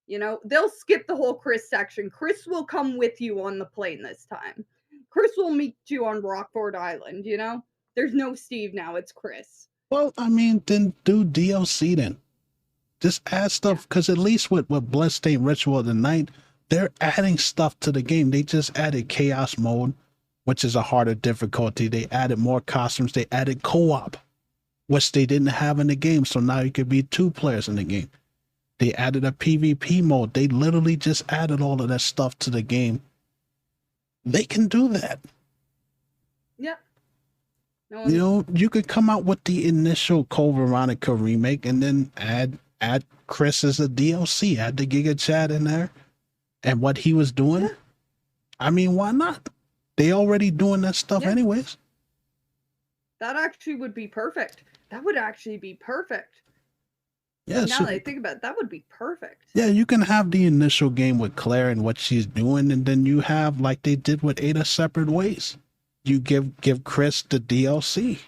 You know, they'll skip the whole Chris section. Chris will come with you on the plane this time. Chris will meet you on Rockford Island. You know, there's no Steve now. It's Chris. Well, I mean, then do DLC then. Just add stuff, because at least with Bloodstained Ritual of the Night, they're adding stuff to the game. They just added Chaos Mode, which is a harder difficulty. They added more costumes. They added co-op, which they didn't have in the game. So now you could be 2 players in the game. They added a PvP mode. They literally just added all of that stuff to the game. They can do that. Yeah. No You know, you could come out with the initial Code Veronica remake and then add Chris as a DLC, add the Giga Chat in there and what he was doing. Yeah. I mean, why not? They already doing that stuff anyways. That actually would be perfect. That would actually be perfect. Yeah, now that I think about it, that would be perfect. Yeah, you can have the initial game with Claire and what she's doing, and then you have, like they did with Ada, separate ways. You give Chris the DLC.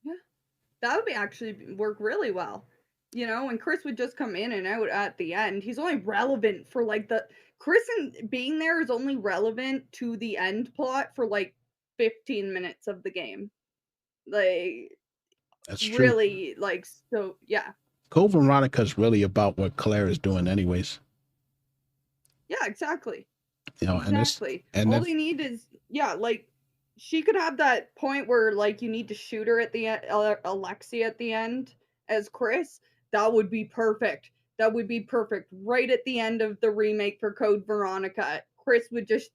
Yeah, that would be actually work really well. You know, and Chris would just come in and out at the end. He's only relevant for like Chris being there is only relevant to the end plot for like 15 minutes of the game. Like, that's true. Really, like, so yeah. Code Veronica is really about what Claire is doing, anyways. Yeah, exactly. You know, exactly. All they need is like she could have that point where like you need to shoot her at the end, Alexia at the end as Chris. That would be perfect. That would be perfect. Right at the end of the remake for Code Veronica, Chris would just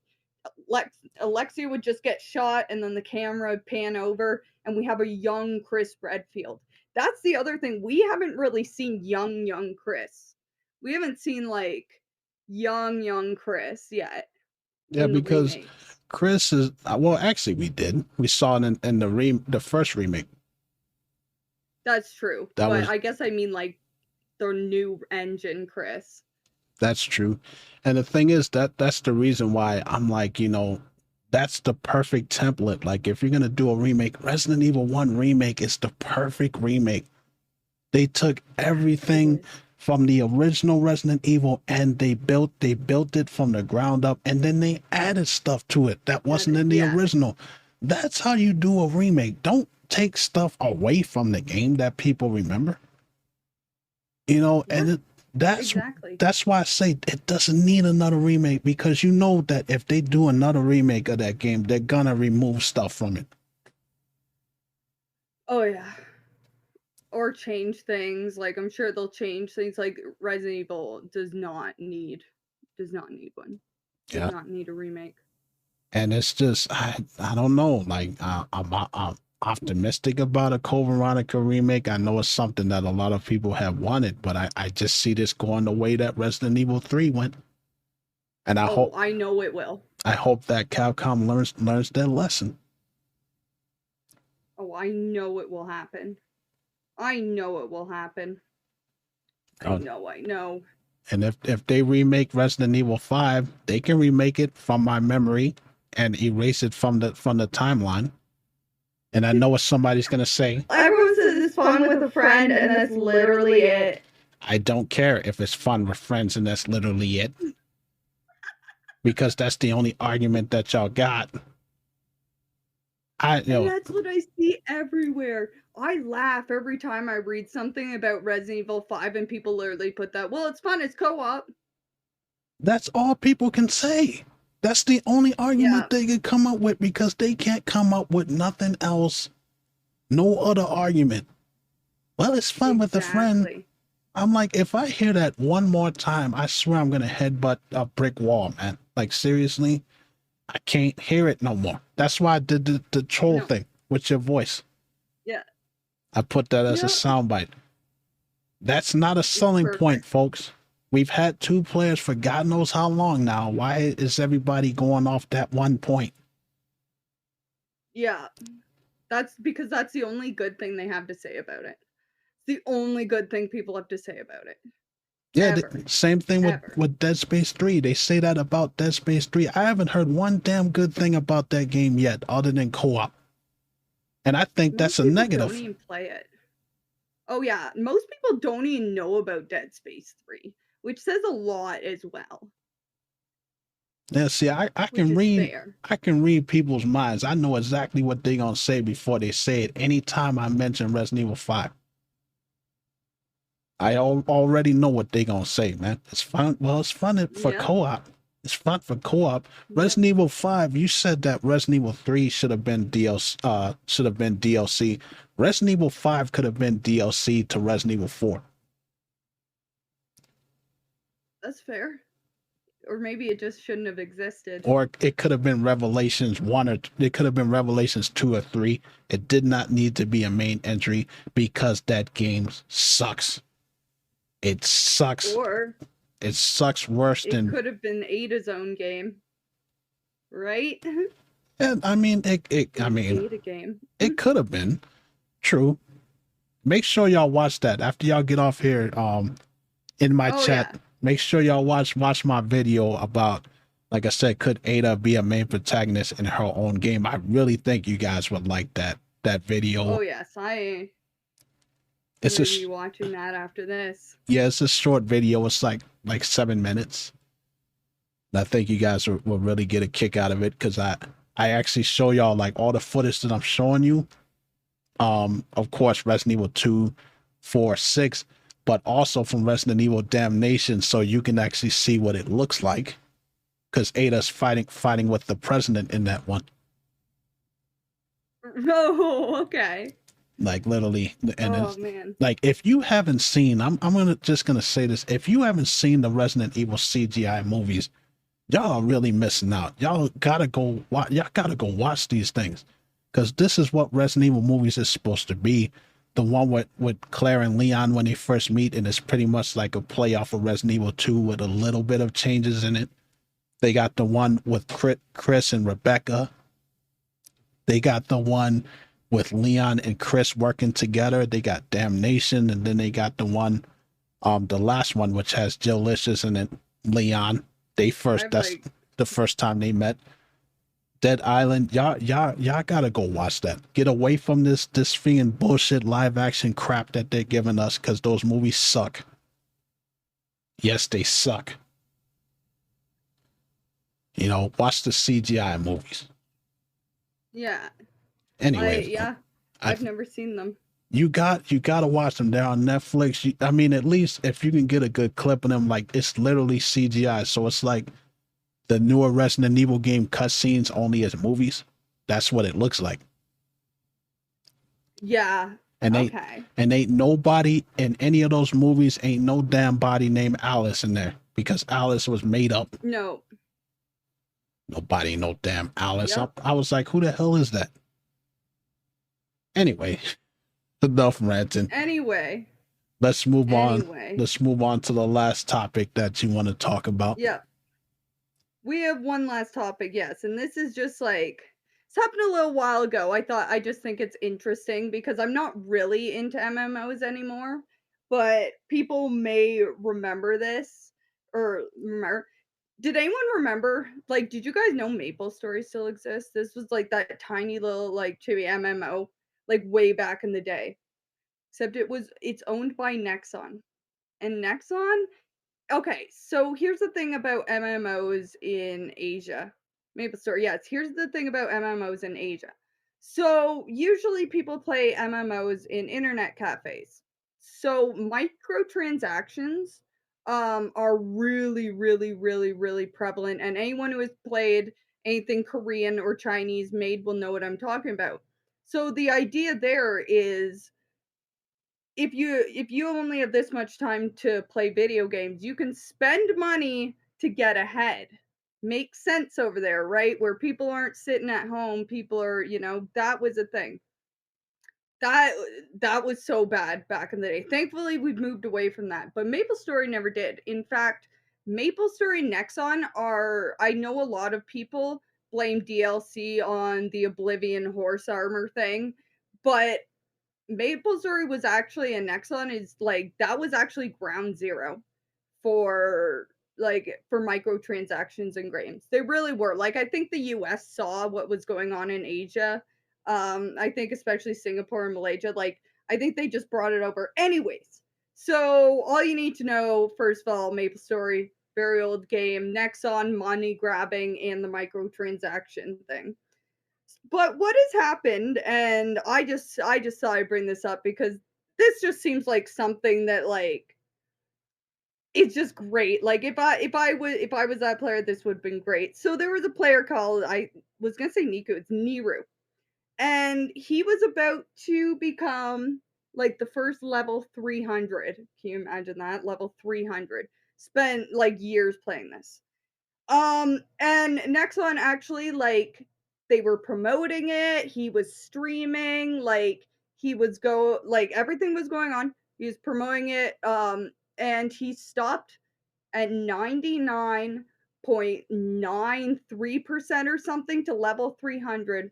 Alexia would just get shot, and then the camera would pan over, and we have a young Chris Redfield. That's the other thing. We haven't really seen young Chris. We haven't seen like young Chris yet. Yeah, because Chris is well. Actually, we did. We saw it in the first remake. That's true. But I guess I mean like the new engine Chris. That's true. And the thing is that's the reason why I'm like, you know, that's the perfect template. Like if you're going to do a remake, Resident Evil 1 remake is the perfect remake. They took everything from the original Resident Evil and they built it from the ground up, and then they added stuff to it that wasn't in the original. That's how you do a remake. Don't take stuff away from the game that people remember. You know, and that's why I say it doesn't need another remake, because you know that if they do another remake of that game, they're gonna remove stuff from it. Oh yeah. Or change things. Like I'm sure they'll change things. Like Resident Evil does not need one. Does not need a remake. And it's just I don't know. Like I'm optimistic about a Code Veronica remake. I know it's something that a lot of people have wanted, but I just see this going the way that Resident Evil 3 went. And I know it will. I hope that Capcom learns their lesson. Oh, I know it will happen. I know it will happen. I know. And if they remake Resident Evil 5, they can remake it from my memory and erase it from the timeline. And I know what somebody's going to say. Everyone says it's fun with a friend, and that's literally it. I don't care if it's fun with friends and that's literally it. Because that's the only argument that y'all got. That's what I see everywhere. I laugh every time I read something about Resident Evil 5 and people literally put that, well, it's fun, it's co-op. That's all people can say. That's the only argument they can come up with, because they can't come up with nothing else. No other argument. Well, it's fun with a friend. I'm like, if I hear that one more time, I swear I'm going to headbutt a brick wall, man. Like, seriously? I can't hear it no more. That's why I did the troll No. thing with your voice. Yeah. I put that as a Yeah. soundbite. That's not a It's selling point, perfect. folks. We've had two players for God knows how long now. Why is everybody going off that one point? Yeah. That's because that's the only good thing they have to say about it. It's the only good thing people have to say about it. Yeah, Ever. same thing Ever. with Dead Space 3. They say that about Dead Space 3. I haven't heard one damn good thing about that game yet, other than co-op. And I think that's Most a people don't negative. even play it. Oh yeah, most people don't even know about Dead Space 3, which says a lot as well. Yeah, see, I Which can is read fair. I can read people's minds. I know exactly what they're gonna say before they say it. Anytime I mention Resident Evil 5. I already know what they're gonna say, man. It's fun. Well, it's fun for Yeah. co-op. It's fun for co-op. Yep. Resident Evil 5, you said that Resident Evil 3 should have been DLC. Resident Evil 5 could have been DLC to Resident Evil 4. That's fair. Or maybe it just shouldn't have existed. Or it could have been Revelations 1 or it could have been Revelations 2 or 3. It did not need to be a main entry because that game sucks. It sucks. Or It sucks worse it than. could have been Ada's own game. Right? And I mean, Ada game. it could have been true. Make sure y'all watch that after y'all get off here. In my chat, Yeah. make sure y'all watch my video about. Like I said, could Ada be a main protagonist in her own game? I really think you guys would like that video. Oh yes, It's gonna be watching that after this. Yeah, it's a short video. It's like 7 minutes. And I think you guys will really get a kick out of it because I actually show y'all like all the footage that I'm showing you. Of course, Resident Evil 2, 4, 6, but also from Resident Evil Damnation, so you can actually see what it looks like. Because Ada's fighting with the president in that one. Oh, okay. Like literally, and man. Like if you haven't seen, I'm gonna say this. If you haven't seen the Resident Evil CGI movies, y'all are really missing out. Y'all gotta go watch these things. Because this is what Resident Evil movies is supposed to be. The one with Claire and Leon when they first meet, and it's pretty much like a play off of Resident Evil 2 with a little bit of changes in it. They got the one with Chris and Rebecca. They got the one with Leon and Chris working together. They got Damnation, and then they got the one, the last one, which has Jill Licious and then Leon. That's the first time they met. Dead Island, y'all gotta go watch that. Get away from this freaking bullshit live action crap that they're giving us, because those movies suck. Yes, they suck. You know, watch the CGI movies. Yeah. Anyway, I've never seen them. You gotta watch them. They're on Netflix. I mean, at least if you can get a good clip of them, like it's literally CGI, so it's like the newer Resident Evil game cutscenes only as movies. That's what it looks like. Yeah. And ain't nobody in any of those movies, ain't no damn body named Alice in there, because Alice was made up. No. Nobody, no damn Alice. Yep. I was like, who the hell is that? Anyway, enough ranting. Anyway. Let's move on. Let's move on to the last topic that you want to talk about. Yeah. We have one last topic, yes. And this is just like, it's happened a little while ago. I just think it's interesting because I'm not really into MMOs anymore, but people may remember this or remember. Did anyone remember, like, did you guys know MapleStory still exists? This was like that tiny little like chibi MMO, like way back in the day. Except it's owned by Nexon. And Nexon, okay, so here's the thing about MMOs in Asia. MapleStory, yes, here's the thing about MMOs in Asia. So usually people play MMOs in internet cafes. So microtransactions are really, really, really, really prevalent, and anyone who has played anything Korean or Chinese made will know what I'm talking about. So the idea there is if you only have this much time to play video games, you can spend money to get ahead. makes sense over there, right? Where people aren't sitting at home, people are, that was a thing. That that was so bad back in the day. Thankfully, we've moved away from that, but MapleStory never did. In fact, MapleStory Nexon are I know a lot of people blame DLC on the Oblivion horse armor thing, but MapleStory was actually a Nexon is like that was actually ground zero for for microtransactions and games. They really were. Like I think the US saw what was going on in Asia. I think especially Singapore and Malaysia, like I think they just brought it over. Anyways, so all you need to know, first of all, MapleStory, very old game, Nexon, money grabbing, and the microtransaction thing. But what has happened, and I just thought I'd bring this up because this just seems like something that like it's just great. Like if I was that player, this would have been great. So there was a player called I was gonna say Niku, it's Niru. And he was about to become like the first level 300. Can you imagine that? Level 300. Spent like years playing this. And Nexon actually like they were promoting it. He was streaming, like he was like everything was going on. He was promoting it. And he stopped at 99.93% or something to level 300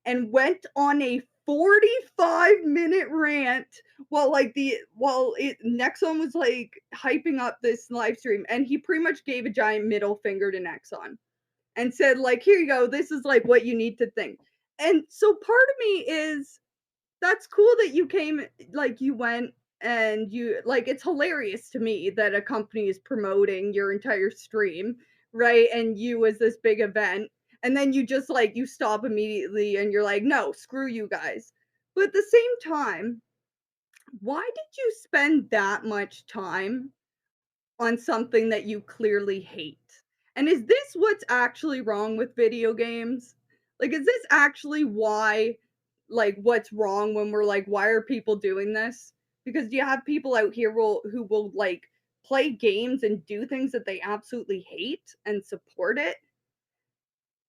and went on a 45-minute rant while Nexon was like hyping up this live stream, and he pretty much gave a giant middle finger to Nexon and said like, here you go, this is like what you need to think. And so part of me is that's cool that you came, like you went and you like it's hilarious to me that a company is promoting your entire stream, right? And you as this big event, and then you just like you stop immediately and you're like, no, screw you guys. But at the same time, why did you spend that much time on something that you clearly hate? And is this what's actually wrong with video games? Like, is this actually why, like, what's wrong when we're like, why are people doing this? Because you have people out here who will, like, play games and do things that they absolutely hate and support it.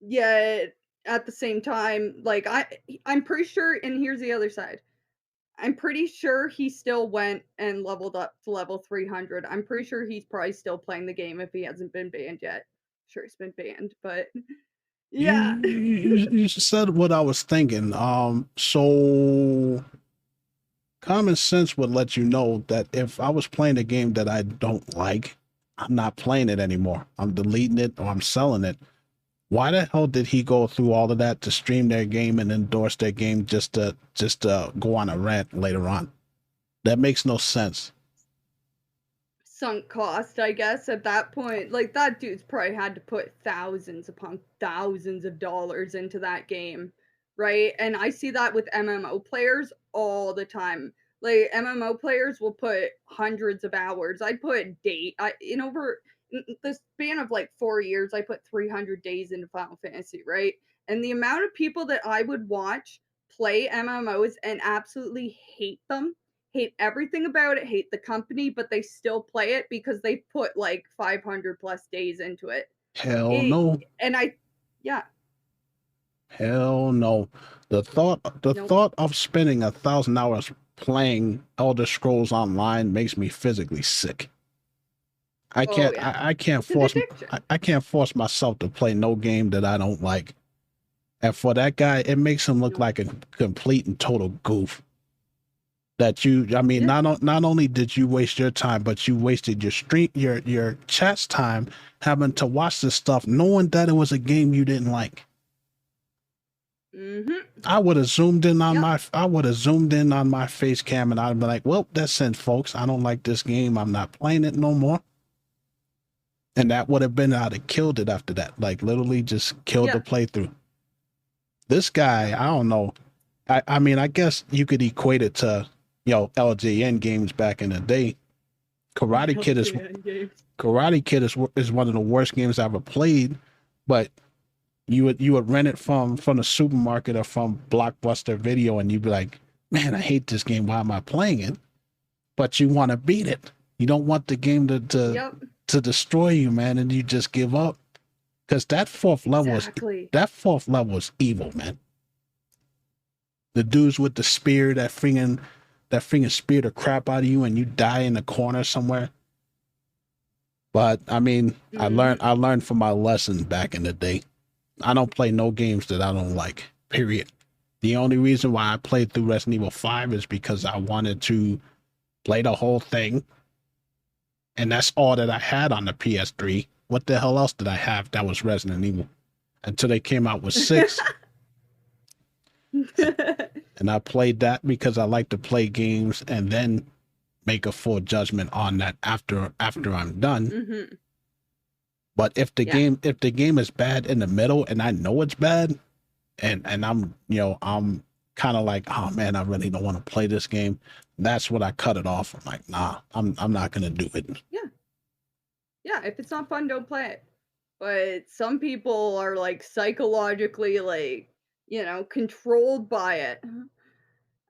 Yet, at the same time, like, I'm pretty sure, and here's the other side. I'm pretty sure he still went and leveled up to level 300. I'm pretty sure he's probably still playing the game if he hasn't been banned yet. Sure, he's been banned, but yeah. You said what I was thinking. So common sense would let you know that if I was playing a game that I don't like, I'm not playing it anymore. I'm deleting it or I'm selling it. Why the hell did he go through all of that to stream their game and endorse their game just to go on a rant later on? That makes no sense. Sunk cost, I guess, at that point. Like, that dude's probably had to put thousands upon thousands of dollars into that game, right? And I see that with MMO players all the time. Like, MMO players will put hundreds of hours. I put over the span of like 4 years, I put 300 days into Final Fantasy, right? And the amount of people that I would watch play MMOs and absolutely hate them, hate everything about it, hate the company, but they still play it because they put like 500 plus days into it. Hell no. And yeah. Hell no. The thought of spending 1,000 hours playing Elder Scrolls Online makes me physically sick. I can't. Yeah. I can't force. I can't force myself to play no game that I don't like. And for that guy, it makes him look like a complete and total goof. That I mean, not only did you waste your time, but you wasted your chat's time having to watch this stuff, knowing that it was a game you didn't like. Mm-hmm. I would have zoomed in on my face cam, and I'd be like, "Well, that's it, folks. I don't like this game. I'm not playing it no more." And that would have been, I'd have killed it after that. Like, literally just killed the playthrough. This guy, I don't know. I mean, I guess you could equate it to, LJN games back in the day. Karate Kid is one of the worst games I ever played, but you would rent it from the supermarket or from Blockbuster Video, and you'd be like, "Man, I hate this game. Why am I playing it?" But you want to beat it. You don't want the game to destroy you, man, and you just give up. Because Exactly. that fourth level is evil, man. The dudes with the spear that freaking spear the crap out of you and you die in the corner somewhere. But I mean, Hmm. I learned from my lesson back in the day. I don't play no games that I don't like. Period. The only reason why I played through Resident Evil 5 is because I wanted to play the whole thing, and that's all that I had on the PS3. What the hell else did I have that was Resident Evil? Until they came out with 6, and I played that because I like to play games and then make a full judgment on that after I'm done. Hmm. But Yeah. if the game is bad in the middle and I know it's bad, and I'm kind of like, oh man, I really don't want to play this game. That's what I cut it off. I'm like, nah, I'm not gonna do it. Yeah. Yeah. If it's not fun, don't play it. But some people are like psychologically like, controlled by it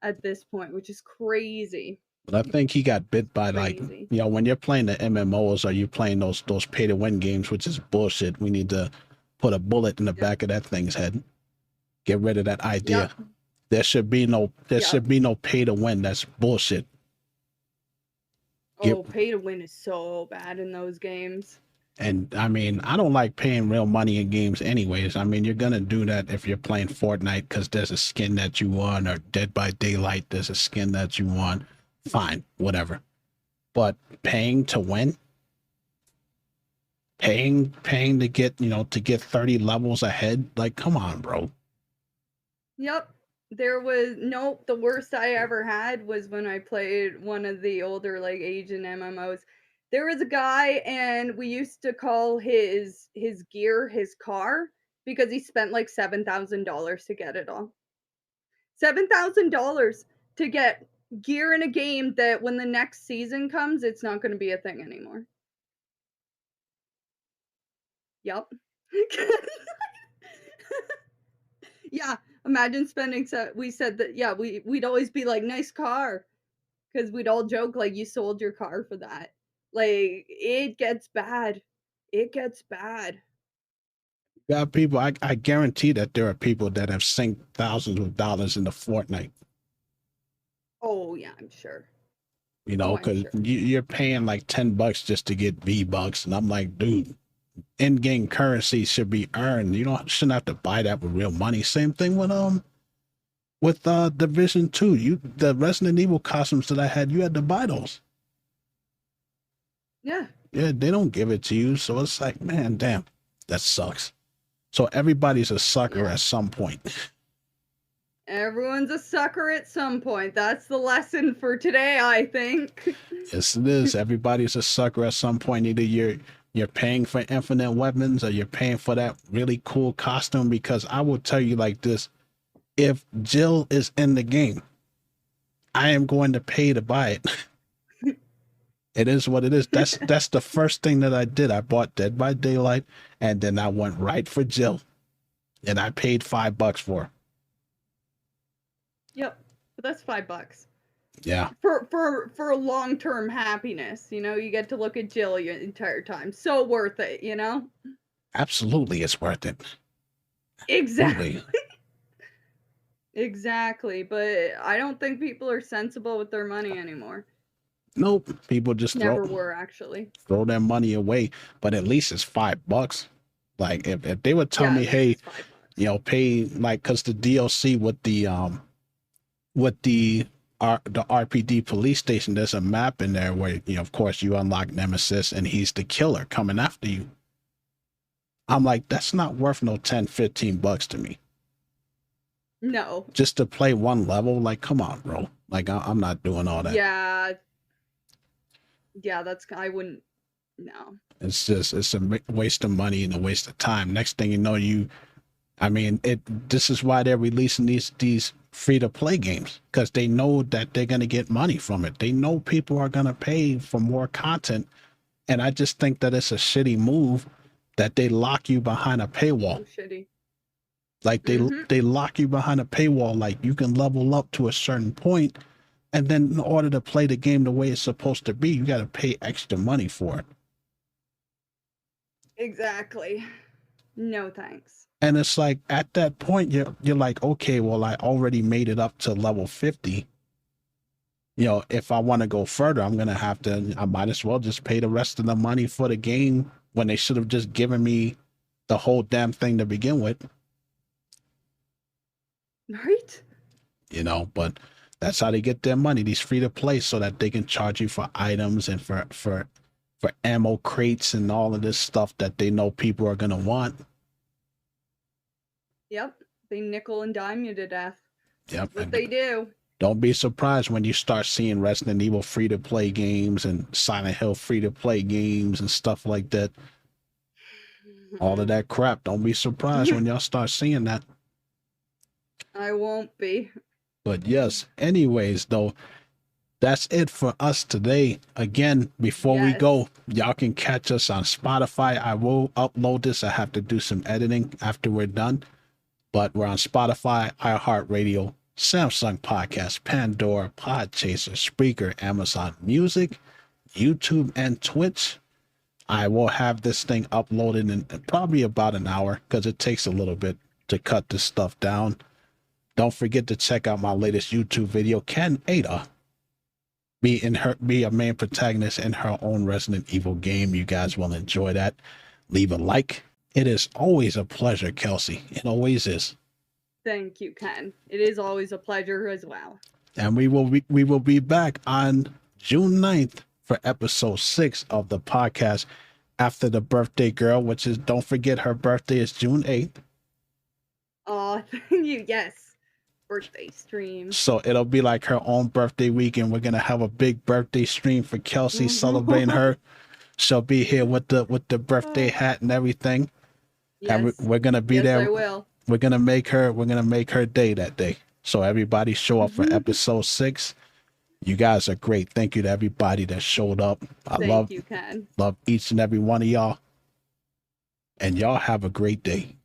at this point, which is crazy. But I think he got bit by like, Crazy. when you're playing the MMOs or you're playing those pay to win games, which is bullshit. We need to put a bullet in the Yep. back of that thing's head. Get rid of that idea. Yep. There Yep. should be no pay to win. That's bullshit. Get Oh, pay to win is so bad in those games. And I mean, I don't like paying real money in games anyways. I mean, you're gonna do that if you're playing Fortnite because there's a skin that you want, or Dead by Daylight, there's a skin that you want. Fine, whatever. But paying to win, paying to get, to get 30 levels ahead, like, come on, bro. Yep. Nope, the worst I ever had was when I played one of the older like Asian MMOs. There was a guy and we used to call his gear his car because he spent like $7,000 to get it all. $7,000 to get gear in a game that when the next season comes, it's not going to be a thing anymore. Yep. Yeah, imagine spending we said that yeah, we'd always be like nice car because we'd all joke like you sold your car for that. Like it gets bad. It gets bad. Got people, I guarantee that there are people that have sunk thousands of dollars into Fortnite, Oh yeah, I'm sure. Oh, I'm because sure. you're paying like $10 just to get V-Bucks. And I'm like, dude, in-game currency should be earned. You don't shouldn't have to buy that with real money. Same thing with Division 2. The Resident Evil costumes that I had, you had to buy those. Yeah. Yeah, they don't give it to you. So it's like, man, damn, that sucks. So everybody's a sucker Yeah. at some point. Everyone's a sucker at some point. That's the lesson for today, I think. Yes, it is. Everybody's a sucker at some point. Either you're paying for infinite weapons or you're paying for that really cool costume. Because I will tell you like this, if Jill is in the game, I am going to pay to buy it. It is what it is. That's the first thing that I did. I bought Dead by Daylight, and then I went right for Jill, and I paid $5 for her. Yep. But that's $5. Yeah, For long-term happiness, you get to look at Jill your entire time. So worth it. absolutely, it's worth it. Exactly. Absolutely. Exactly, but I don't think people are sensible with their money anymore. Nope. People just Never were, actually. throw their money away. But at least it's $5. Like if they would tell Yeah, me, at least hey, it's $5. pay like because the DLC with the RPD police station, there's a map in there where of course you unlock Nemesis and he's the killer coming after you. I'm like, that's not worth no $10-15 to me. No. Just to play one level, like, come on, bro. Like I'm not doing all that. Yeah. Yeah, I wouldn't. No. It's a waste of money and a waste of time. Next thing you know, this is why they're releasing these free to play games, because they know that they're going to get money from it. They know people are going to pay for more content. And I just think that it's a shitty move that they lock you behind a paywall. So shitty. Like they lock you behind a paywall. Like you can level up to a certain point, and then in order to play the game the way it's supposed to be, you got to pay extra money for it. Exactly. No thanks. And it's like at that point you're like, okay, well, I already made it up to level 50. You know, if I want to go further, I might as well just pay the rest of the money for the game when they should have just given me the whole damn thing to begin with. Right? You know, but that's how they get their money, these free to play, so that they can charge you for items and for ammo crates and all of this stuff that they know people are gonna want. Yep. They nickel and dime you to death. Yep. What they do. Don't be surprised when you start seeing Resident Evil free to play games and Silent Hill free to play games and stuff like that. All of that crap. Don't be surprised when y'all start seeing that. I won't be. But yes, anyways, though, that's it for us today. Again, before we go, y'all can catch us on Spotify. I will upload this. I have to do some editing after we're done. But we're on Spotify, iHeartRadio, Samsung Podcast, Pandora, Podchaser, Spreaker, Amazon Music, YouTube, and Twitch. I will have this thing uploaded in probably about an hour because it takes a little bit to cut this stuff down. Don't forget to check out my latest YouTube video, Can Ada be a main protagonist in her own Resident Evil game? You guys will enjoy that. Leave a like. It is always a pleasure, Kelsey. It always is. Thank you, Ken. It is always a pleasure as well. And we will be back on June 9th for episode 6 of the podcast after the birthday girl, which is, don't forget, her birthday is June 8th. Oh, thank you. Yes. Birthday stream. So it'll be like her own birthday weekend. We're gonna have a big birthday stream for Kelsey celebrating her. She'll be here with the birthday hat and everything. Yes. And we're gonna be there. I will. We're gonna make her day that day. So everybody show up for episode 6. You guys are great. Thank you to everybody that showed up. Thank you, Ken. Love each and every one of y'all. And y'all have a great day.